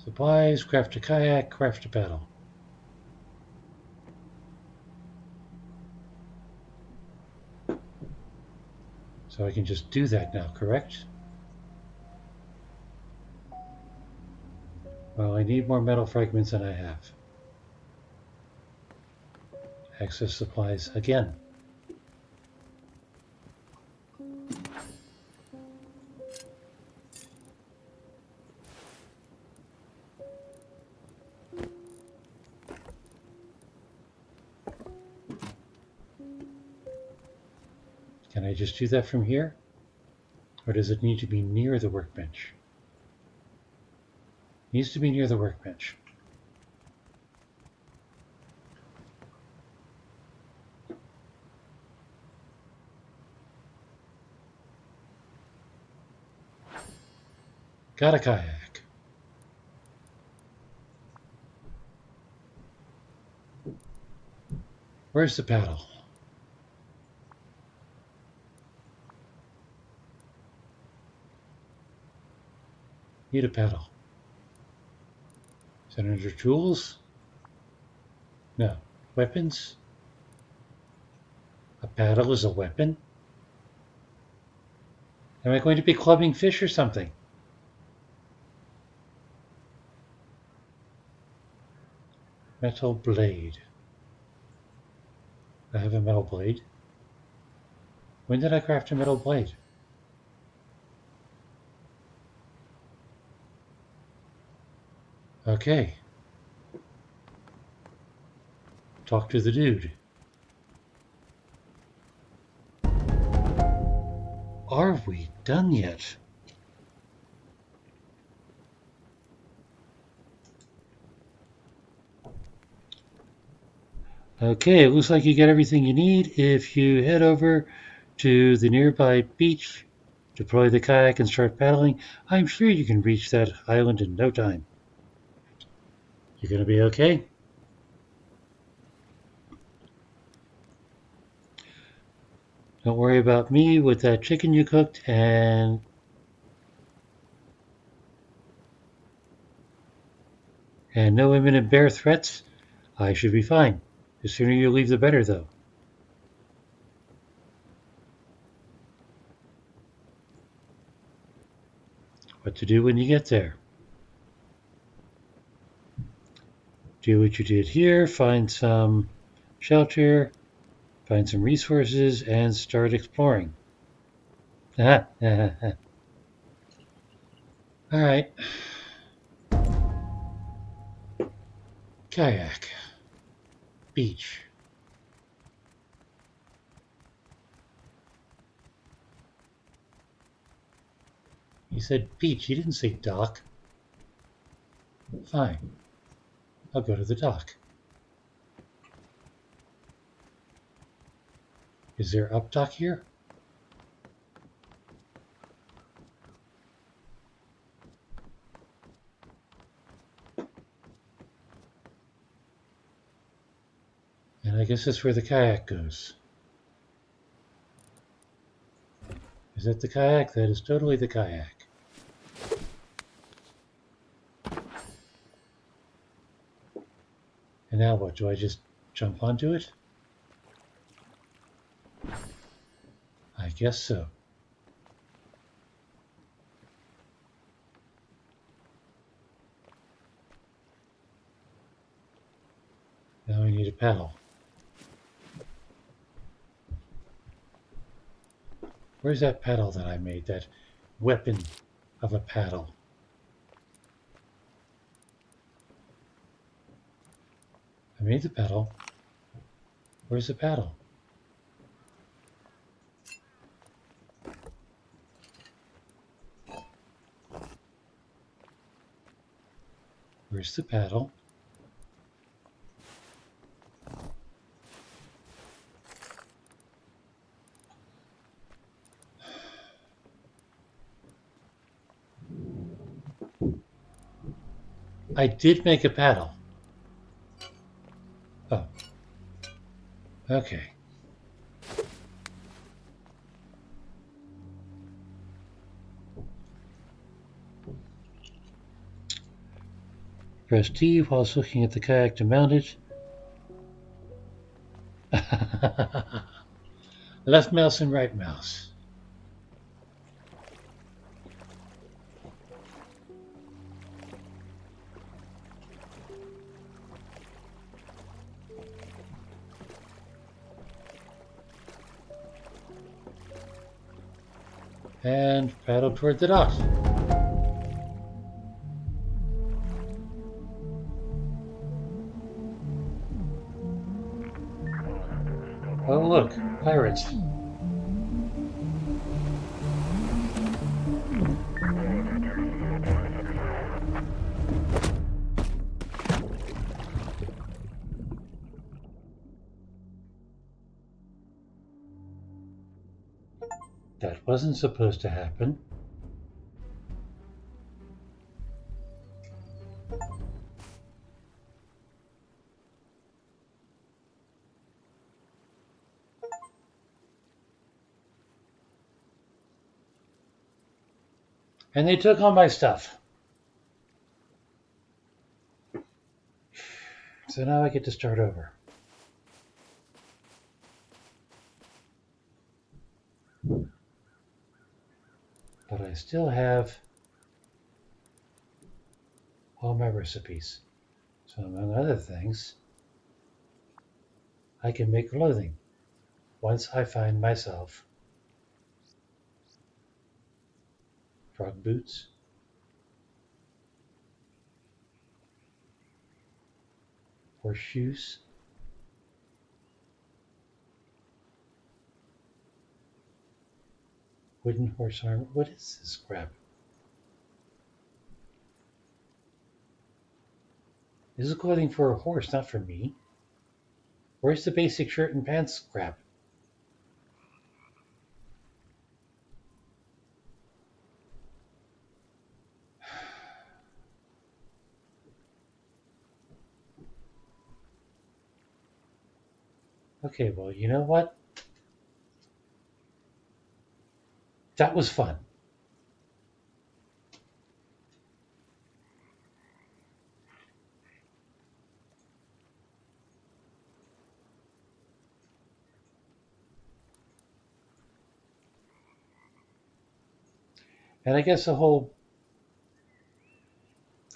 Supplies, craft a kayak, craft a paddle. So I can just do that now, correct? Well, I need more metal fragments than I have. Access supplies again. Can I just do that from here? Or does it need to be near the workbench? It needs to be near the workbench. Got a kayak. Where's the paddle? Need a paddle. Is that under tools? No. Weapons? A paddle is a weapon? Am I going to be clubbing fish or something? Metal blade. I have a metal blade. When did I craft a metal blade? Okay. Talk to the dude. Are we done yet? Okay, it looks like you got everything you need. If you head over to the nearby beach, deploy the kayak and start paddling, I'm sure you can reach that island in no time. You're going to be okay? Don't worry about me with that chicken you cooked and no imminent bear threats. I should be fine. The sooner you leave, the better, though. What to do when you get there? Do what you did here, find some shelter, find some resources, and start exploring. All right. Kayak. Beach. He said beach. He didn't say dock. Fine. I'll go to the dock. Is there up dock here? And I guess that's where the kayak goes. Is that the kayak? That is totally the kayak. And now what? Do I just jump onto it? I guess so. Now I need a paddle. Where's that paddle that I made? That weapon of a paddle. I made the paddle. Where's the paddle? Where's the paddle? I did make a paddle. Oh. Okay. Press T whilst looking at the kayak to mount it. Left mouse and right mouse. And paddle toward the dock. Oh look, pirates. That wasn't supposed to happen. And they took all my stuff. So now I get to start over. But I still have all my recipes. So among other things, I can make clothing once I find myself frog boots, horseshoes, wooden horse armor. What is this crap? This is clothing for a horse, not for me. Where's the basic shirt and pants crap? Okay, well, you know what? That was fun. And I guess the whole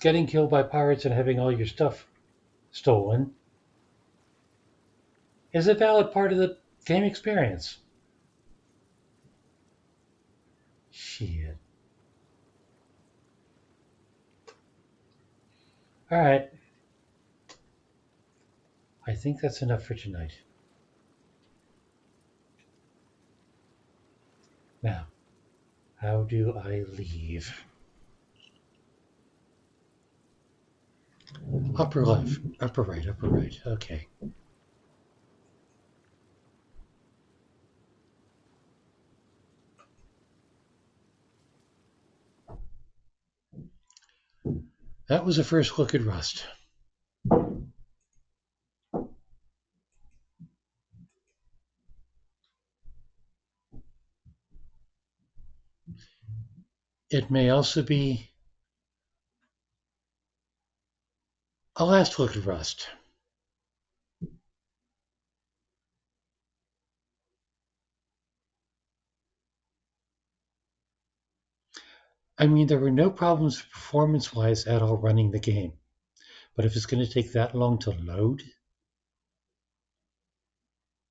getting killed by pirates and having all your stuff stolen is a valid part of the game experience. Shit. All right. I think that's enough for tonight. Now, how do I leave? Upper left, upper right, upper right. Okay. That was a first look at Rust. It may also be a last look at Rust. I mean, there were no problems performance wise at all running the game. But if it's going to take that long to load,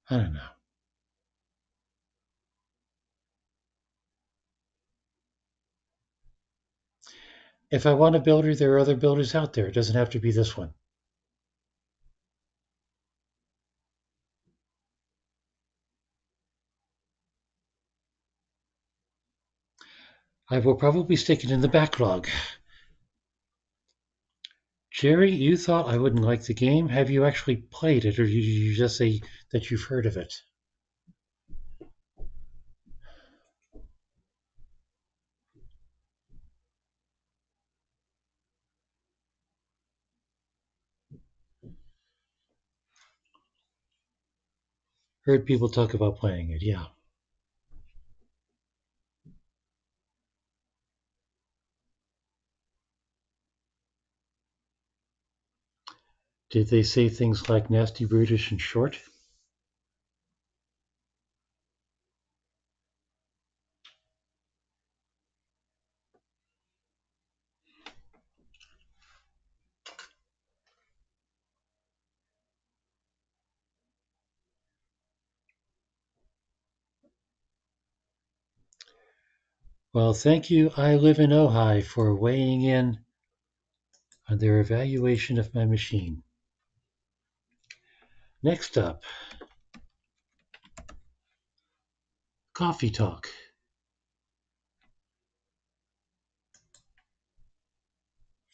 I don't know. If I want a builder, there are other builders out there. It doesn't have to be this one. I will probably stick it in the backlog. Jerry, you thought I wouldn't like the game. Have you actually played it, or did you just say that you've heard of it? Heard people talk about playing it, yeah. Did they say things like nasty, brutish, and short? Well, thank you, I Live in Ojai, for weighing in on their evaluation of my machine. Next up, Coffee Talk.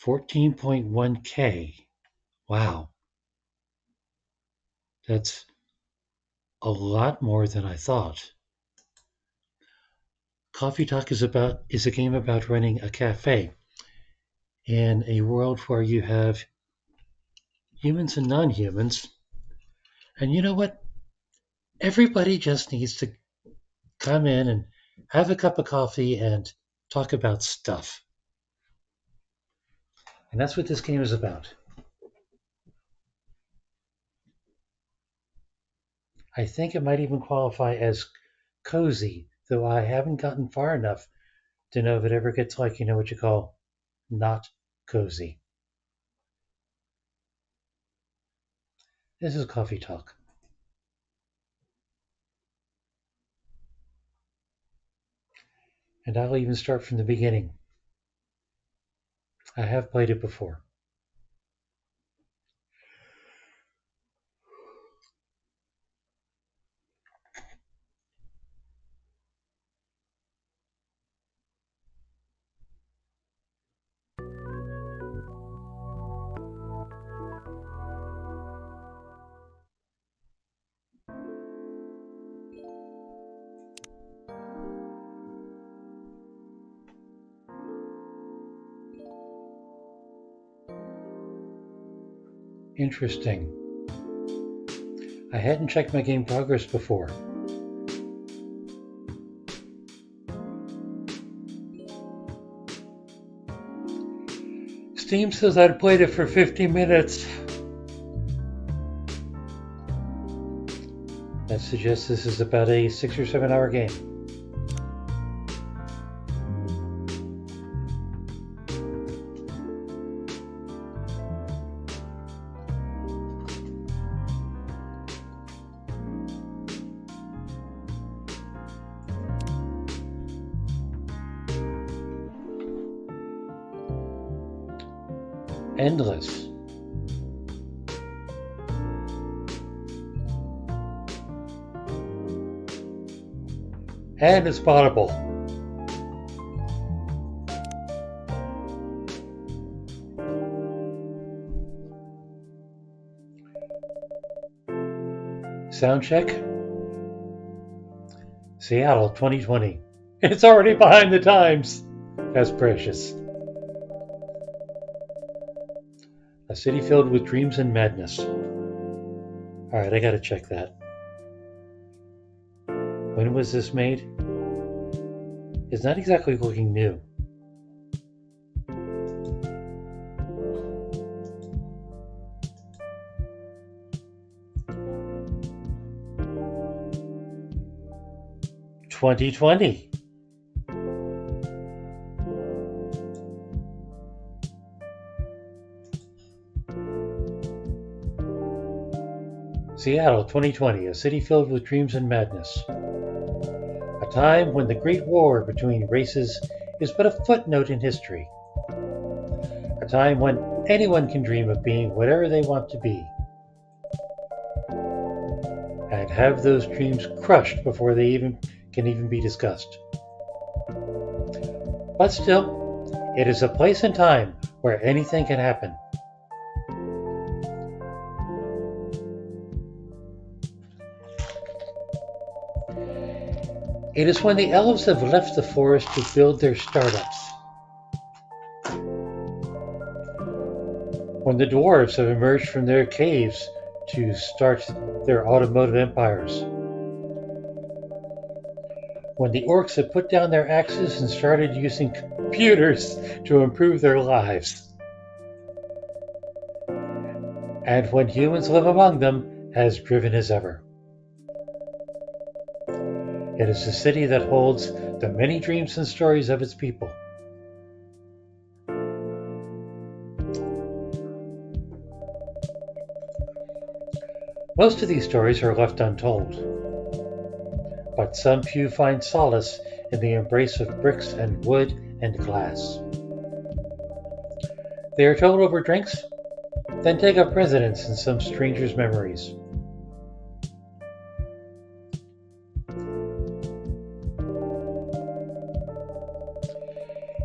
14.1K. Wow, that's a lot more than I thought. Coffee Talk is a game about running a cafe in a world where you have humans and non-humans. And you know what? Everybody just needs to come in and have a cup of coffee and talk about stuff. And that's what this game is about. I think it might even qualify as cozy, though I haven't gotten far enough to know if it ever gets like, what you call not cozy. This is Coffee Talk. And I'll even start from the beginning. I have played it before. Interesting. I hadn't checked my game progress before. Steam says I'd played it for 50 minutes. That suggests this is about a 6 or 7 hour game. Endless. And it's potable. Sound check. Seattle 2020. It's already behind the times. That's precious. A city filled with dreams and madness. Alright, I gotta check that. When was this made? It's not exactly looking new. "2020. Seattle 2020, a city filled with dreams and madness. A time when the great war between races is but a footnote in history. A time when anyone can dream of being whatever they want to be. And have those dreams crushed before they can even be discussed. But still, it is a place and time where anything can happen. It is when the elves have left the forest to build their startups. When the dwarves have emerged from their caves to start their automotive empires. When the orcs have put down their axes and started using computers to improve their lives. And when humans live among them, as driven as ever. It is a city that holds the many dreams and stories of its people. Most of these stories are left untold, but some few find solace in the embrace of bricks and wood and glass. They are told over drinks, then take up residence in some stranger's memories.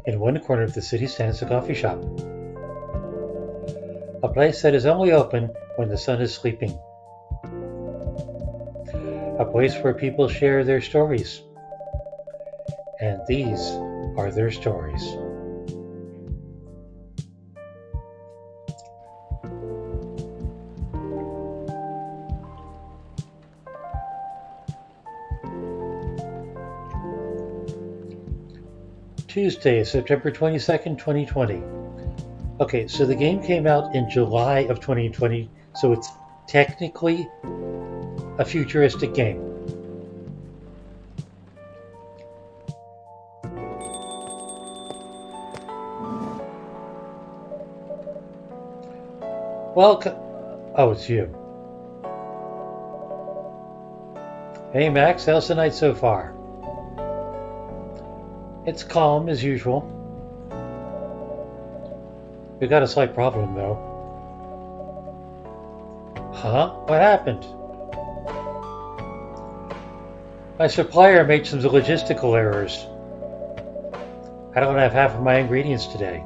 In one corner of the city stands a coffee shop, a place that is only open when the sun is sleeping, a place where people share their stories and these are their stories. Tuesday, September 22nd, 2020. Okay, so the game came out in July of 2020, so it's technically a futuristic game. Welcome. Oh, it's you. Hey Max, how's the night so far? It's calm as usual. We got a slight problem though. Huh? What happened? My supplier made some logistical errors. I don't have half of my ingredients today.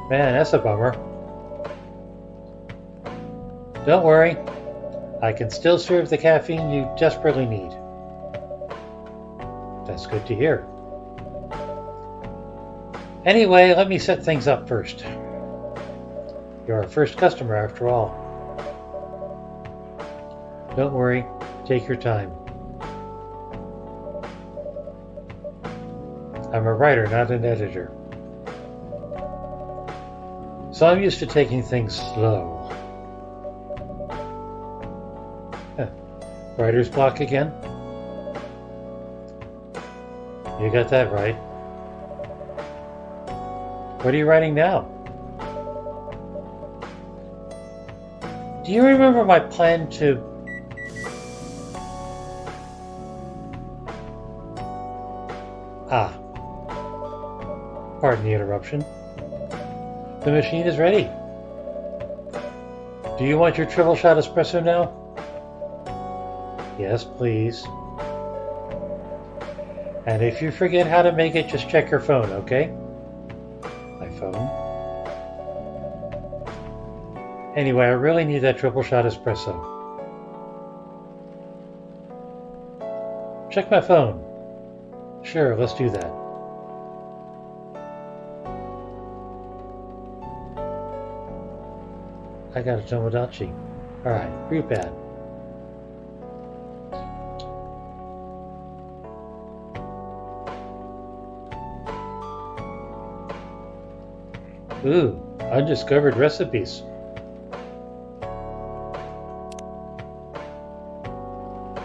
Man, that's a bummer. Don't worry. I can still serve the caffeine you desperately need. That's good to hear. Anyway, let me set things up first. You're our first customer after all. Don't worry, take your time. I'm a writer, not an editor. So I'm used to taking things slow. Writer's block again? You got that right. What are you writing now? Do you remember my plan to... Pardon the interruption. The machine is ready. Do you want your triple shot espresso now? Yes, please. And if you forget how to make it, just check your phone, okay? My phone? Anyway, I really need that triple shot espresso. Check my phone. Sure, let's do that. I got a Tomodachi. Alright, group add. Ooh, undiscovered recipes.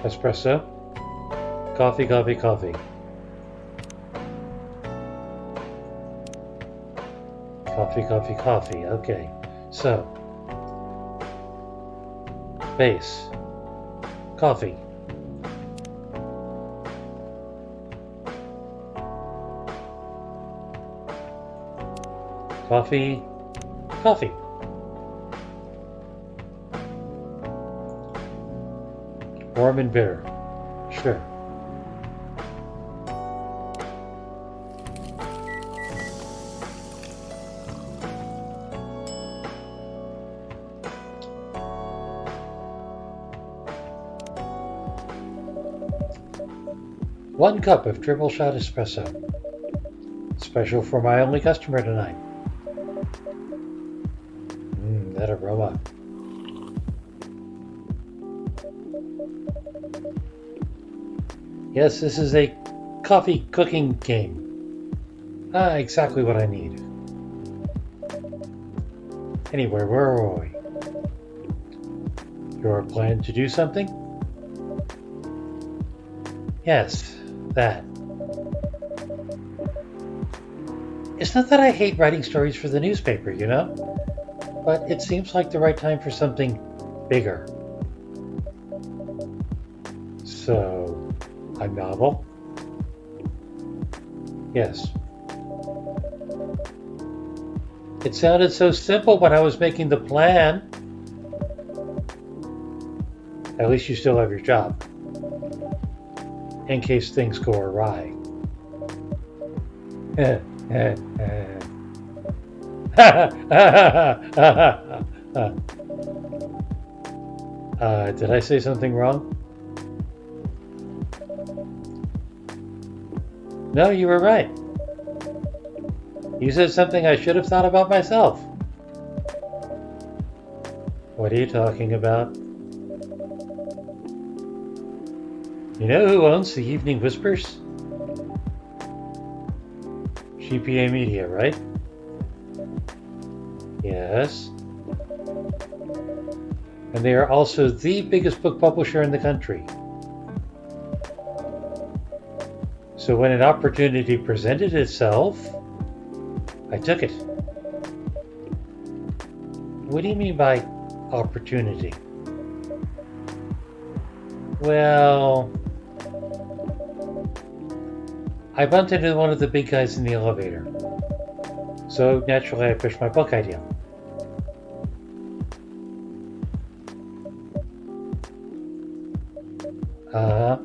Espresso. Coffee, coffee, coffee. Coffee, coffee, coffee. Okay. So, base. Coffee. Coffee. Coffee. Warm and bitter. Sure. One cup of triple shot espresso. Special for my only customer tonight. That aroma. Yes, this is a coffee cooking game. Exactly what I need. Anyway, where are we? Your plan to do something? Yes, that. It's not that I hate writing stories for the newspaper, you know? But it seems like the right time for something bigger. So, a novel? Yes. It sounded so simple when I was making the plan. At least you still have your job. In case things go awry. Did I say something wrong? No, you were right. You said something I should have thought about myself. What are you talking about? You know who owns the Evening Whispers? GPA Media, right? Yes. And they are also the biggest book publisher in the country. So when an opportunity presented itself, I took it. What do you mean by opportunity? Well, I bumped into one of the big guys in the elevator. So naturally I pushed my book idea. Uh-huh.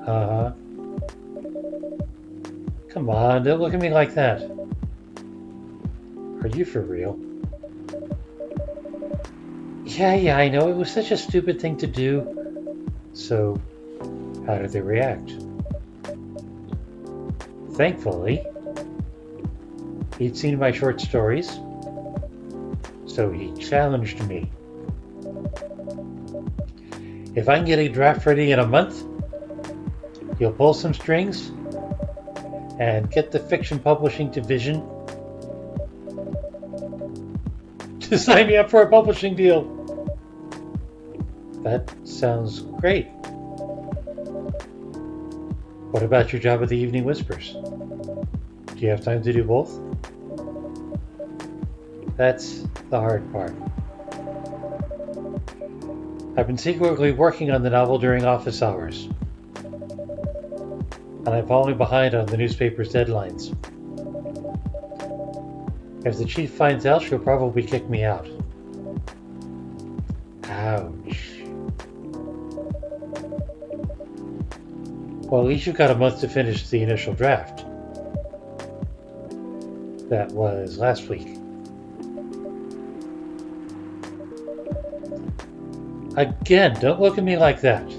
Uh-huh. Come on, don't look at me like that. Are you for real? Yeah, I know. It was such a stupid thing to do. So, how did they react? Thankfully, he'd seen my short stories, so he challenged me. If I can get a draft ready in a month, he'll pull some strings and get the fiction publishing division to sign me up for a publishing deal. That sounds great. What about your job at the Evening Whispers? Do you have time to do both? That's the hard part. I've been secretly working on the novel during office hours, and I'm falling behind on the newspaper's deadlines. If the chief finds out, she'll probably kick me out. Ouch. Well, at least you've got a month to finish the initial draft. That was last week. Again, don't look at me like that.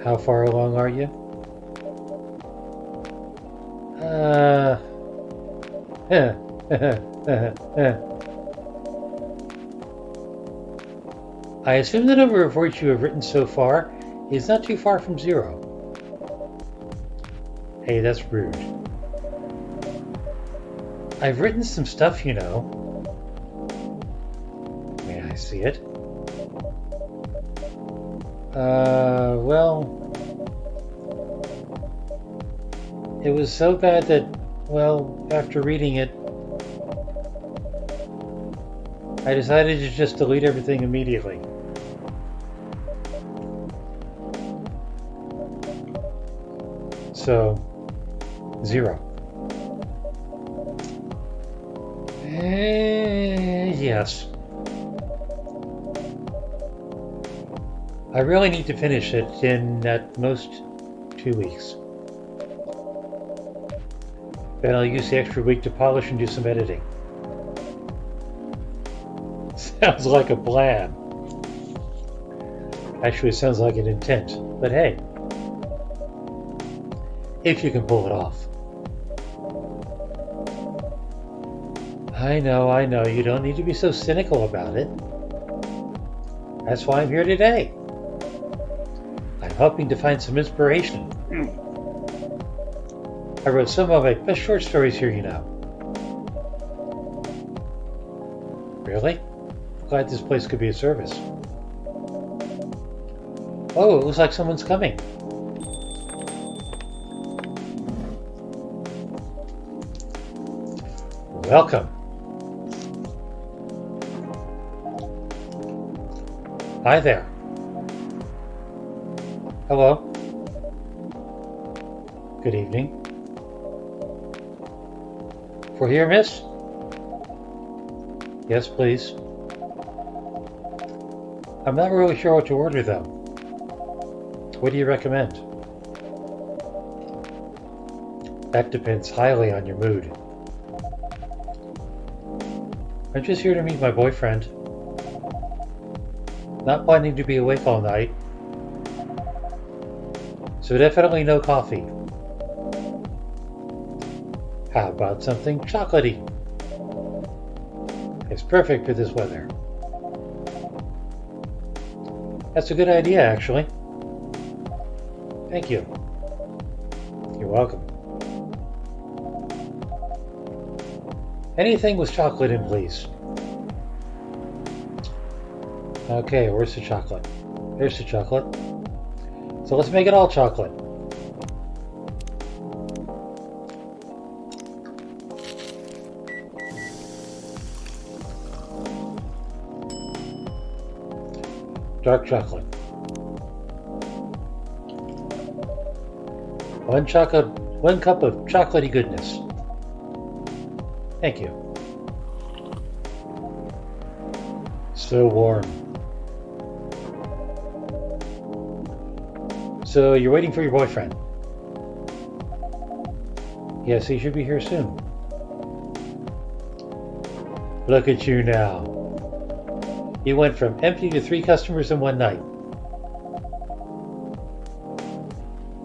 How far along are you? I assume the number of words you have written so far is not too far from 0. Hey, that's rude. I've written some stuff, you know. May I see it? Well, it was so bad that, well, after reading it, I decided to just delete everything immediately. So, 0. Yes. I really need to finish it in at most 2 weeks. Then I'll use the extra week to polish and do some editing. Sounds like a plan. Actually, it sounds like an intent. But hey, if you can pull it off. I know, you don't need to be so cynical about it. That's why I'm here today. I'm hoping to find some inspiration. I wrote some of my best short stories here, you know. Really? Glad this place could be of service. Oh, it looks like someone's coming. Welcome. Hi there. Hello. Good evening. For here, miss? Yes, please. I'm not really sure what to order, though. What do you recommend? That depends highly on your mood. I'm just here to meet my boyfriend. Not planning to be awake all night. So definitely no coffee. How about something chocolatey? It's perfect for this weather. That's a good idea, actually. Thank you. You're welcome. Anything with chocolate in, please. Okay, where's the chocolate? There's the chocolate. So let's make it all chocolate. Dark chocolate. One cup of chocolatey goodness. Thank you. So warm. So you're waiting for your boyfriend? Yes, he should be here soon. Look at you now. You went from empty to 3 customers in one night.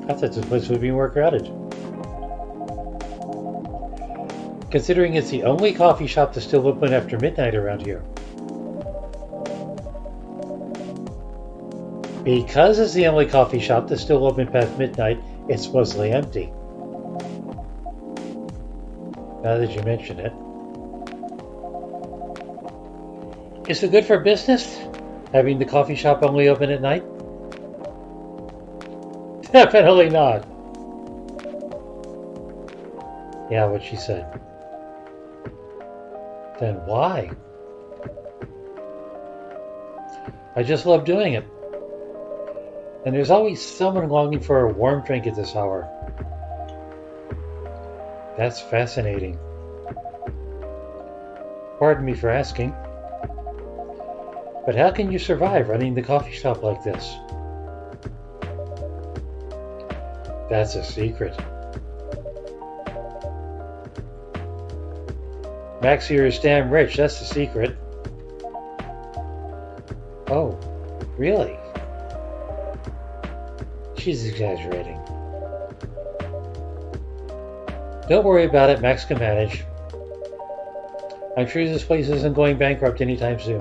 I thought this place would be more crowded. Considering it's the only coffee shop that's still open after midnight around here. Because it's the only coffee shop that's still open past midnight, it's mostly empty. Now that you mention it. Is it good for business, having the coffee shop only open at night? Definitely not. Yeah, what she said. Then why? I just love doing it. And there's always someone longing for a warm drink at this hour. That's fascinating. Pardon me for asking. But how can you survive running the coffee shop like this? That's a secret. Max here is damn rich, that's the secret. Oh, really? She's exaggerating. Don't worry about it, Max can manage. I'm sure this place isn't going bankrupt anytime soon.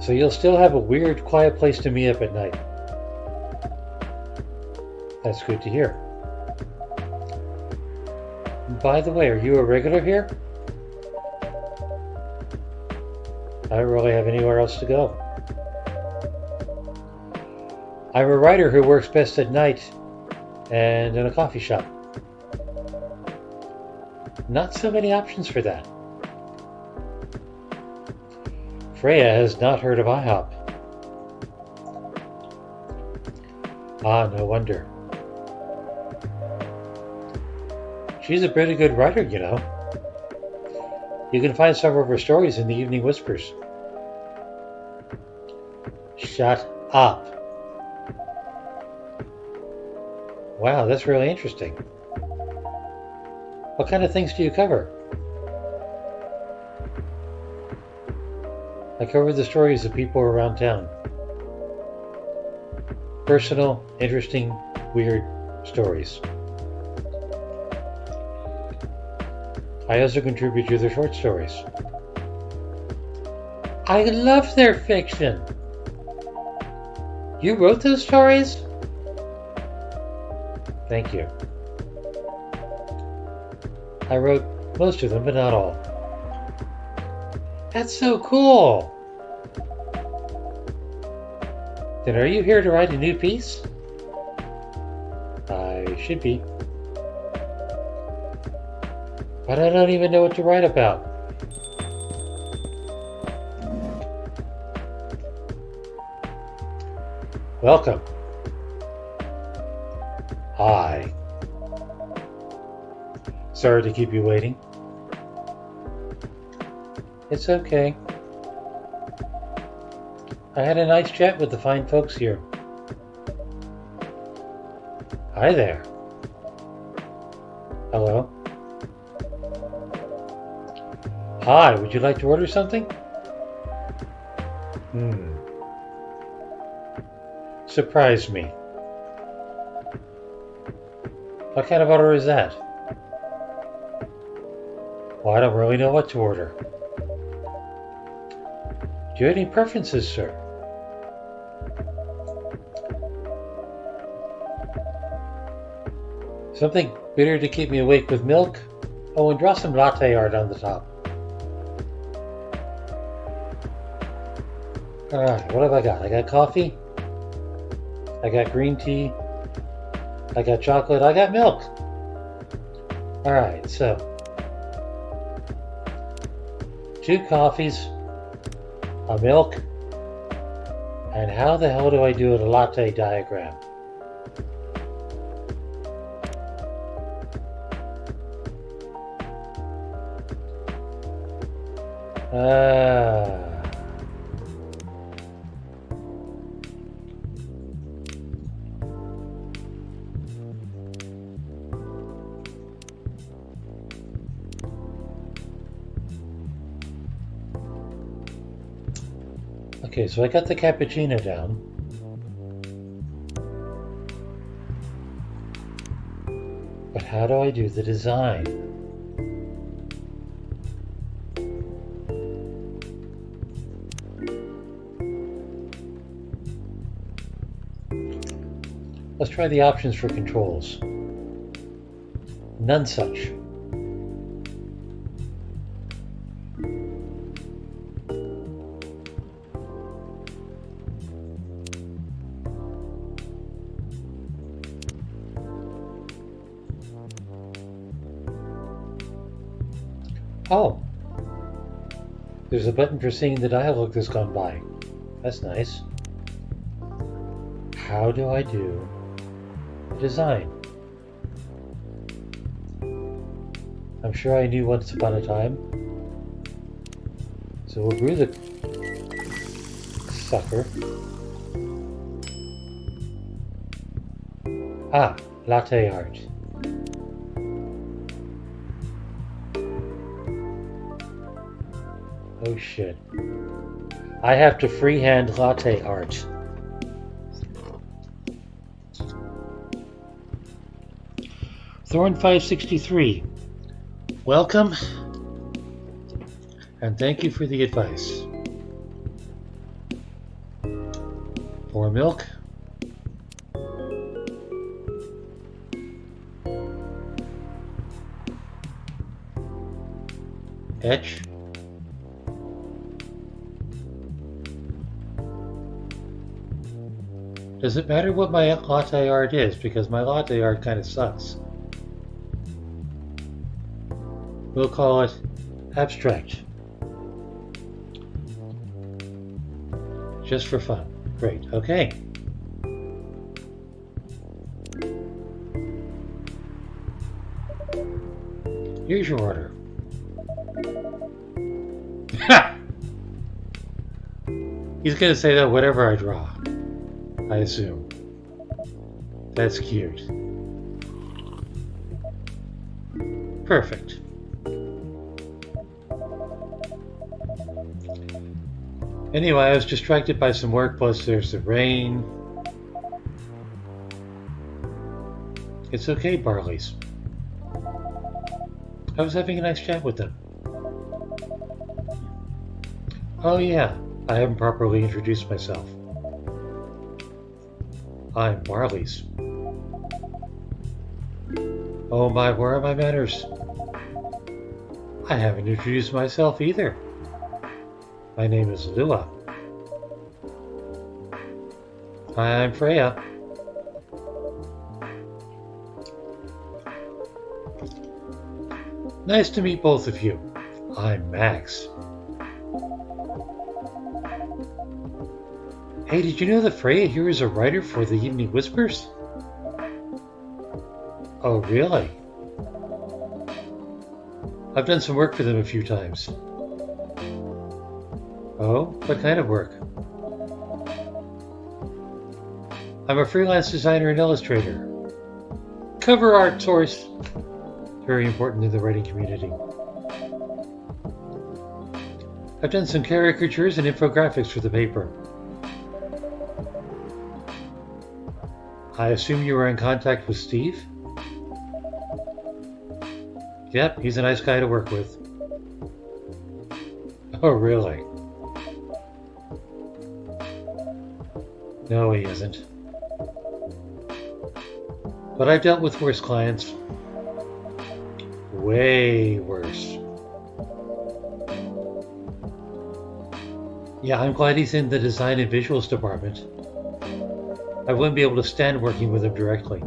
So you'll still have a weird, quiet place to meet up at night. That's good to hear. By the way, are you a regular here? I don't really have anywhere else to go. I'm a writer who works best at night and in a coffee shop. Not so many options for that. Freya has not heard of IHOP. Ah, no wonder. She's a pretty good writer, you know. You can find some of her stories in the Evening Whispers. Shut up. Wow, that's really interesting. What kind of things do you cover? I cover the stories of people around town. Personal, interesting, weird stories. I also contribute to their short stories. I love their fiction! You wrote those stories? Thank you. I wrote most of them, but not all. That's so cool! Then are you here to write a new piece? I should be. But I don't even know what to write about. Welcome. Hi. Sorry to keep you waiting. It's okay. I had a nice chat with the fine folks here. Hi there. Hello. Hi, would you like to order something? So surprised me. What kind of order is that? Well, I don't really know what to order. Do you have any preferences, sir? Something bitter to keep me awake with milk? Oh, and draw some latte art on the top. Alright, what have I got? I got coffee. I got green tea. I got chocolate. I got milk. Alright, so 2 coffees, a milk, and how the hell do I do a latte diagram? Okay, so I got the cappuccino down. But how do I do the design? Let's try the options for controls. None such. Oh, there's a button for seeing the dialogue that's gone by. That's nice. How do I do the design? I'm sure I knew once upon a time. So we'll brew the sucker. Ah, latte art. Oh shit. I have to freehand latte art. Thorn 563. Welcome. And thank you for the advice. Pour milk. Etch. Does it matter what my latte art is? Because my latte art kind of sucks. We'll call it abstract. Just for fun. Great. Okay. Here's your order. He's going to say that whatever I draw, I assume. That's cute. Perfect. Anyway, I was distracted by some work, plus there's the rain. It's okay, Barleys. I was having a nice chat with them. Oh yeah, I haven't properly introduced myself. I'm Barleys. Oh my, where are my manners? I haven't introduced myself either. My name is Lua. Hi, I'm Freya. Nice to meet both of you. I'm Max. Hey, did you know that Freya here is a writer for the Evening Whispers? Oh, really? I've done some work for them a few times. Oh, what kind of work? I'm a freelance designer and illustrator. Cover art source. Very important in the writing community. I've done some caricatures and infographics for the paper. I assume you were in contact with Steve? Yep, he's a nice guy to work with. Oh, really? No, he isn't. But I've dealt with worse clients. Way worse. Yeah, I'm glad he's in the design and visuals department. I wouldn't be able to stand working with him directly.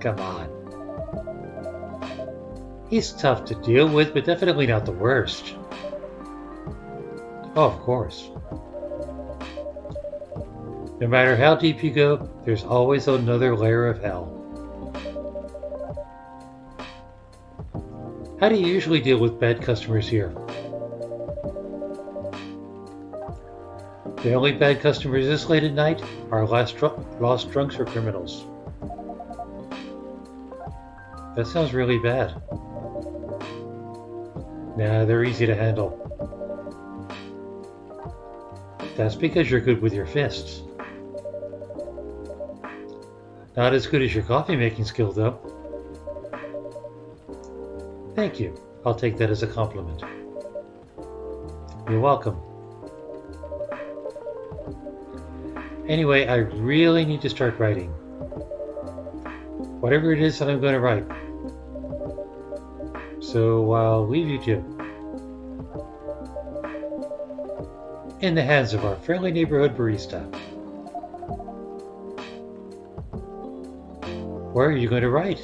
Come on. He's tough to deal with, but definitely not the worst. Oh, of course. No matter how deep you go, there's always another layer of hell. How do you usually deal with bad customers here? The only bad customers this late at night are lost drunks or criminals. That sounds really bad. Nah, they're easy to handle. That's because you're good with your fists. Not as good as your coffee making skill, though. Thank you. I'll take that as a compliment. You're welcome. Anyway, I really need to start writing. Whatever it is that I'm going to write. So I'll leave you two in the hands of our friendly neighborhood barista. Where are you going to write?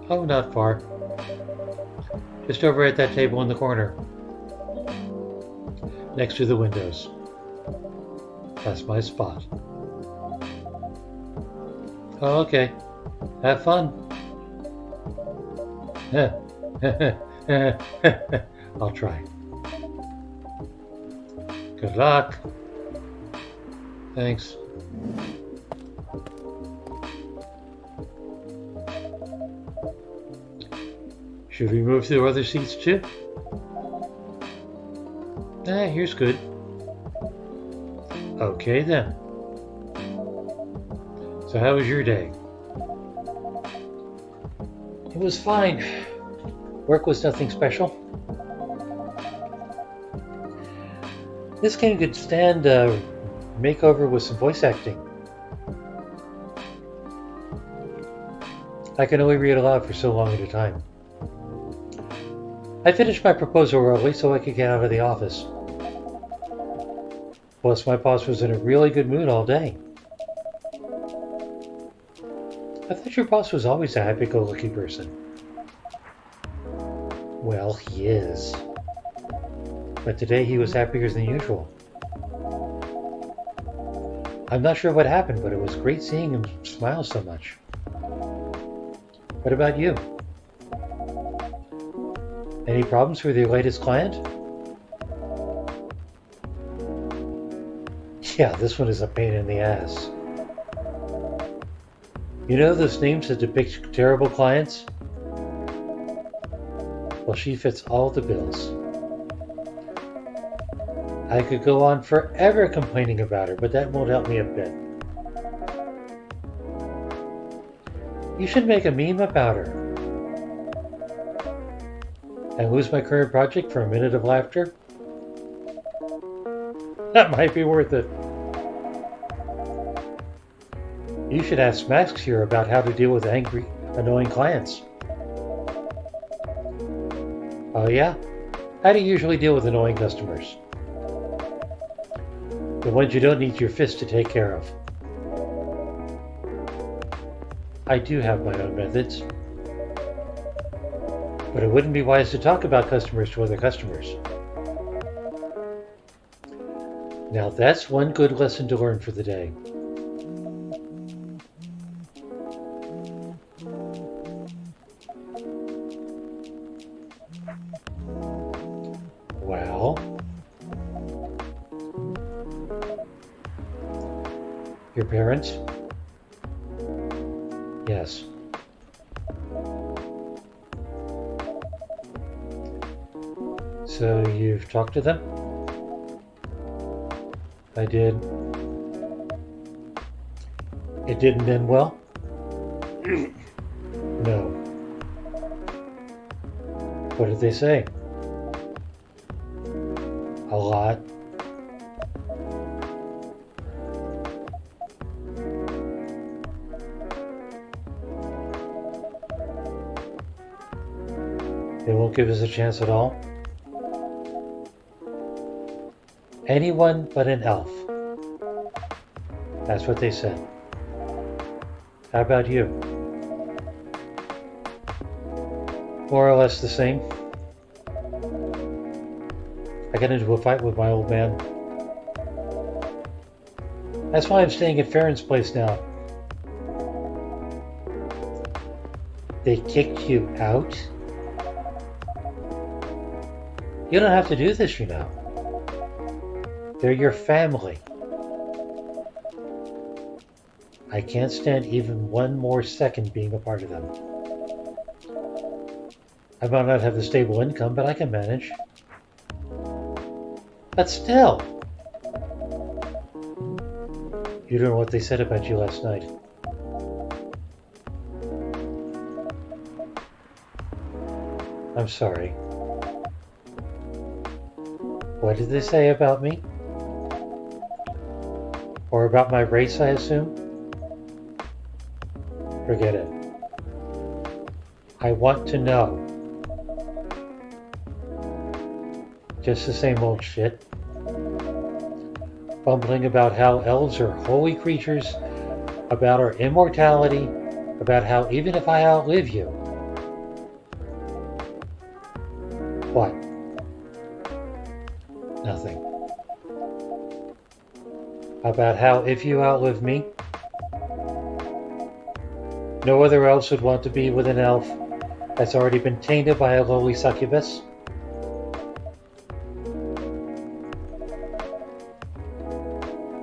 Oh, not far. Just over at that table in the corner. Next to the windows. That's my spot. Oh, okay. Have fun. I'll try. Good luck. Thanks. Should we move to the other seats too? Here's good. Okay then. So how was your day? It was fine. Work was nothing special. This game could stand a makeover with some voice acting. I can only read aloud for so long at a time. I finished my proposal early so I could get out of the office. Plus, my boss was in a really good mood all day. I thought your boss was always a happy-go-lucky person. Well, he is. But today he was happier than usual. I'm not sure what happened, but it was great seeing him smile so much. What about you? Any problems with your latest client? Yeah, this one is a pain in the ass. You know those names that depict terrible clients? Well, she fits all the bills. I could go on forever complaining about her, but that won't help me a bit. You should make a meme about her. And lose my current project for a minute of laughter? That might be worth it. You should ask Max here about how to deal with angry, annoying clients. Oh yeah? How do you usually deal with annoying customers? The ones you don't need your fist to take care of. I do have my own methods. But it wouldn't be wise to talk about customers to other customers. Now that's one good lesson to learn for the day. Well, your parents? Yes. So you've talked to them? I did. It didn't end well? No. What did they say? A lot. They won't give us a chance at all? Anyone but an elf. That's what they said. How about you? More or less the same. I got into a fight with my old man. That's why I'm staying at Farron's place now. They kicked you out? You don't have to do this, you know. They're your family. I can't stand even one more second being a part of them. I might not have the stable income, but I can manage. But still! You don't know what they said about you last night. I'm sorry. What did they say about me? Or about my race, I assume? Forget it. I want to know. Just the same old shit. Bumbling about how elves are holy creatures, about our immortality, about how even if I outlive you. What? Nothing. About how if you outlive me, no other elves would want to be with an elf that's already been tainted by a lowly succubus?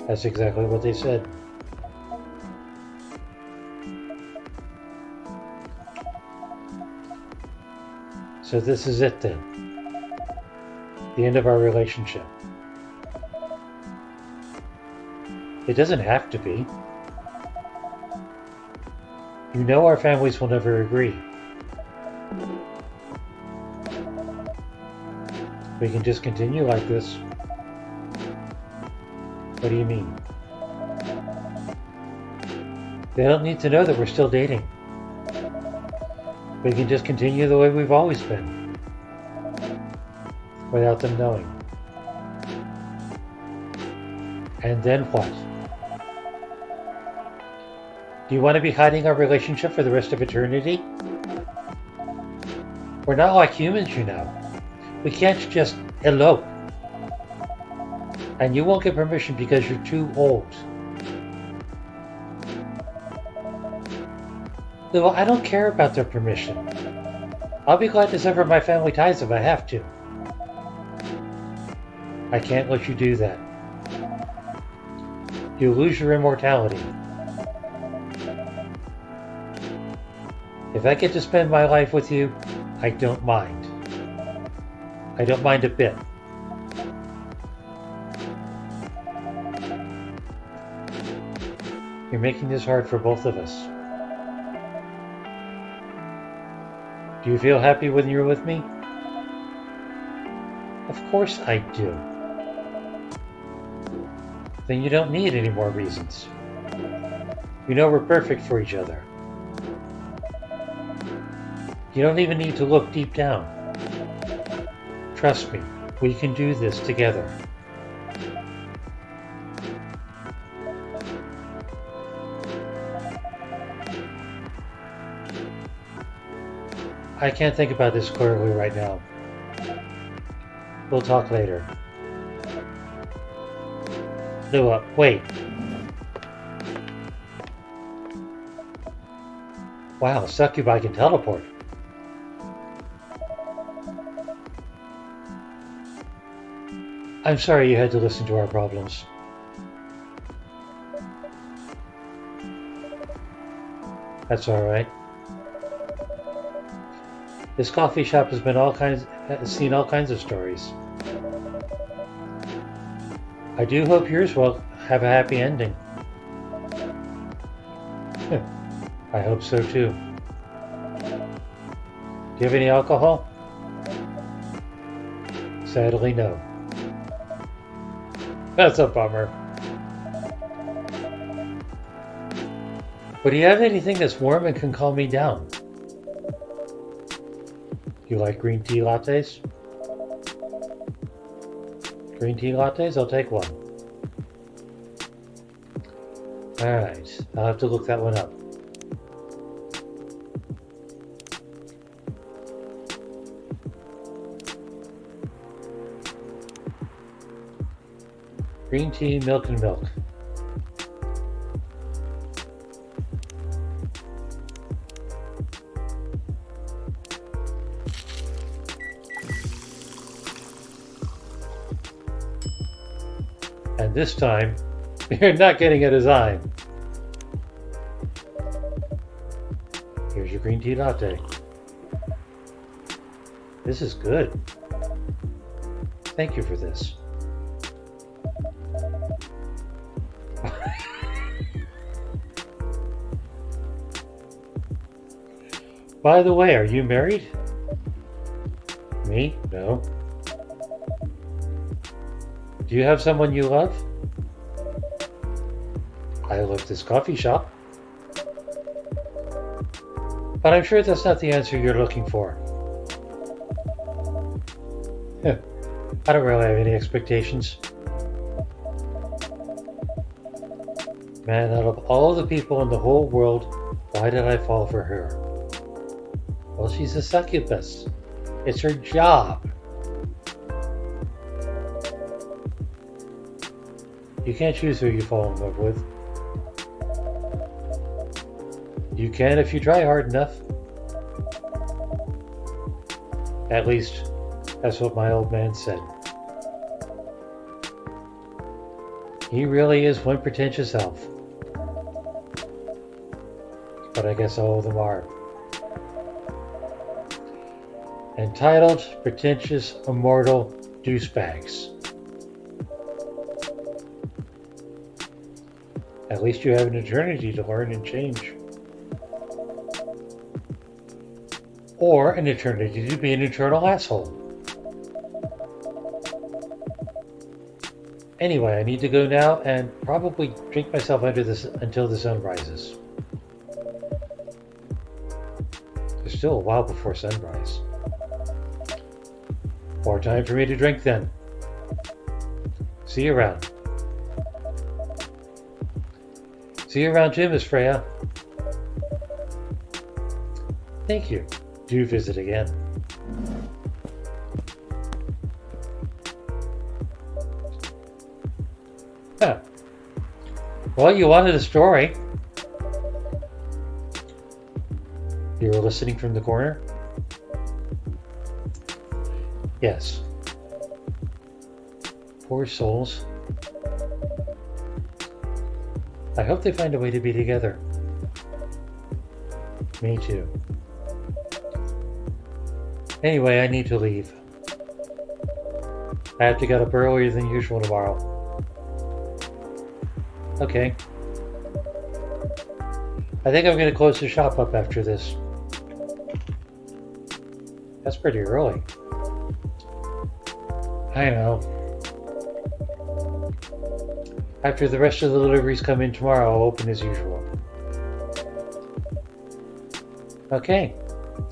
That's exactly what they said. So this is it then. The end of our relationship. It doesn't have to be. You know our families will never agree. We can just continue like this. What do you mean? They don't need to know that we're still dating. We can just continue the way we've always been. Without them knowing. And then what? Do you want to be hiding our relationship for the rest of eternity? We're not like humans, you know. We can't just elope. And you won't get permission because you're too old. Well, I don't care about their permission. I'll be glad to sever my family ties if I have to. I can't let you do that. You'll lose your immortality. If I get to spend my life with you, I don't mind. I don't mind a bit. You're making this hard for both of us. Do you feel happy when you're with me? Of course I do. Then you don't need any more reasons. You know we're perfect for each other. You don't even need to look deep down. Trust me, we can do this together. I can't think about this clearly right now. We'll talk later. No, wait. Wow, succubi can teleport. I'm sorry you had to listen to our problems. That's alright. This coffee shop has seen all kinds of stories. I do hope yours will have a happy ending. I hope so too. Do you have any alcohol? Sadly, no. That's a bummer. But do you have anything that's warm and can calm me down? You like green tea lattes? Green tea lattes? I'll take one. Alright, I'll have to look that one up. Green tea, milk and milk. And this time, you're not getting a design. Here's your green tea latte. This is good. Thank you for this. By the way, are you married? Me? No. Do you have someone you love? I love this coffee shop. But I'm sure that's not the answer you're looking for. I don't really have any expectations. Man, out of all the people in the whole world, why did I fall for her? Well, she's a succubus. It's her job. You can't choose who you fall in love with. You can if you try hard enough. At least, that's what my old man said. He really is one pretentious elf. But I guess all of them are. Entitled, pretentious, immortal douchebags. At least you have an eternity to learn and change. Or an eternity to be an eternal asshole. Anyway, I need to go now and probably drink myself under this until the sun rises. There's still a while before sunrise. More time for me to drink then. See you around. See you around too, Miss Freya. Thank you. Do visit again. Huh. Well, you wanted a story. You were listening from the corner? Yes. Poor souls. I hope they find a way to be together. Me too. Anyway, I need to leave. I have to get up earlier than usual tomorrow. Okay. I think I'm going to close the shop up after this. That's pretty early. I know. After the rest of the deliveries come in tomorrow, I'll open as usual. Okay.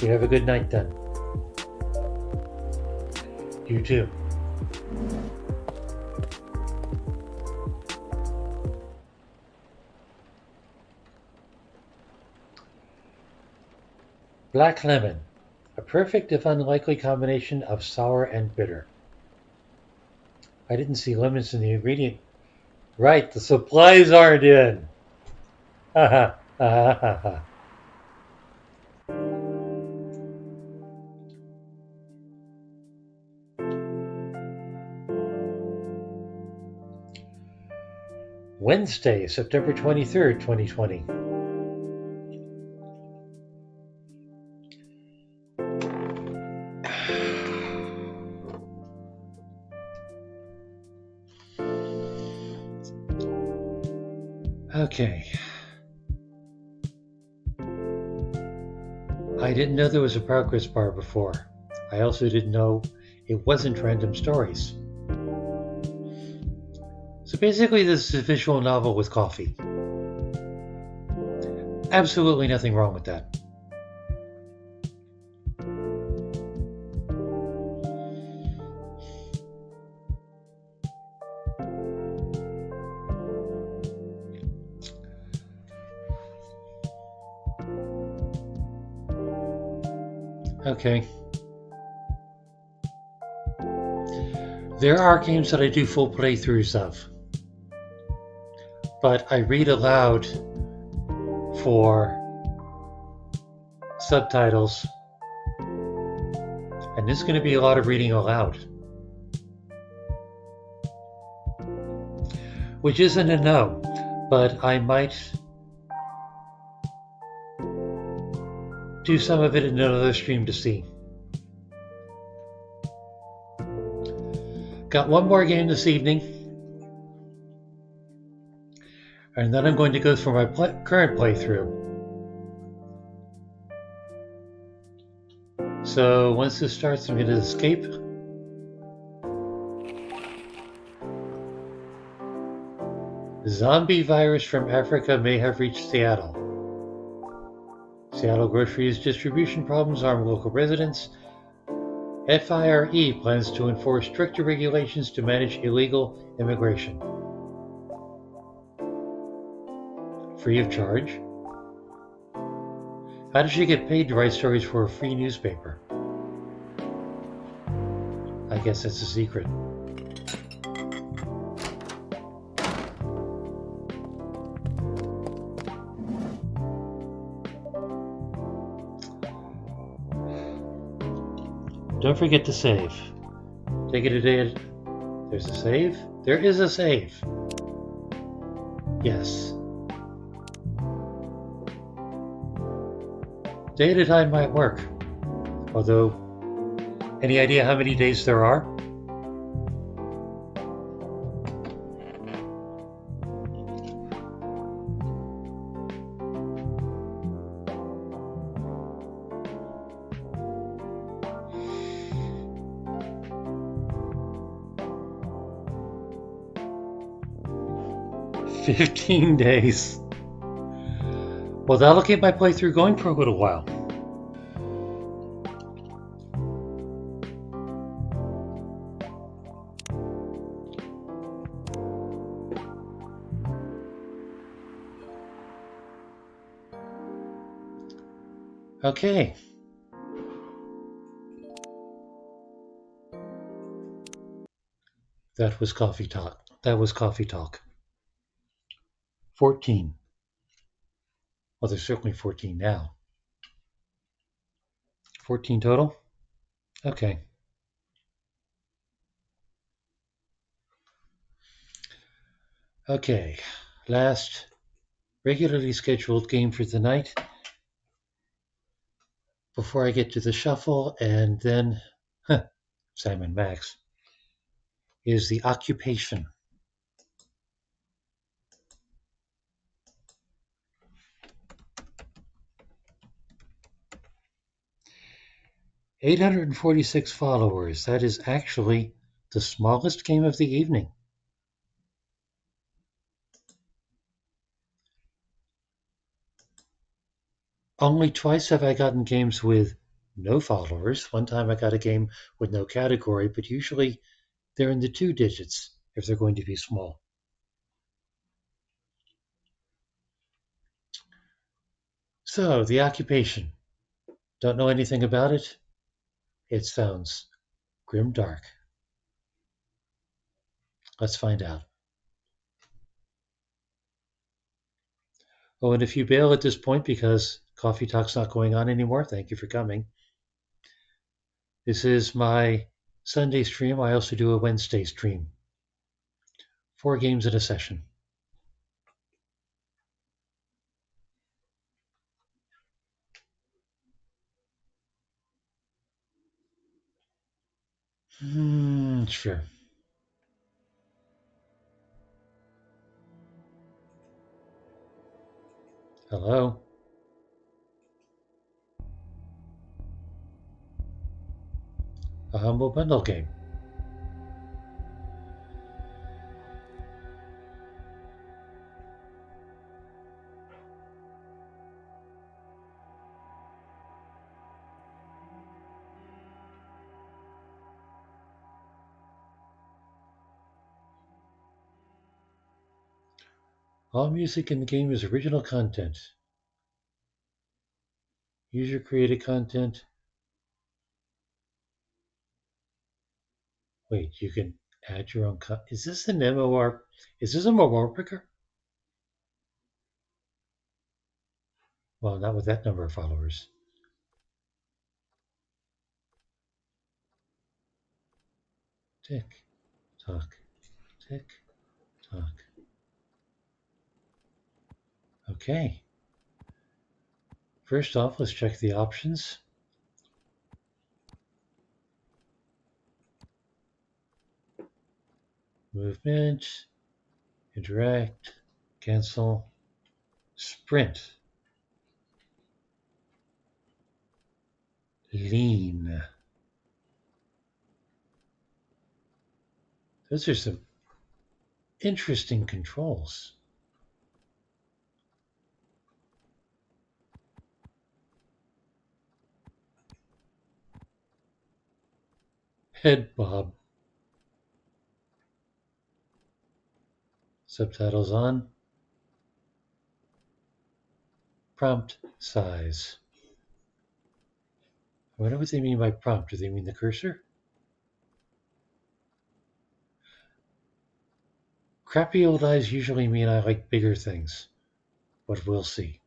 You have a good night then. You too. Black lemon. A perfect if unlikely combination of sour and bitter. I didn't see lemons in the ingredient. Right, the supplies aren't in. Ha ha ha ha ha. Wednesday, September 23rd, 2020. Okay. I didn't know there was a progress bar before. I also didn't know it wasn't random stories. So basically, this is a visual novel with coffee. Absolutely nothing wrong with that. Okay. There are games that I do full playthroughs of, but I read aloud for subtitles, and this is going to be a lot of reading aloud, which isn't a no, but I might do some of it in another stream to see. Got one more game this evening, and then I'm going to go through my current playthrough. So once this starts, I'm going to escape. Zombie virus from Africa may have reached Seattle. Seattle groceries distribution problems harm local residents. FIRE plans to enforce stricter regulations to manage illegal immigration. Free of charge? How did she get paid to write stories for a free newspaper? I guess that's a secret. Don't forget to save. Take it a day. There's a save? There is a save. Yes. Day at a time might work. Although, any idea how many days there are? "15 days. Well, that'll keep my playthrough going for a little while. Okay. That was coffee talk. 14. Well, there's certainly 14 now. 14 total? Okay. Okay. Last regularly scheduled game for the night before I get to the shuffle, and then Simon Max is The Occupation. "846 followers. That is actually the smallest game of the evening. Only twice have I gotten games with no followers. One time I got a game with no category, but usually they're in the 2 digits if they're going to be small. So, The Occupation. Don't know anything about it? It sounds grim dark. Let's find out. Oh, and if you bail at this point because Coffee Talk's not going on anymore, thank you for coming. This is my Sunday stream. I also do a Wednesday stream. 4 games in a session. Sure. Hello? A humble bundle game. All music in the game is original content. User created content. Wait, you can add your own Is this an MOR? Is this a MMORPG? Well, not with that number of followers. Tick, tock, tick, tock. Okay. First off, let's check the options. Movement, interact, cancel, sprint, lean. Those are some interesting controls. Head bob. Subtitles on. Prompt size. I wonder what they mean by prompt. Do they mean the cursor? Crappy old eyes usually mean I like bigger things, but we'll see.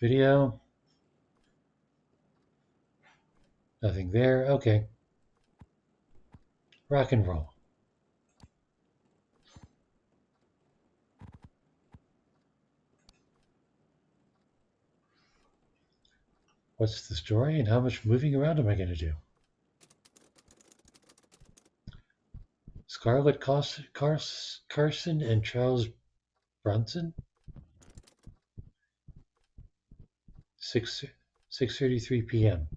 Video. Nothing there. Okay. Rock and roll. What's the story and how much moving around am I going to do? Scarlett Carson and Charles Bronson? 6:33 p.m.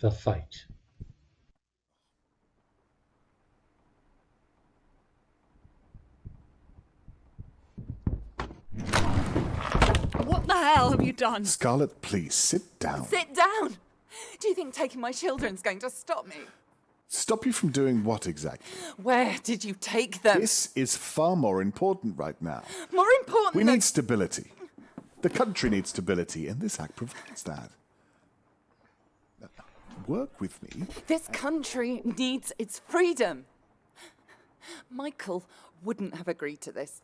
The fight. What the hell have you done? Scarlett, please, sit down. Sit down! Do you think taking my children's going to stop me? Stop you from doing what exactly? Where did you take them? This is far more important right now. More important We than... need stability. The country needs stability, and this act provides that. Work with me. This country needs its freedom. Michael wouldn't have agreed to this.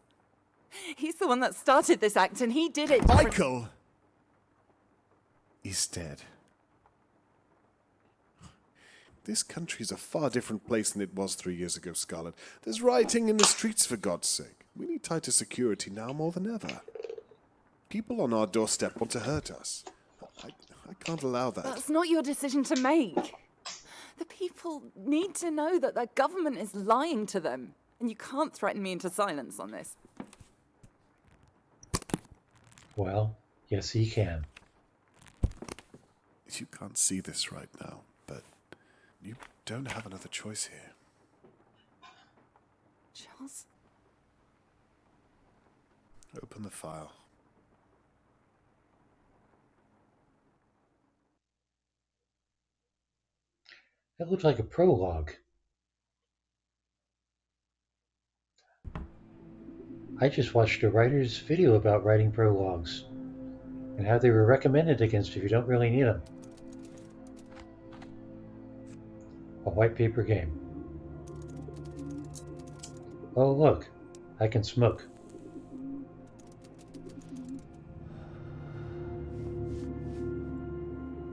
He's the one that started this act, and he did it... Michael is dead. This country is a far different place than it was 3 years ago, Scarlett. There's rioting in the streets, for God's sake. We need tighter security now more than ever. People on our doorstep want to hurt us. I can't allow that. That's not your decision to make. The people need to know that their government is lying to them, and you can't threaten me into silence on this. Well, yes, he can. You can't see this right now, but you don't have another choice here. Charles? Open the file. That looked like a prologue. I just watched a writer's video about writing prologues and how they were recommended against if you don't really need them. A white paper game. Oh, look, I can smoke.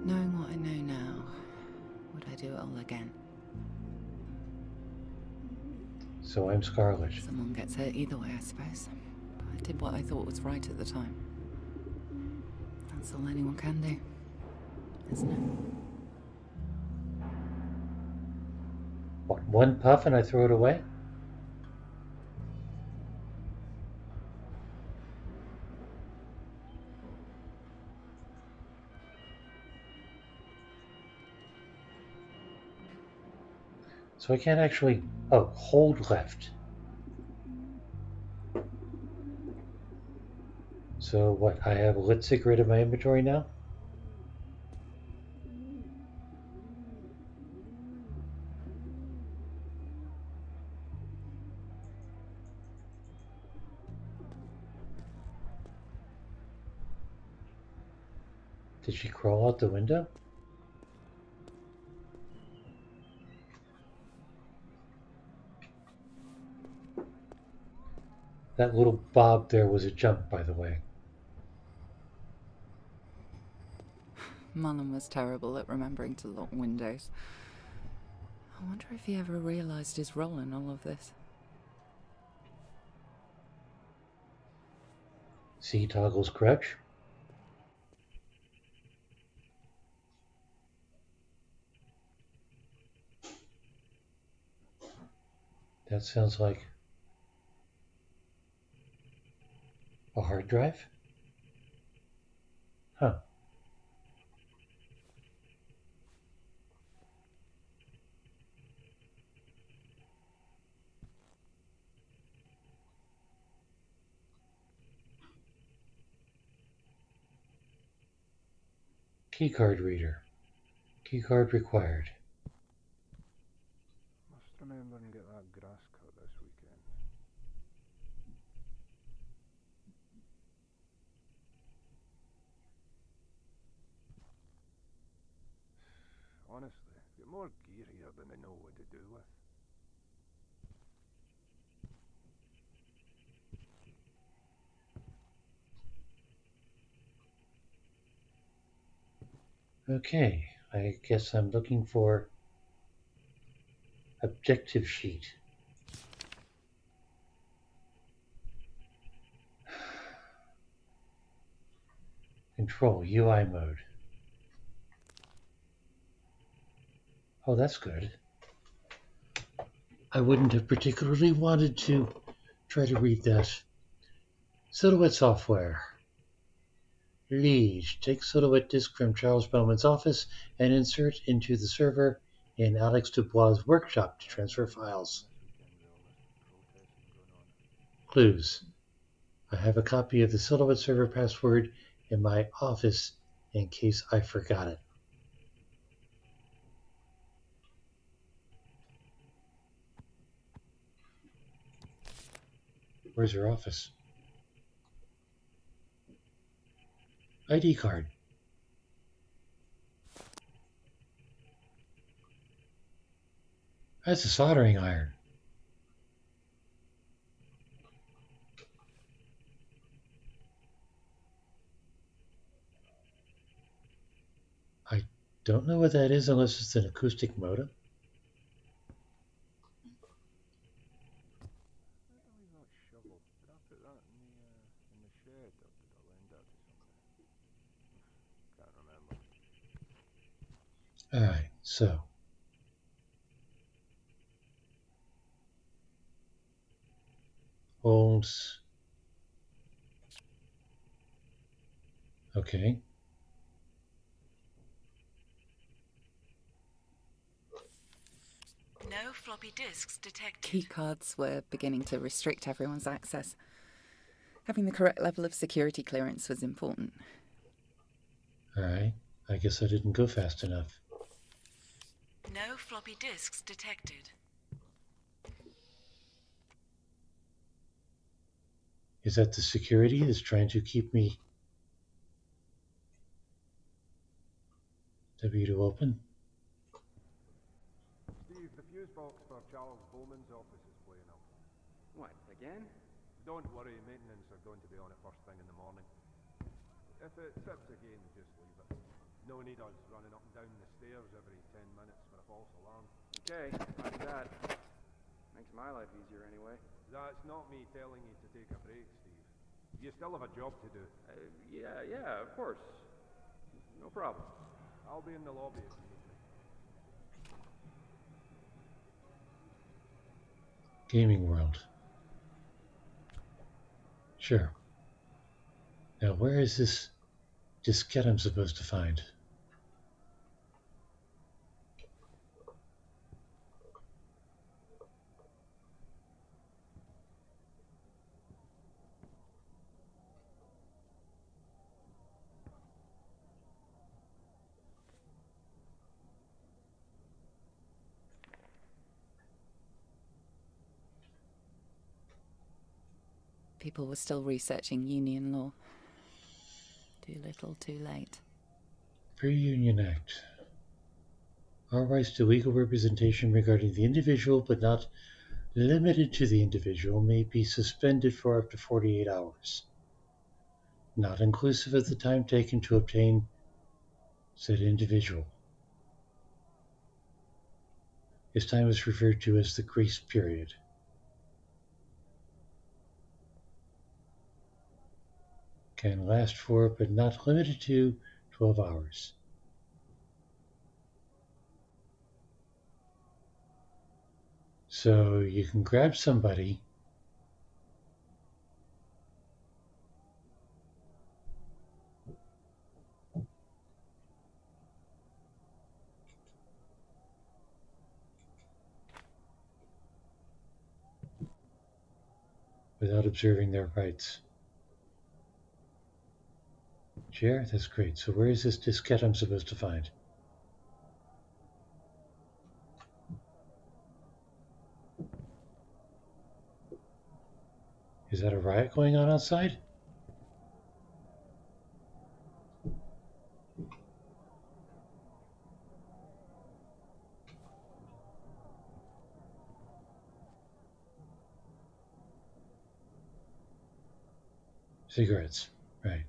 Knowing what I know now, would I do it all again? So I'm Scarlett. Someone gets hurt either way, I suppose. But I did what I thought was right at the time. That's all anyone can do, isn't it? What, one puff and I throw it away? So I can't actually... Oh, hold left. So what, I have a lit cigarette in my inventory now? Did she crawl out the window? That little bob there was a jump, by the way. Mullen was terrible at remembering to lock windows. I wonder if he ever realised his role in all of this. See Toggle's crouch? That sounds like a hard drive? Huh. Keycard reader. Keycard required. Must remember and get that grass cut this weekend. Honestly, get more gear here than I know what to do with. Okay, I guess I'm looking for objective sheet. Control UI mode. Oh, that's good. I wouldn't have particularly wanted to try to read that. Silhouette software. Lead. Take Silhouette disk from Charles Bowman's office and insert into the server in Alex Dubois' workshop to transfer files. This weekend with all this protesting going on. Clues. I have a copy of the Silhouette server password in my office in case I forgot it. Where's your office? ID card. That's a soldering iron. I don't know what that is unless it's an acoustic modem. Where did I leave that shovel? Did I put that in the shed, or did I lend that to somebody? Can't remember. Alright, so. Holmes. Okay. No floppy disks detected. Keycards were beginning to restrict everyone's access. Having the correct level of security clearance was important. Alright. I guess I didn't go fast enough. No floppy disks detected. Is that the security that's trying to keep me W to open? Steve, the fuse box for Charles Bowman's office is playing up. What, again? Don't worry, maintenance are going to be on it first thing in the morning. If it trips again, just leave it. No need us running up and down the stairs every 10 minutes for a false alarm. Okay, I'll do that. Makes my life easier anyway. That's not me telling you to take a break, Steve. You still have a job to do. Yeah, of course. No problem. I'll be in the lobby if you need me. Gaming world. Sure. Now where is this diskette I'm supposed to find? People were still researching union law. Too little, too late. Pre-Union Act. Our rights to legal representation regarding the individual, but not limited to the individual, may be suspended for up to 48 hours, not inclusive of the time taken to obtain said individual. This time is referred to as the grace period. Can last for, but not limited to, 12 hours. So you can grab somebody without observing their rights. Chair? That's great. So where is this diskette I'm supposed to find? Is that a riot going on outside? Cigarettes. Right.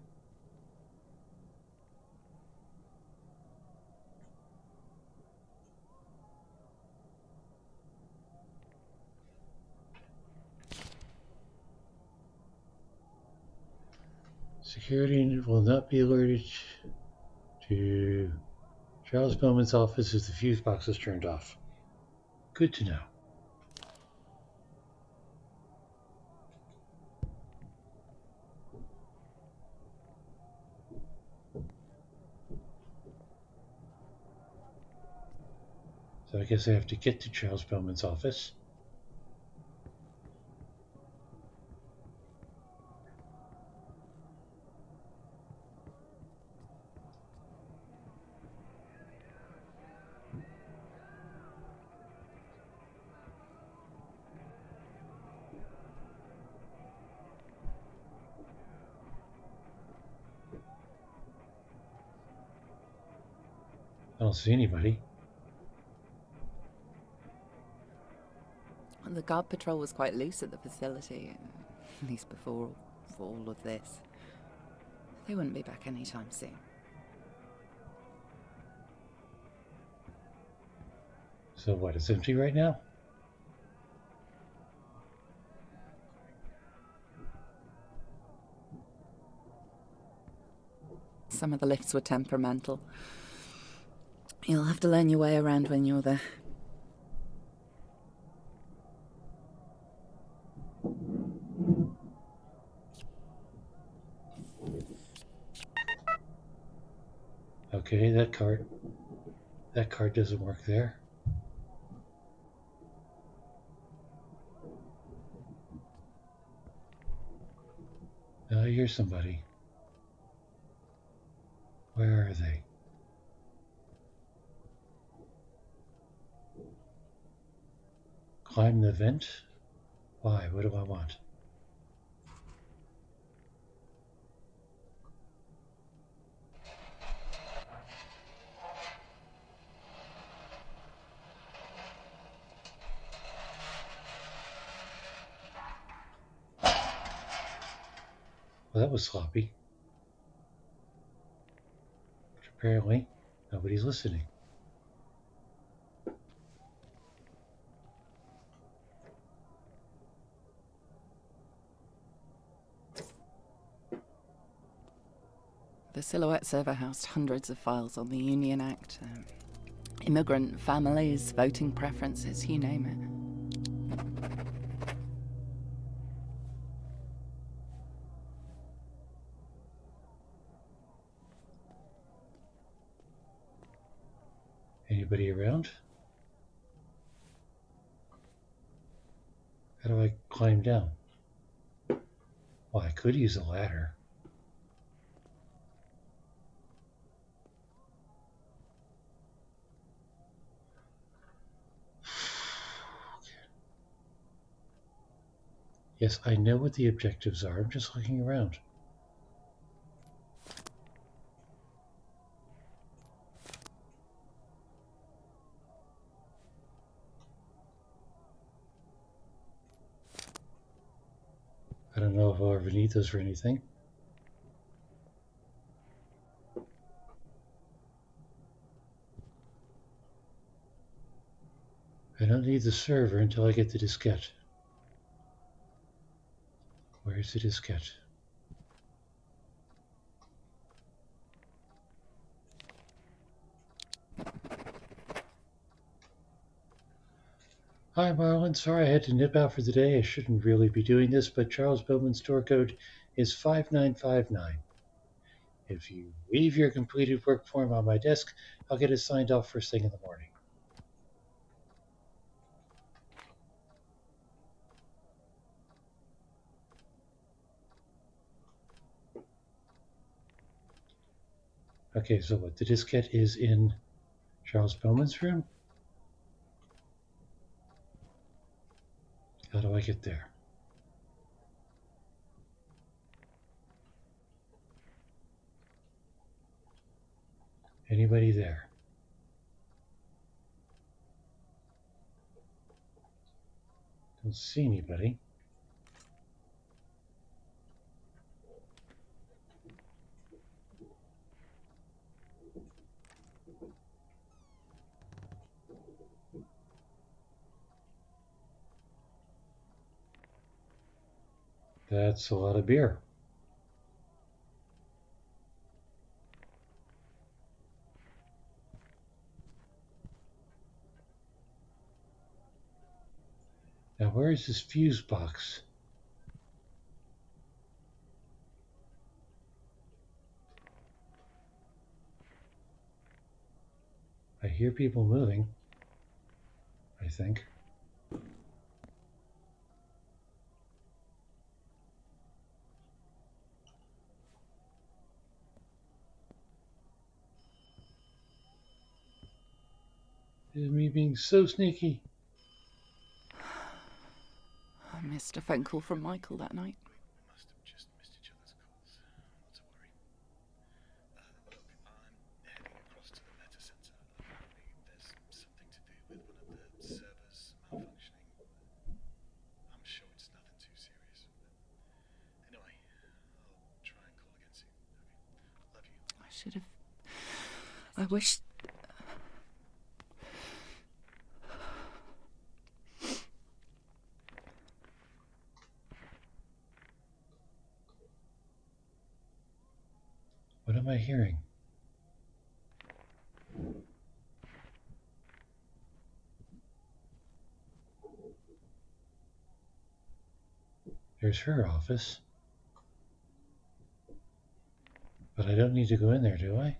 Security will not be alerted to Charles Bowman's office if the fuse box is turned off. Good to know. So I guess I have to get to Charles Bowman's office. I don't see anybody. The guard patrol was quite loose at the facility, at least before all of this. They wouldn't be back anytime soon. So what, it's empty right now? Some of the lifts were temperamental. You'll have to learn your way around when you're there. Okay, that card doesn't work there. Now I hear somebody. Where are they? Climb the vent? Why? What do I want? Well, that was sloppy. But apparently, nobody's listening. The Silhouette server housed hundreds of files on the Union Act. Immigrant families, voting preferences, you name it. Anybody around? How do I climb down? Well, I could use a ladder. Yes, I know what the objectives are. I'm just looking around. I don't know if I'll ever need those for anything. I don't need the server until I get the diskette. Where's the diskette? Hi, Marlon. Sorry I had to nip out for the day. I shouldn't really be doing this, but Charles Bowman's store code is 5959. If you leave your completed work form on my desk, I'll get it signed off first thing in the morning. Okay, so what? The diskette is in Charles Bowman's room? How do I get there? Anybody there? Don't see anybody. That's a lot of beer. Now, where is this fuse box? I hear people moving, I think. This is me being so sneaky. I missed a phone call from Michael that night. We must have just missed each other's calls. Not to worry. Look, I'm heading across to the Meta Center. Apparently, there's something to do with one of the servers malfunctioning. I'm sure it's nothing too serious. Anyway, I'll try and call again soon. Okay. Love you. I should have. I wish. What am I hearing? There's her office. But I don't need to go in there, do I?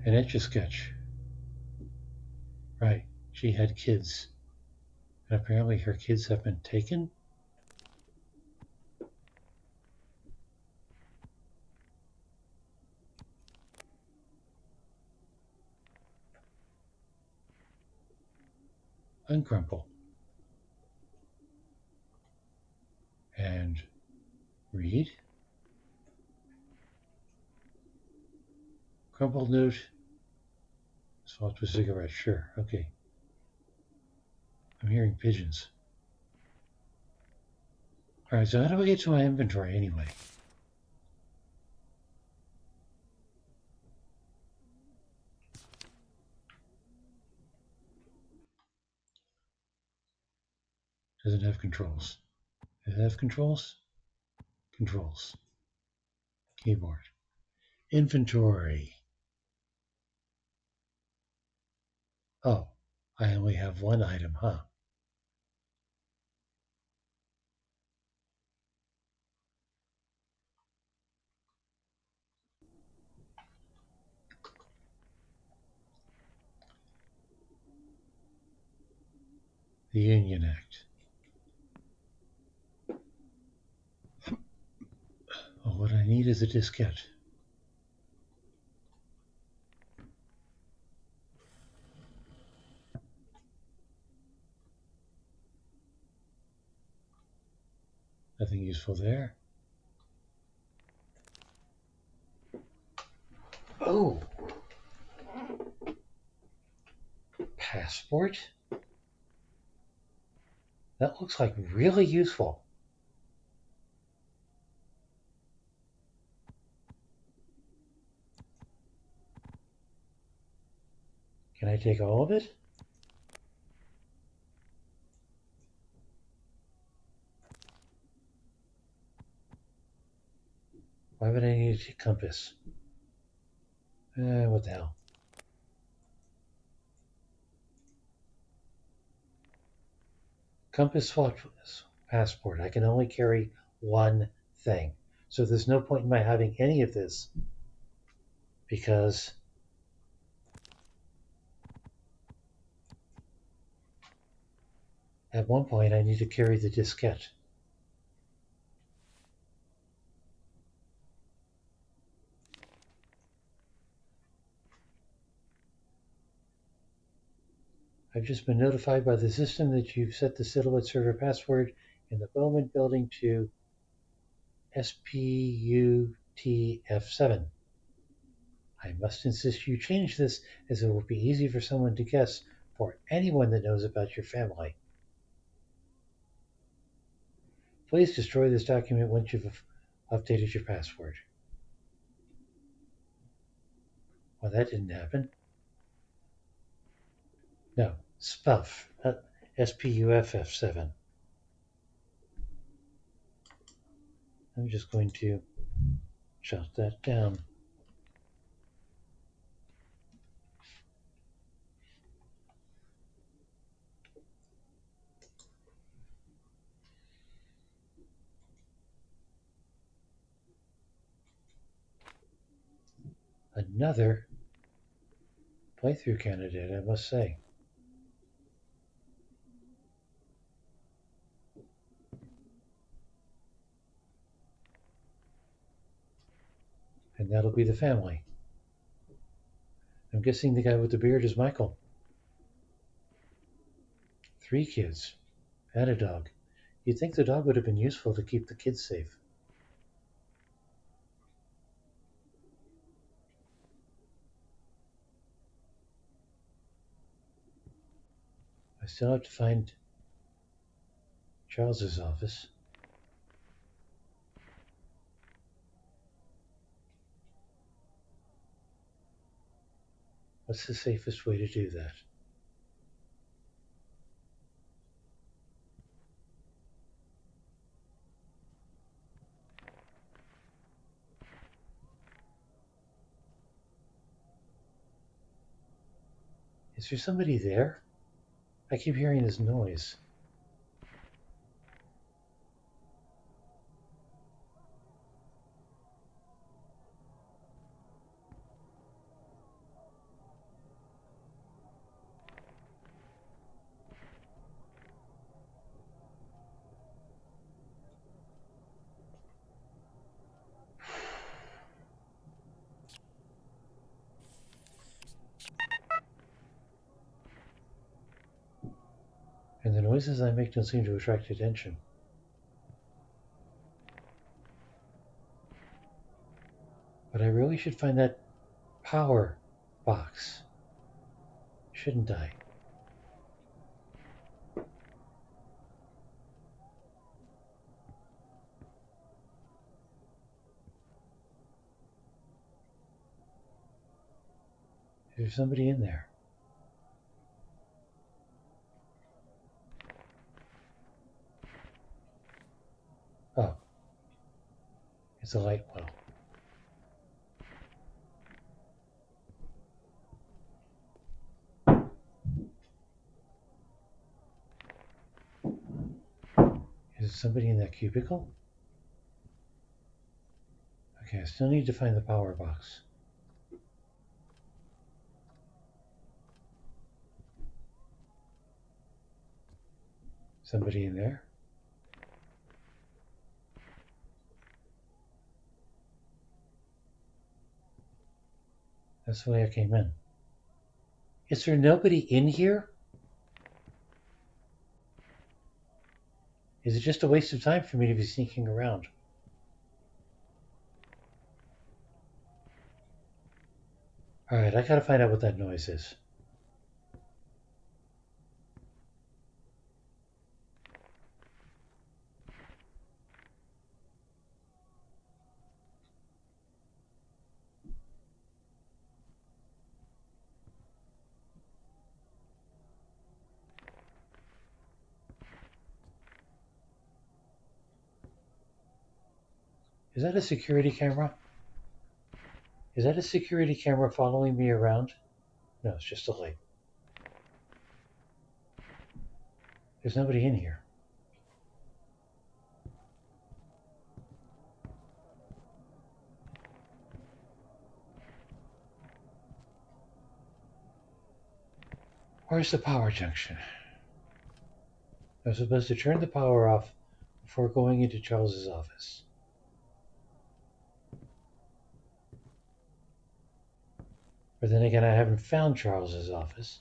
An Etch-a-Sketch. Right, she had kids. And apparently her kids have been taken? Uncrumple. And read. Crumpled note. Swapped with cigarette, sure, okay. I'm hearing pigeons. Alright, so how do I get to my inventory anyway? Does it have controls? Does it have controls? Controls. Keyboard. Inventory. Oh, I only have one item, huh? The Union Act. Oh Well, what I need is a diskette. Nothing useful there. Oh! Passport? That looks like really useful. Can I take all of it? Why would I need a compass? What the hell? Compass swap passport. I can only carry one thing. So there's no point in my having any of this because at one point I need to carry the diskette. I've just been notified by the system that you've set the Silhouette server password in the Bowman building to SPUTF7. I must insist you change this as it will be easy for someone to guess for anyone that knows about your family. Please destroy this document once you've updated your password. Well, that didn't happen. No, SPUF, not SPUFF7. I'm just going to jot that down. Another playthrough candidate, I must say. And that'll be the family. I'm guessing the guy with the beard is Michael. 3 kids and a dog. You'd think the dog would have been useful to keep the kids safe. I still have to find Charles's office. What's the safest way to do that? Is there somebody there? I keep hearing this noise. And the noises I make don't seem to attract attention. But I really should find that power box, shouldn't I? Is there somebody in there? Oh, it's a light well. Is there somebody in that cubicle? Okay, I still need to find the power box. Somebody in there? That's the way I came in. Is there nobody in here? Is it just a waste of time for me to be sneaking around? Alright, I gotta find out what that noise is. Is that a security camera? Is that a security camera following me around? No, it's just a light. There's nobody in here. Where's the power junction? I was supposed to turn the power off before going into Charles's office. But then again, I haven't found Charles's office.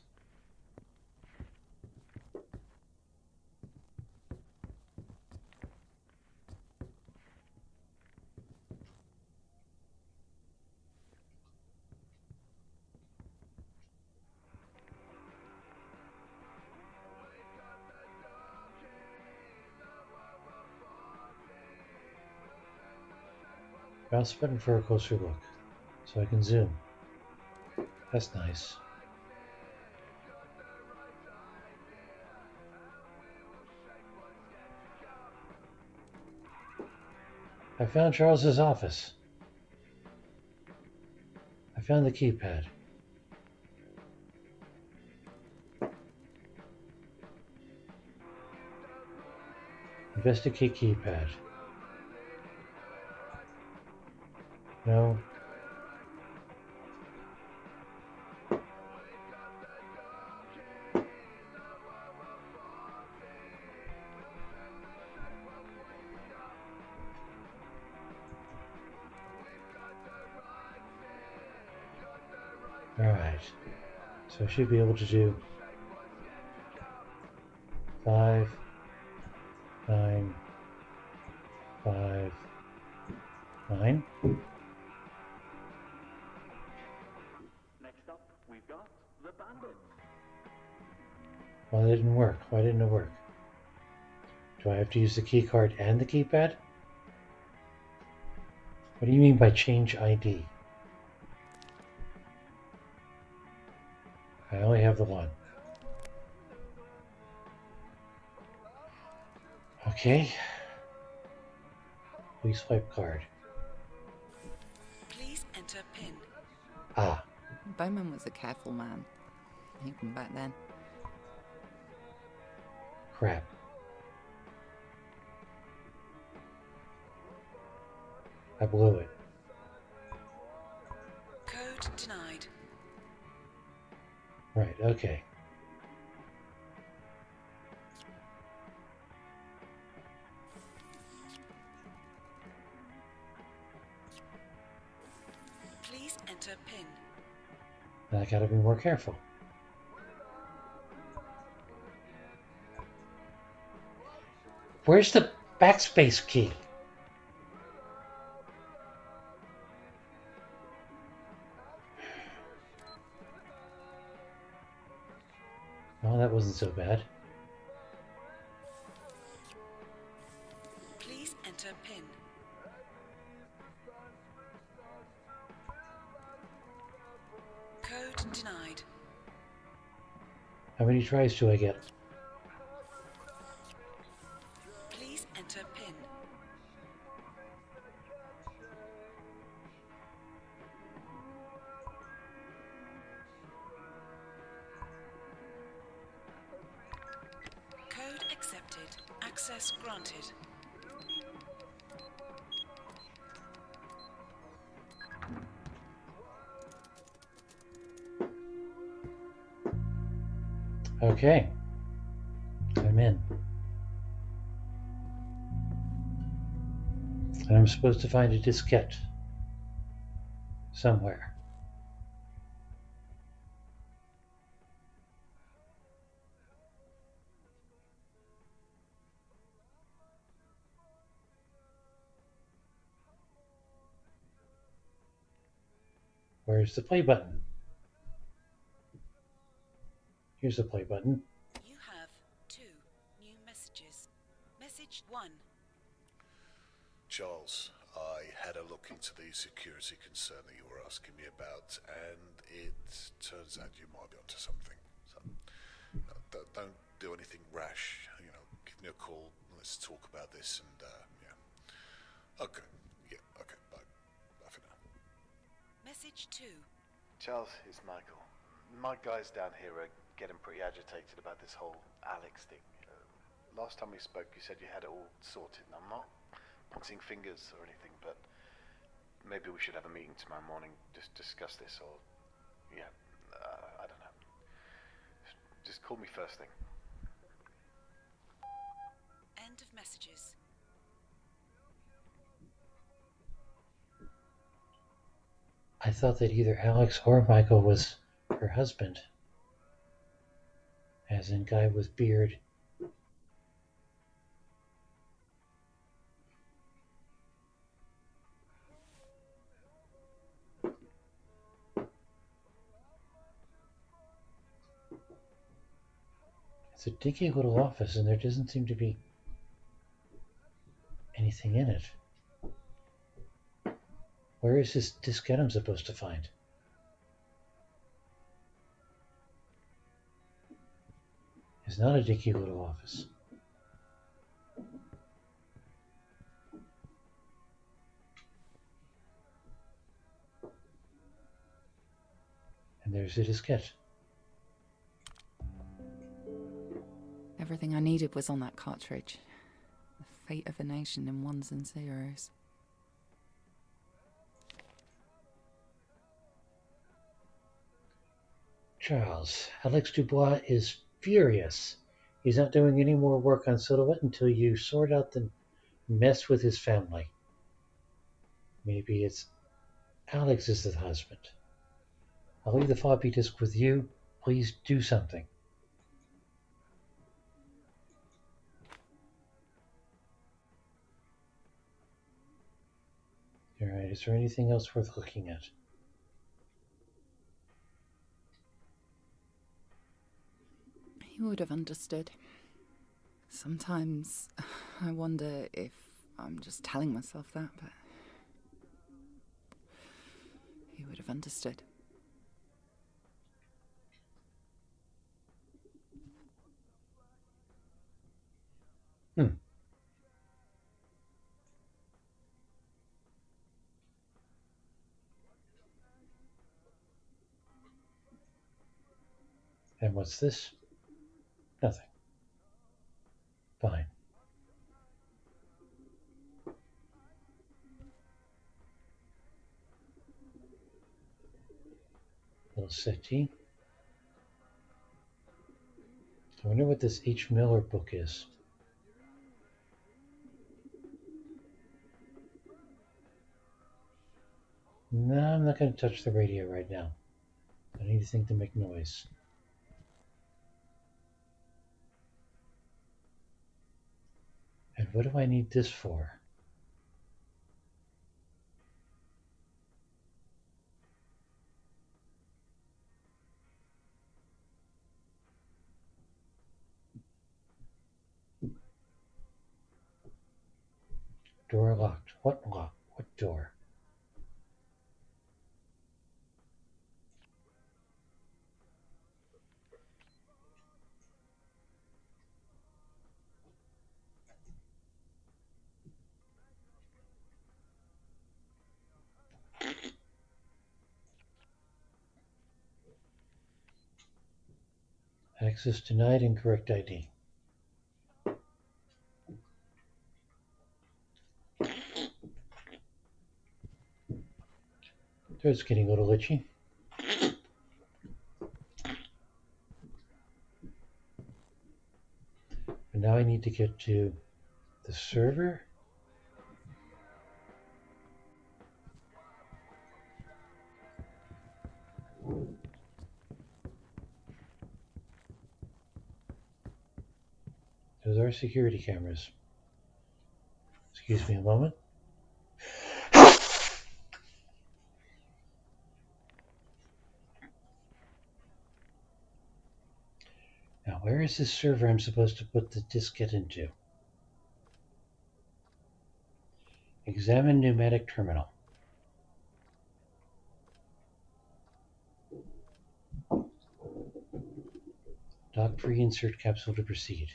Mouse button for a closer look, so I can zoom. That's nice. I found Charles's office. I found the keypad. Investigate keypad. No. Alright. So I should be able to do 5, 9, 5, 9. Next up, we've got the bandits. Well, that didn't work. Why didn't it work? Do I have to use the key card and the keypad? What do you mean by change ID? I only have the one. Okay. Please swipe card. Please enter PIN. Ah, Bowman was a careful man, even back then. crap. I blew it. Code denied. Right, okay. Please enter PIN. Now I gotta be more careful. Where's the backspace key? Oh, that wasn't so bad. Please enter PIN. Code denied. How many tries do I get? Please enter PIN. Code accepted. Access granted. Okay. I'm in. And I'm supposed to find a diskette somewhere. Where's the play button? Here's the play button. You have 2 new messages. Message 1. Charles, I had a look into the security concern that you were asking me about, and it turns out you might be onto something. So, don't do anything rash. Give me a call. Let's talk about this, and yeah. Okay. Yeah. Okay. Bye. Bye for now. Message 2. Charles, it's Michael. My guys down here are getting pretty agitated about this whole Alex thing. Last time we spoke, you said you had it all sorted, and I'm not pointing fingers or anything, but maybe we should have a meeting tomorrow morning, just discuss this, or, yeah, I don't know. Just call me first thing. End of messages. I thought that either Alex or Michael was her husband. As in guy with beard. It's a dinky little office, and there doesn't seem to be anything in it. Where is this diskette I'm supposed to find? It's not a dinky little office. And there's a diskette. Everything I needed was on that cartridge. The fate of a nation in ones and zeros. Charles, Alex Dubois is furious. He's not doing any more work on Silhouette until you sort out the mess with his family. Maybe it's Alex is the husband. I'll leave the floppy disk with you. Please do something. Alright, is there anything else worth looking at? He would have understood. Sometimes I wonder if I'm just telling myself that, but he would have understood. And what's this? Nothing. Fine. Little settee. I wonder what this H. Miller book is. No, I'm not going to touch the radio right now. I need anything to make noise. And what do I need this for? Door locked. What lock? What door? Access denied. Incorrect ID. It's getting a little itchy. And now I need to get to the server. Those are security cameras. Excuse me a moment. where is this server I'm supposed to put the diskette into? Examine pneumatic terminal. Dock pre-insert capsule to proceed.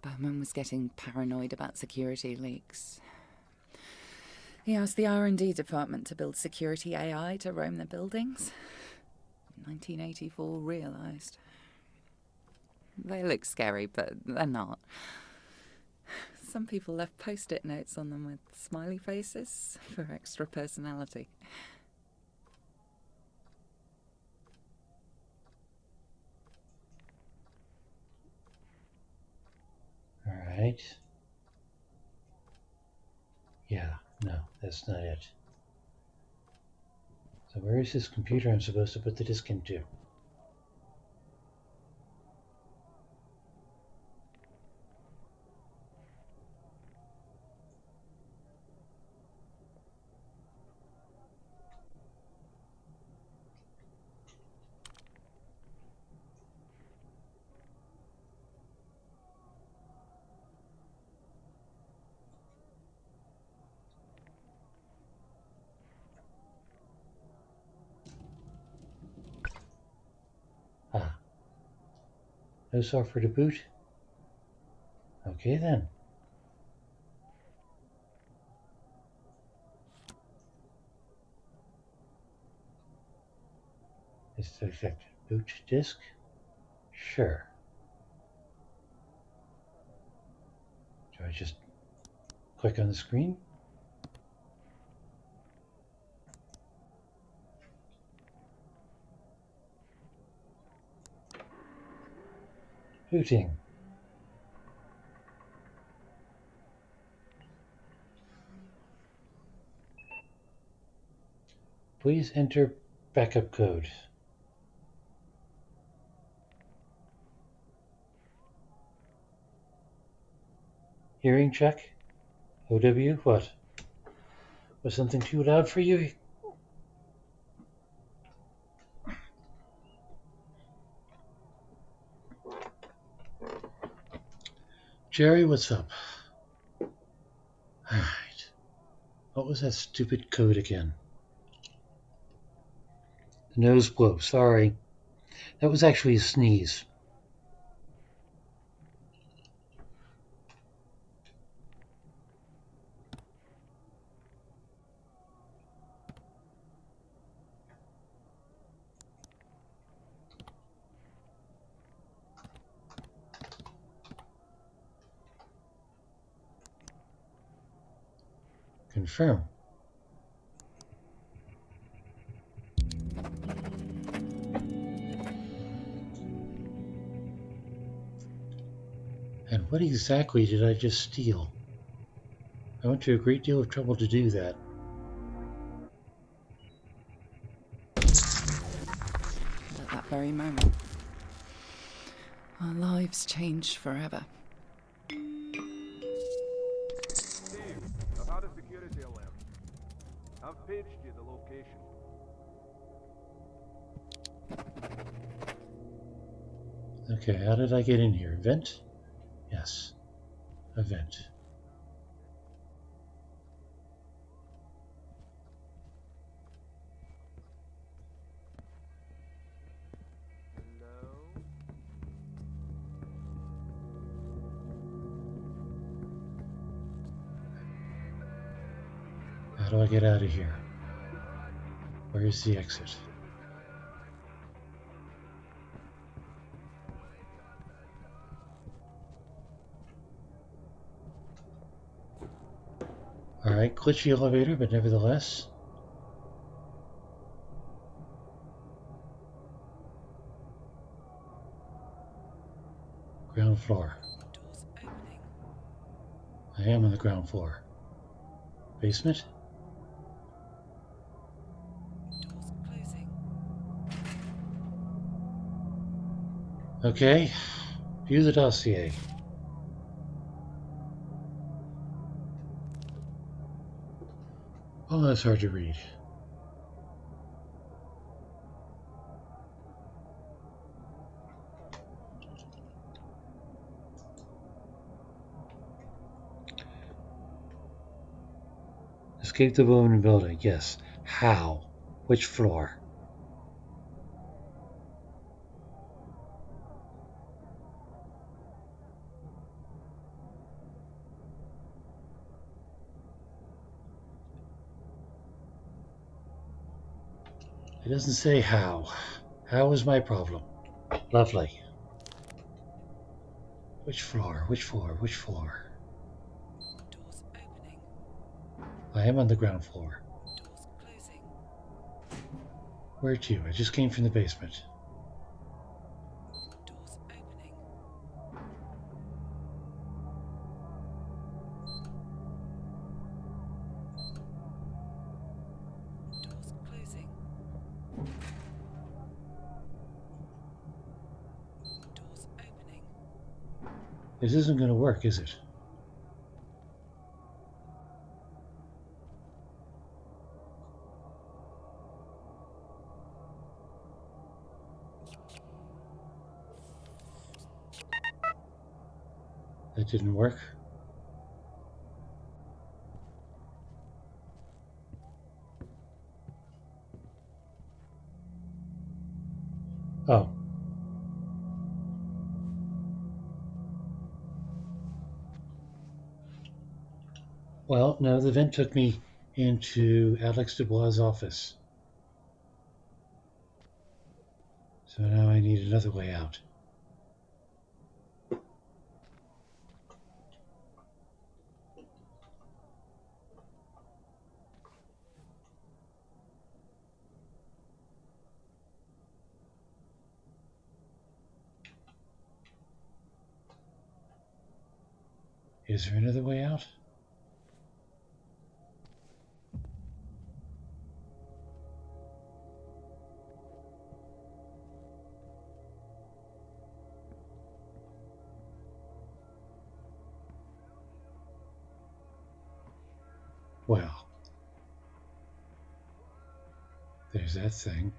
Bowman was getting paranoid about security leaks. He asked the R&D department to build security AI to roam the buildings. In 1984 realised. They look scary, but they're not. Some people left post-it notes on them with smiley faces for extra personality. All right. Yeah, no, that's not it. So where is this computer I'm supposed to put the disk into? Ah, no software to boot? Okay then. Is defective. Boot disk? Sure. Do I just click on the screen? Booting. Please enter backup code. Hearing check? OW? What? Was something too loud for you? Jerry, what's up? Alright. What was that stupid code again? The nose blow, sorry. That was actually a sneeze. Confirm. And what exactly did I just steal? I went to a great deal of trouble to do that. At that very moment, our lives changed forever. Steve, I've had a security alert. I've paged you the location. Okay, how did I get in here? Vent? Yes, a vent. Hello? How do I get out of here? Where is the exit? Alright, glitchy elevator, but nevertheless. Ground floor. Doors opening. I am on the ground floor. Basement? Doors closing. Okay. View the dossier. Oh, that's hard to read. Escape the Bowman building, yes. How? Which floor? It doesn't say how. How is my problem? Lovely. Which floor? Which floor? Which floor? Doors opening. I am on the ground floor. Doors closing. Where to? I just came from the basement. Doors opening. Doors closing. Doors opening. This isn't going to work, is it? That didn't work. Oh. Well, no, the vent took me into Alex Dubois' office. So now I need another way out. Is there another way out? Well, there's that thing.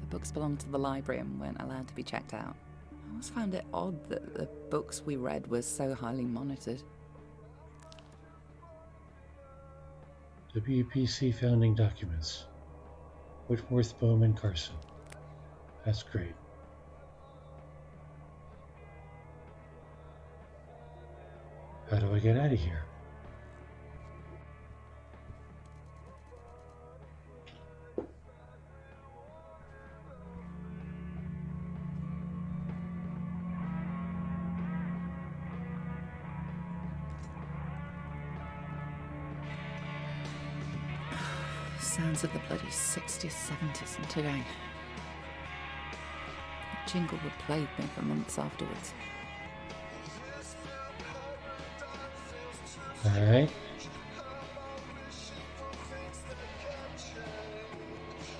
The books belonged to the library and weren't allowed to be checked out. I always found it odd that the books we read were so highly monitored. WPC founding documents. Whitworth, Bowman, Carson. That's great. How do I get out of here? Sounds of the bloody 60s, 70s and today. The jingle would plague me for months afterwards. Alright.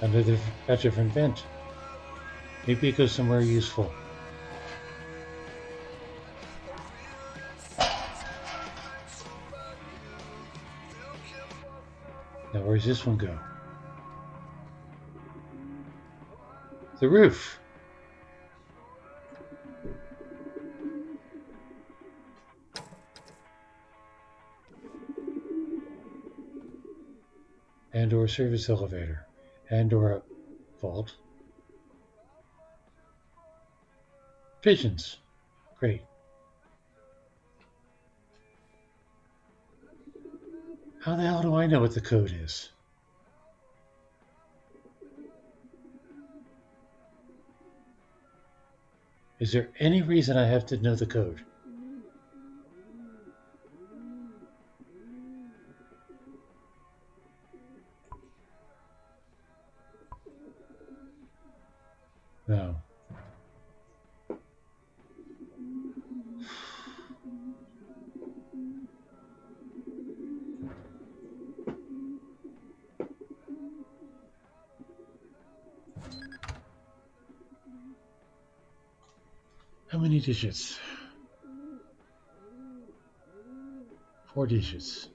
Another a different vent. Maybe it goes somewhere useful. Now where's this one go? The roof. And or service elevator. And or a vault. Pigeons. Great. How the hell do I know what the code is? Is there any reason I have to know the code? No. How many digits? 4 digits.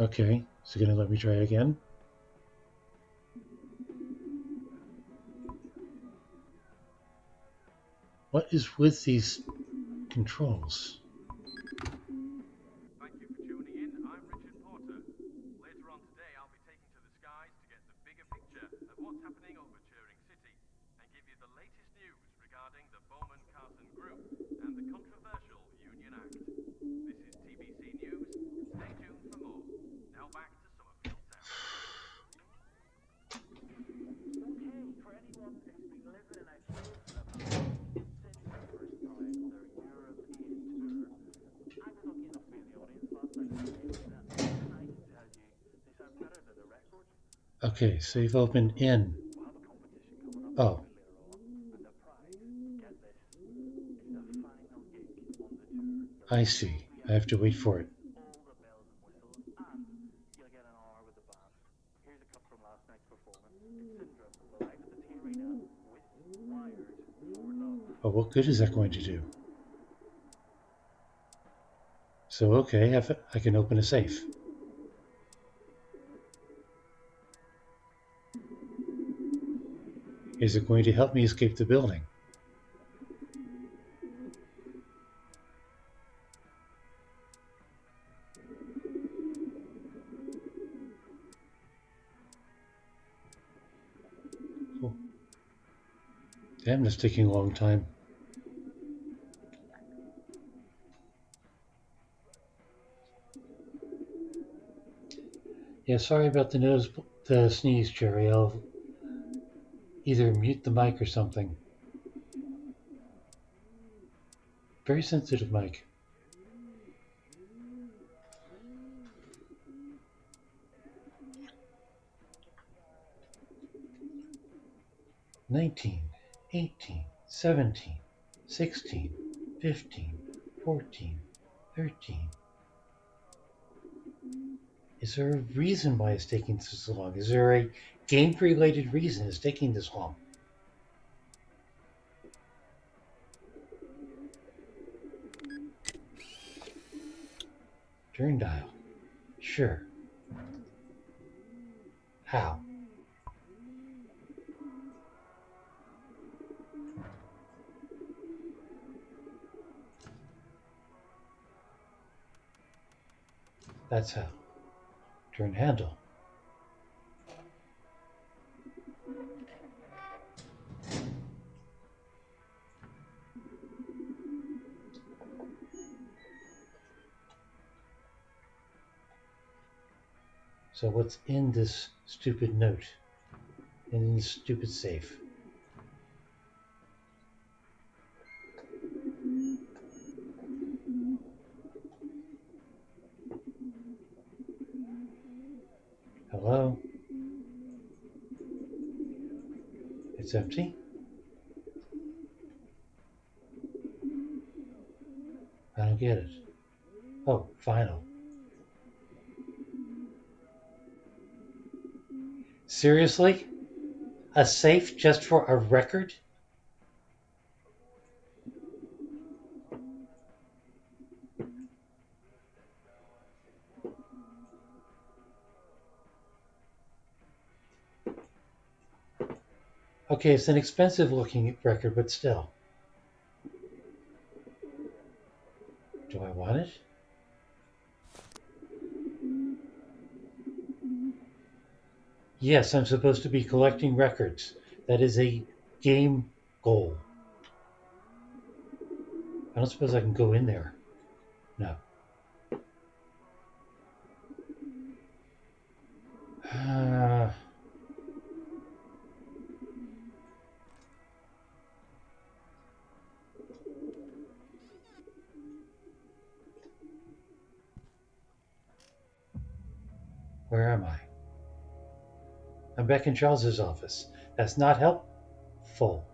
Okay, so gonna let me try again. What is with these controls? Thank you for tuning in. I'm Richard Porter. Later on today, I'll be taking to the skies to get the bigger picture of what's happening over Turing City and give you the latest news regarding the Bowman-Carson Group and the controversial Union Act. This is TBC News. Stay tuned for more. Now back to Summerfield Town. Okay, for anyone who's been living in a cave for the past since the first time their European tour, I was lucky enough to be in the audience last night for the Alien, and I can tell you, they sound better than the record. Okay, save open in. We'll have a competition coming up Oh, later on, and the prize, get this, is the final gig on the tour. I see. I have to wait for it. All the bells and whistles, and you'll get an hour with the band. Here's a cut from last night's performance. It's Syndrome, live at the T Arena with Wired for Love. But what good is that going to do? So, okay, I can open a safe. Is it going to help me escape the building? Oh. Damn, that's taking a long time. Yeah, sorry about the sneeze, Jerry. I'll either mute the mic or something. Very sensitive mic. $19, $18, $17, $16, $15, $14, $13. Is there a reason why it's taking so long? Is there a game-related reason it's taking this long? Turn dial. Sure. How? That's how. Turn handle. So what's in this stupid note? In this stupid safe? Hello? It's empty? I don't get it. Oh, final. Seriously? A safe just for a record? Okay, it's an expensive looking record, but still. Do I want it? Yes, I'm supposed to be collecting records. That is a game goal. I don't suppose I can go in there. No. Where am I? I'm back in Charles's office. That's not helpful.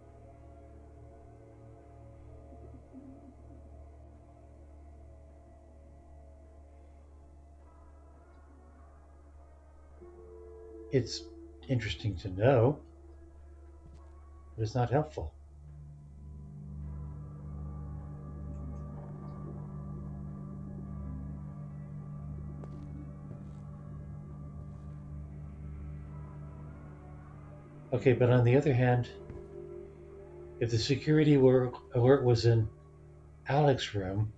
It's interesting to know, but it's not helpful. Okay, but on the other hand, if the security alert was in Alex's room,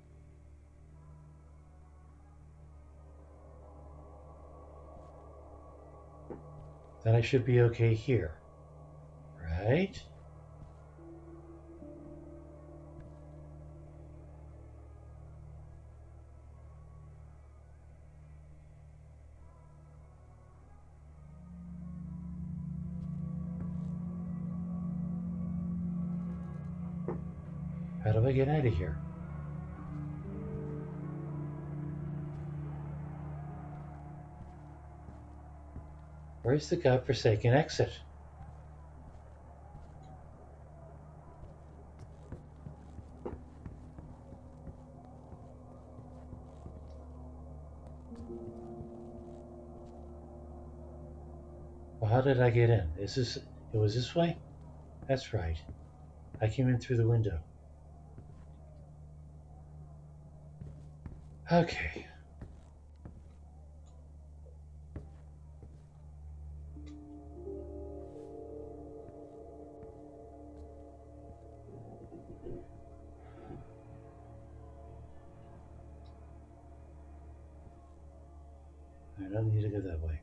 then I should be okay here, right? How do I get out of here? Where's the godforsaken exit? Well, how did I get in? It was this way? That's right. I came in through the window. Okay. I don't need to go that way.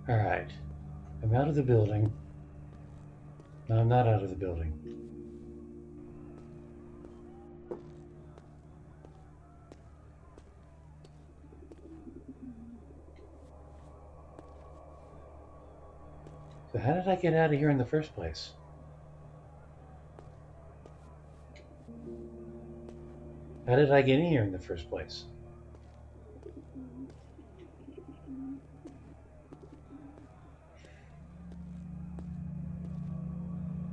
Alright. I'm out of the building. No, I'm not out of the building. So how did I get out of here in the first place? How did I get in here in the first place?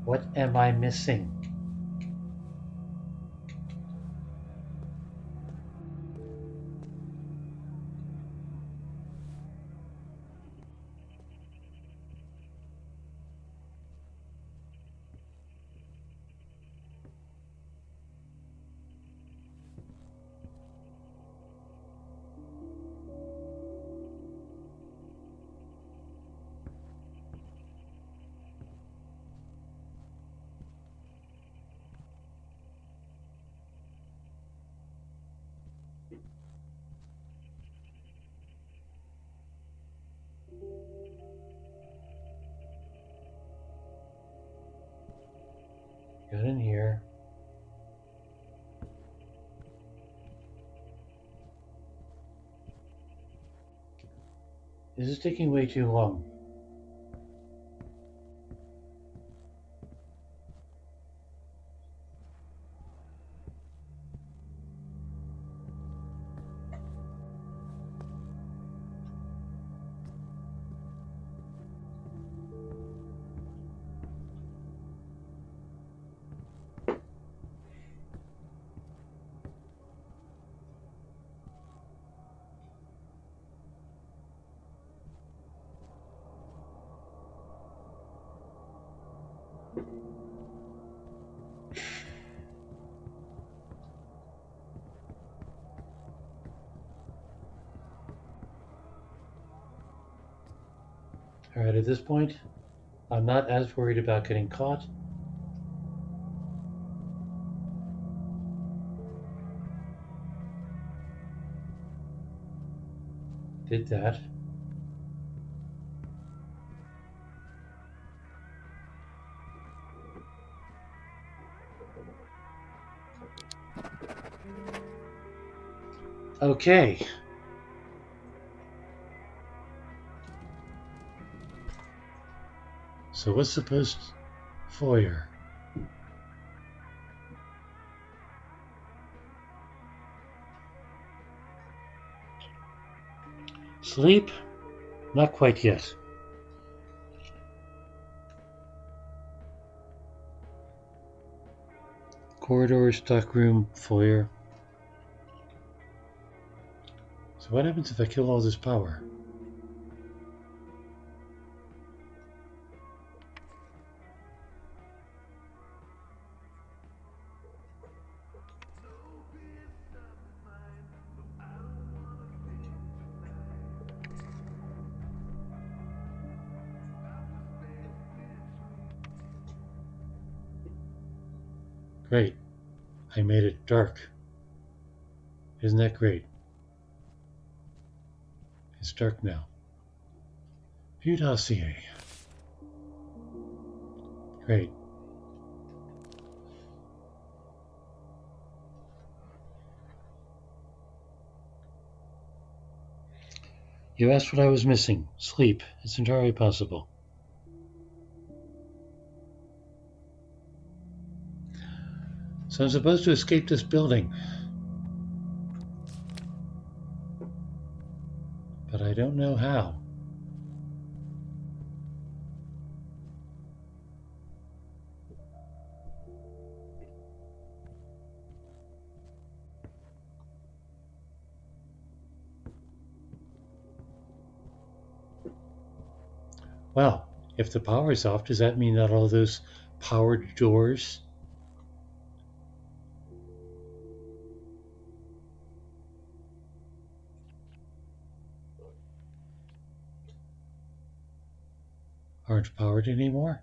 What am I missing? Got in here. This is taking way too long. Alright, at this point, I'm not as worried about getting caught. Did that. Okay. So what's supposed foyer? Sleep? Not quite yet. Corridor, stockroom, foyer. So what happens if I kill all this power? Great. I made it dark. Isn't that great? It's dark now. View dossier. Great. You asked what I was missing. Sleep. It's entirely possible. So I'm supposed to escape this building. But I don't know how. Well, if the power is off, does that mean that all those powered doors aren't powered anymore?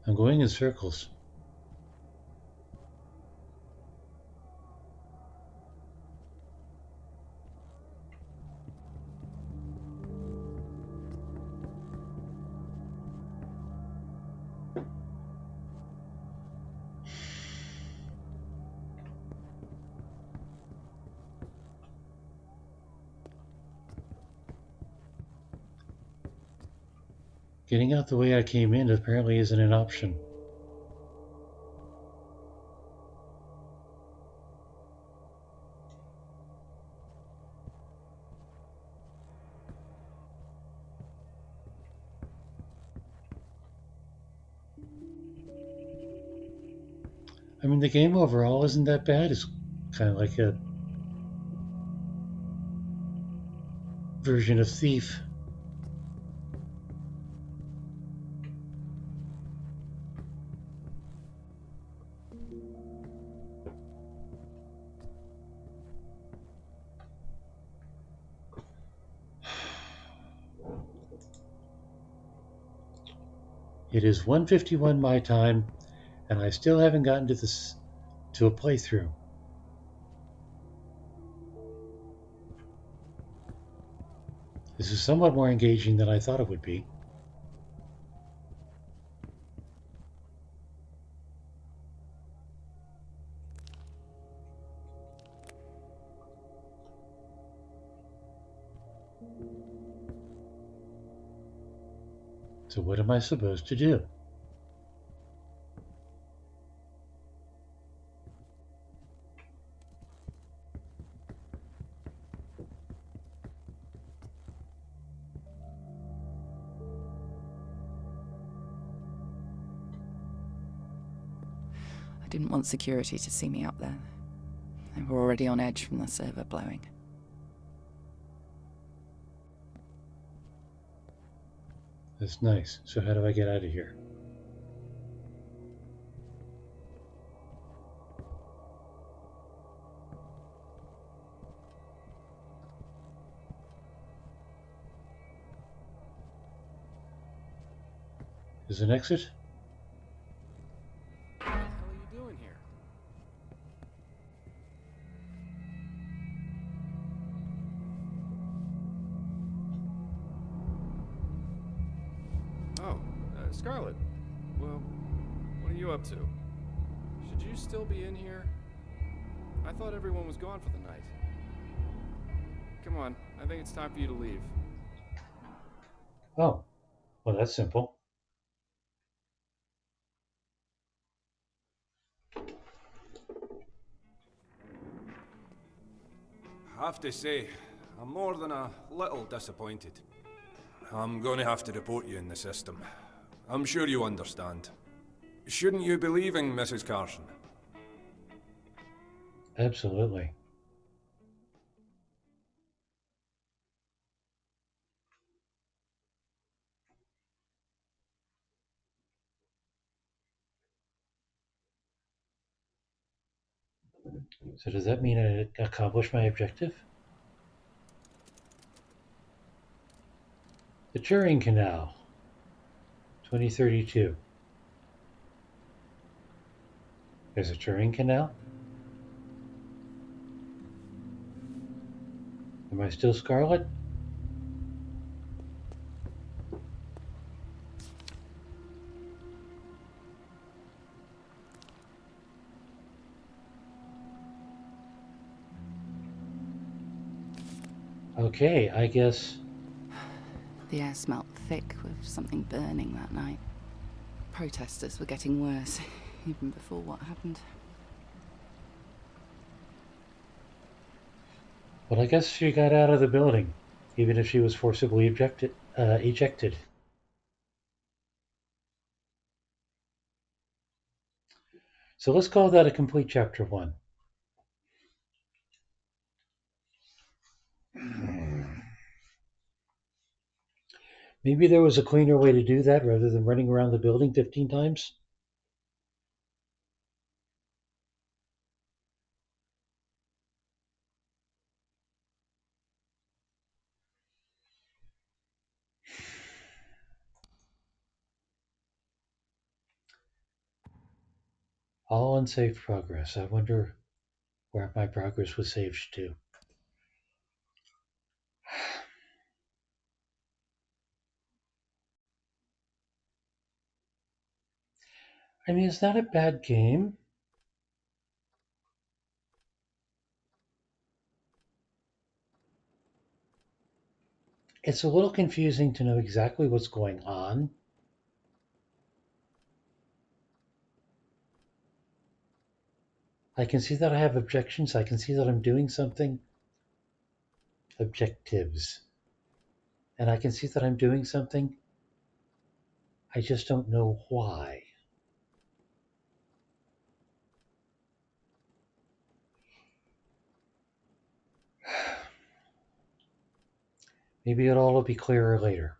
I'm going in circles. Getting out the way I came in apparently isn't an option. I mean, the game overall isn't that bad. It's kind of like a version of Thief. It is 1:51 my time, and I still haven't gotten to a playthrough. This is somewhat more engaging than I thought it would be. So what am I supposed to do? I didn't want security to see me up there. They were already on edge from the server blowing. That's nice. So how do I get out of here? Is an exit? What the hell are you doing here? Oh, Scarlet. Well, what are you up to? Should you still be in here? I thought everyone was gone for the night. Come on, I think it's time for you to leave. Oh, well, that's simple. I have to say, I'm more than a little disappointed. I'm going to have to report you in the system. I'm sure you understand. Shouldn't you be leaving, Mrs. Carson? Absolutely. So does that mean I accomplished my objective? The Turing Canal, 2032. There's a Turing Canal? Am I still Scarlet? Okay, I guess. The air smelt thick with something burning that night. Protesters were getting worse, even before what happened. Well, I guess she got out of the building, even if she was forcibly ejected. So let's call that a complete chapter 1. Maybe there was a cleaner way to do that rather than running around the building 15 times? All unsaved progress. I wonder where my progress was saved to. I mean, it's not a bad game. It's a little confusing to know exactly what's going on. I can see that I have objections. I can see that I'm doing something. Objectives. And I can see that I'm doing something. I just don't know why. Maybe it'll all be clearer later.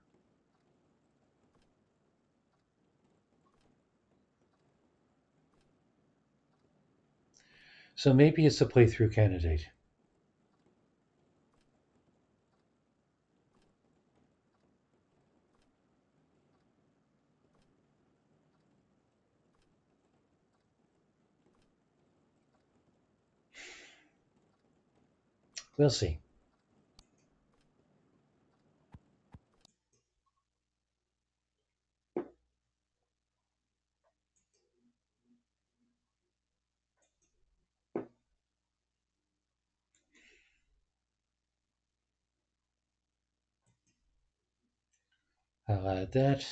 So maybe it's a playthrough candidate. We'll see. I'll add that.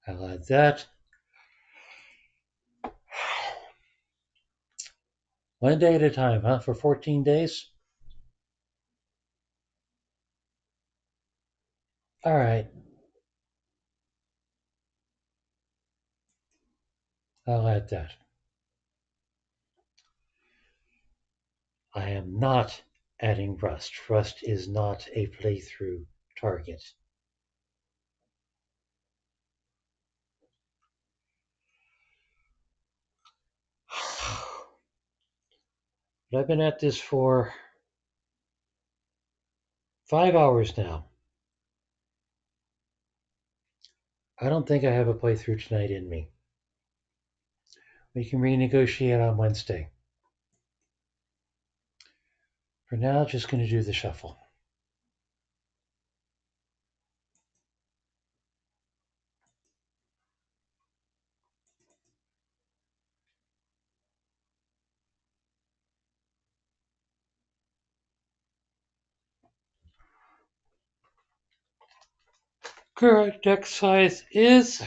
I'll add that. One day at a time, huh? For 14 days? All right. I'll add that. I am not adding Rust. Rust is not a playthrough target. But I've been at this for 5 hours now. I don't think I have a playthrough tonight in me. We can renegotiate on Wednesday. For now, just going to do the shuffle. Current deck size is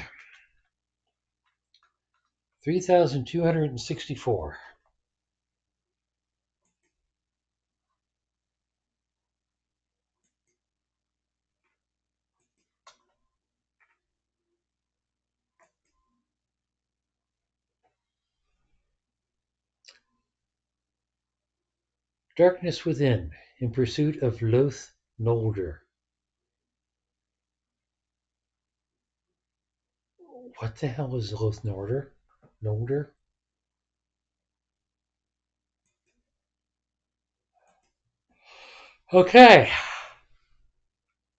3,264. Darkness Within, in pursuit of Loth Nolder. What the hell is Loth Nolder? Older. Okay,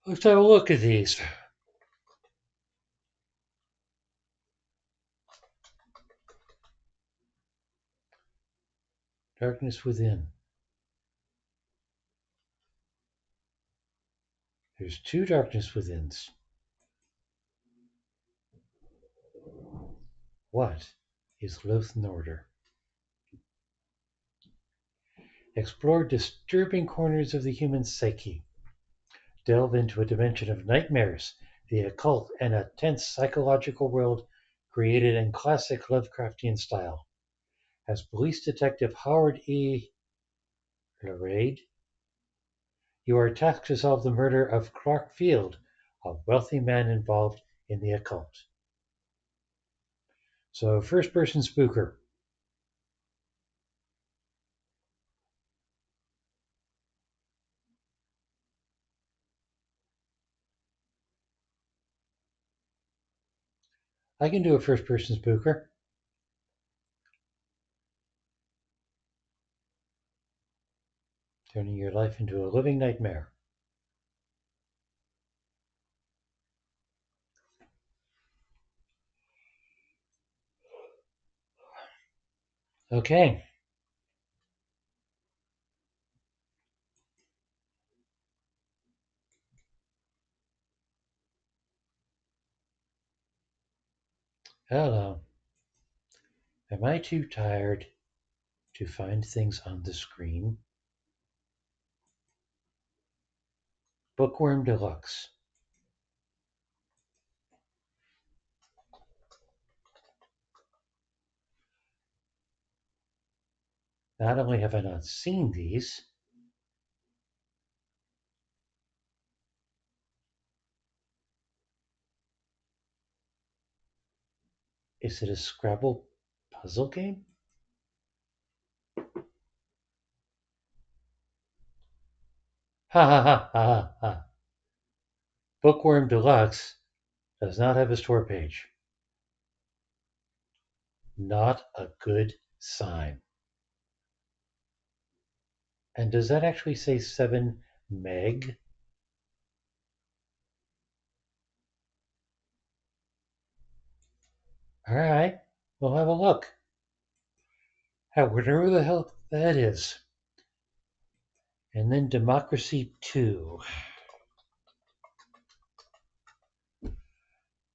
let's have a look at these. Darkness Within. There's two Darkness Withins. What is Loath Order? Explore disturbing corners of the human psyche. Delve into a dimension of nightmares, the occult, and a tense psychological world created in classic Lovecraftian style. As police detective Howard E. Larade, you are tasked to solve the murder of Clark Field, a wealthy man involved in the occult. So, first person spooker. I can do a first person spooker. Turning your life into a living nightmare. Okay. Hello. Am I too tired to find things on the screen? Bookworm Deluxe. Not only have I not seen these, is it a Scrabble puzzle game? Ha ha ha ha ha. Bookworm Deluxe does not have a store page. Not a good sign. And does that actually say 7 meg? All right, we'll have a look. Whatever the hell that is. And then Democracy 2.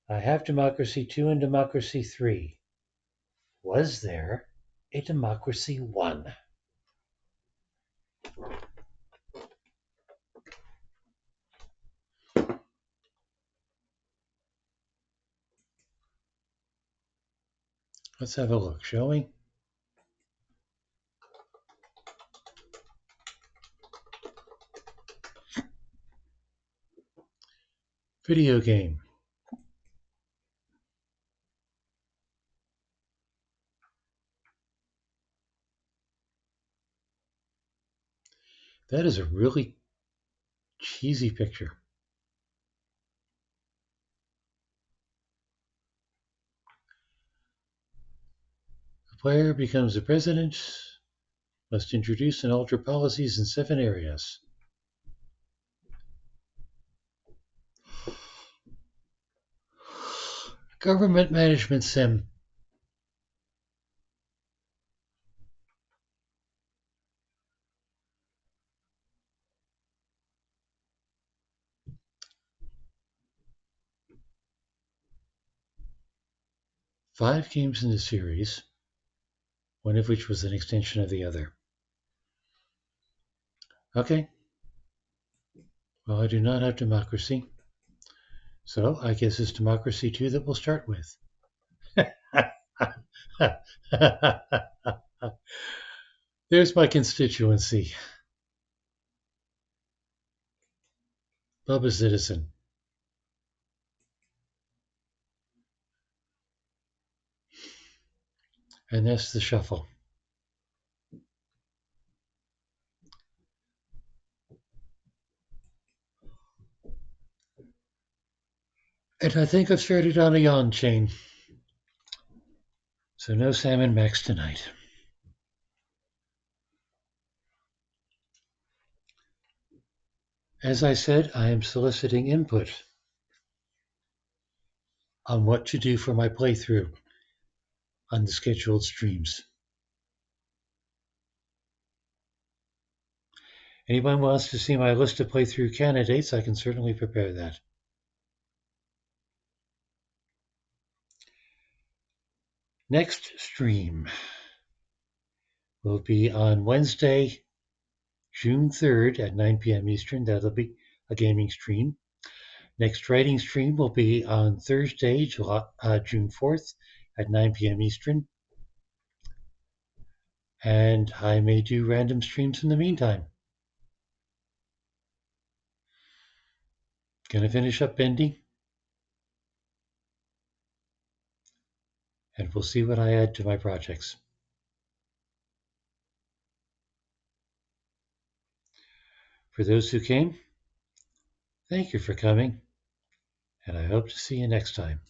I have Democracy 2 and Democracy 3. Was there a Democracy 1? Let's have a look, shall we? Video game. That is a really cheesy picture. The player becomes the president, must introduce and alter policies in 7 areas. Government management sim. Five games in the series, one of which was an extension of the other. Okay. Well, I do not have Democracy. So I guess it's Democracy 2 that we'll start with. There's my constituency. Bubba Citizen. And that's the shuffle. And I think I've started on a yawn chain. So no Sam and Max tonight. As I said, I am soliciting input on what to do for my playthrough on the scheduled streams. Anyone wants to see my list of playthrough candidates, I can certainly prepare that. Next stream will be on Wednesday, June 3rd at 9 p.m. Eastern. That'll be a gaming stream. Next writing stream will be on Thursday, June 4th at 9 p.m. Eastern. And I may do random streams in the meantime. Gonna finish up bending, and we'll see what I add to my projects. For those who came, thank you for coming, and I hope to see you next time.